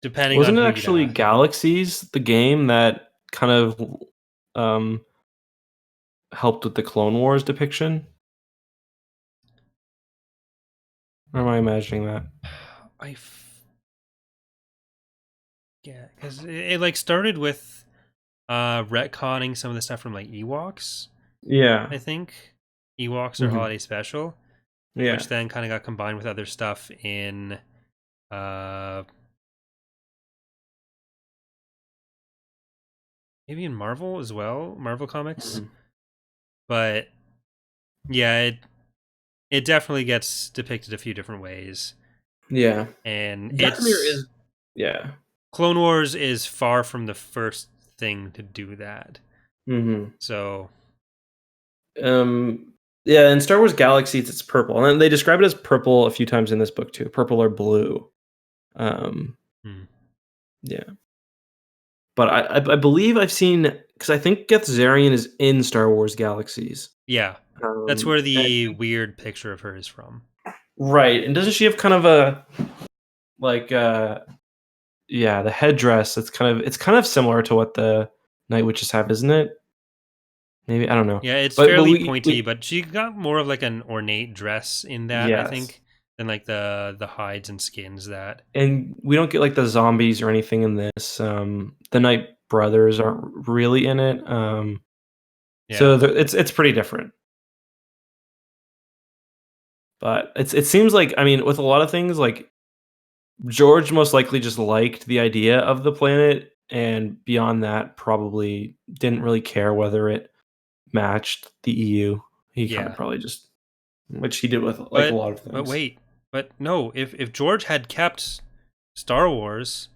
depending wasn't on it actually Galaxies, the game that kind of helped with the Clone Wars depiction? Or am I imagining that? Yeah, because it like started with retconning some of the stuff from like Ewoks. Yeah, I think Ewoks or Holiday Special. Yeah, which then kind of got combined with other stuff in maybe in Marvel as well, Marvel Comics. But yeah, it definitely gets depicted a few different ways. Yeah, and Dathomir Clone Wars is far from the first thing to do that. So, yeah, in Star Wars Galaxies, it's purple, and they describe it as purple a few times in this book too, purple or blue. Yeah, but I believe I've seen, because I think Gethzarian is in Star Wars Galaxies. Yeah, that's where the weird picture of her is from. Right, and doesn't she have kind of a like the headdress? It's kind of similar to what the Night Witches have, isn't it? Maybe, I don't know. Yeah, it's fairly pointy, but she got more of like an ornate dress in that, I think, than like the hides and skins that. And we don't get like the zombies or anything in this. The Night Brothers aren't really in it. So it's pretty different. But it seems like, I mean, with a lot of things, like George most likely just liked the idea of the planet, and beyond that, probably didn't really care whether it matched the EU. He kind of probably just, which he did with like a lot of things. But no, if George had kept Star Wars,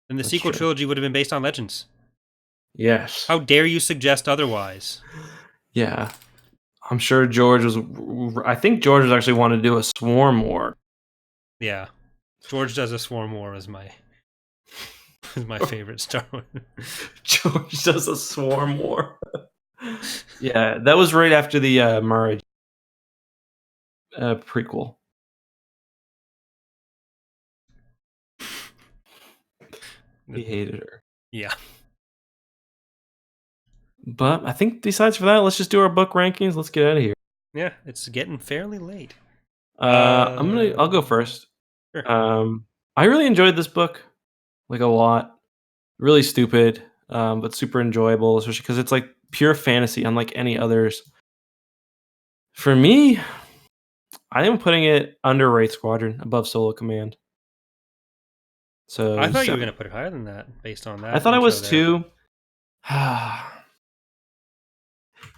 then the sequel trilogy would have been based on Legends. Yes. How dare you suggest otherwise? Yeah. I'm sure George was... I think George was actually wanting to do a Swarm War. Yeah. George Does a Swarm War is my favorite Star Wars. George Does a Swarm War. Yeah, that was right after the Mara prequel. He hated her. Yeah. But I think besides for that, let's just do our book rankings. Let's get out of here. Yeah, it's getting fairly late. I'll go first. Sure. I really enjoyed this book, like a lot. Really stupid, but super enjoyable, especially because it's like pure fantasy, unlike any others. For me, I am putting it under Wraith Squadron, above Solo Command. So I thought you were going to put it higher than that, based on that. I thought I was there. too.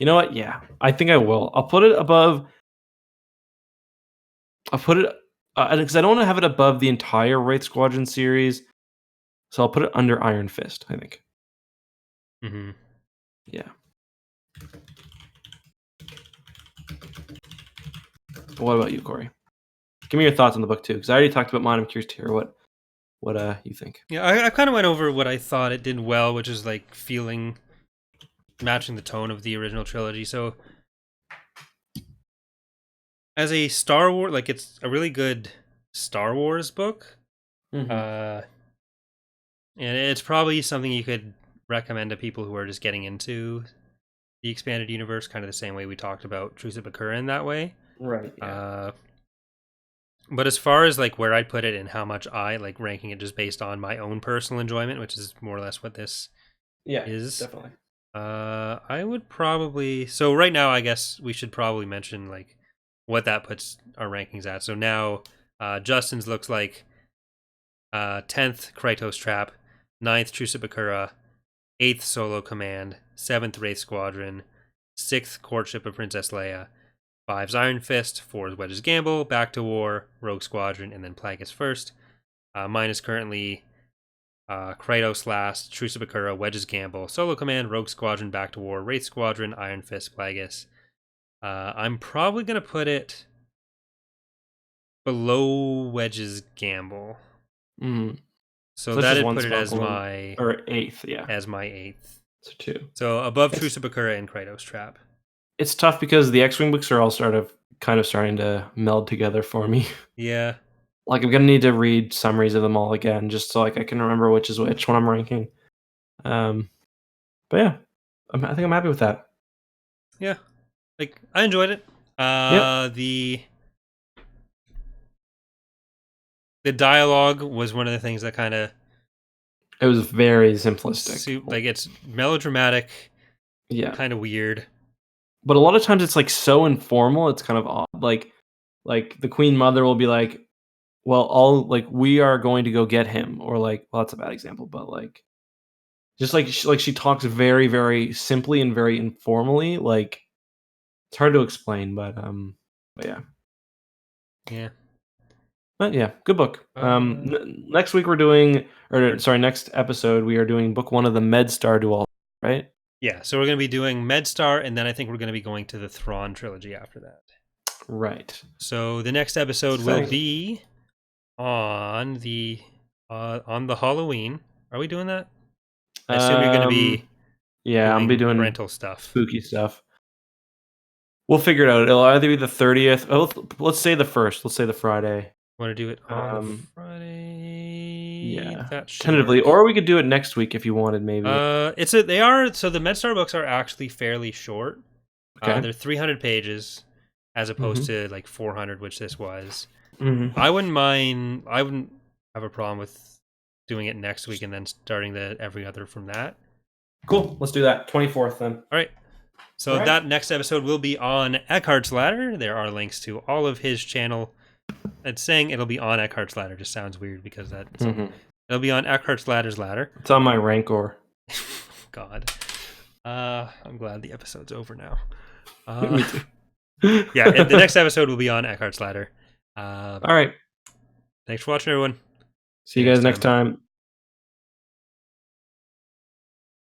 You know what? Yeah, I think I will. I'll put it above. I'll put it because I don't want to have it above the entire Wraith Squadron series. So I'll put it under Iron Fist, I think. Mm-hmm. Yeah. What about you, Corey? Give me your thoughts on the book too, because I already talked about mine. I'm curious to hear what you think. Yeah, I kind of went over what I thought it did well, which is like matching the tone of the original trilogy. So as a Star Wars, like, it's a really good Star Wars book. Mm-hmm. And it's probably something you could recommend to people who are just getting into the expanded universe, kind of the same way we talked about Truce at Bakura in that way. Right. Yeah. But as far as like where I'd put it and how much I like ranking it just based on my own personal enjoyment, which is more or less what this is. Definitely. I would probably... So right now, I guess we should probably mention like what that puts our rankings at. So now Justin's looks like 10th Kratos Trap, 9th Truce at Bakura, 8th Solo Command, 7th Wraith Squadron, 6th Courtship of Princess Leia, 5's Iron Fist, 4's Wedge's Gamble, Back to War, Rogue Squadron, and then Plagueis first. Mine is currently Kratos last, Truce of Bakura, Wedge's Gamble, Solo Command, Rogue Squadron, Back to War, Wraith Squadron, Iron Fist, Plagueis. I'm probably going to put it below Wedge's Gamble. Mm-hmm. So that'd put it as my... Or 8th, yeah. As my 8th. So 2. So above Truce of Bakura and Kratos Trap. It's tough because the X-Wing books are all kind of starting to meld together for me. Yeah. Like, I'm gonna need to read summaries of them all again, just so like I can remember which is which when I'm ranking. But yeah, I think I'm happy with that. Yeah, like I enjoyed it. The dialogue was one of the things that kind of... It was very simplistic. Like, it's melodramatic. Yeah, kind of weird. But a lot of times it's like so informal, it's kind of odd. Like the Queen Mother will be like, well, we are going to go get him, or like, well, that's a bad example, but like, just like she talks very, very simply and very informally. Like, it's hard to explain, but yeah. But yeah, good book. Next week we're doing, next episode we are doing book 1 of the MedStar Duel, right? Yeah, so we're going to be doing MedStar, and then I think we're going to be going to the Thrawn trilogy after that. Right. So the next episode will be on the Halloween. Are we doing that? I assume you're going to be... Yeah, I'm be doing rental stuff. Spooky stuff. We'll figure it out. It'll either be the 30th. Oh, let's say the 1st. Let's say the Friday. Want to do it on Friday? Yeah, tentatively, or we could do it next week if you wanted. Maybe. So the MedStar books are actually fairly short. Okay. They're 300 pages, as opposed to like 400, which this was. Mm-hmm. I wouldn't have a problem with doing it next week and then starting the every other from that. Cool. Let's do that. 24th then. All right. So that next episode will be on EckhartsLadder. There are links to all of his channel. It's saying it'll be on EckhartsLadder just sounds weird because it'll be on EckhartsLadder's ladder. It's on my Rancor. God. I'm glad the episode's over now. Me too. Yeah, the next episode will be on EckhartsLadder. All right. Thanks for watching, everyone. See you guys next time.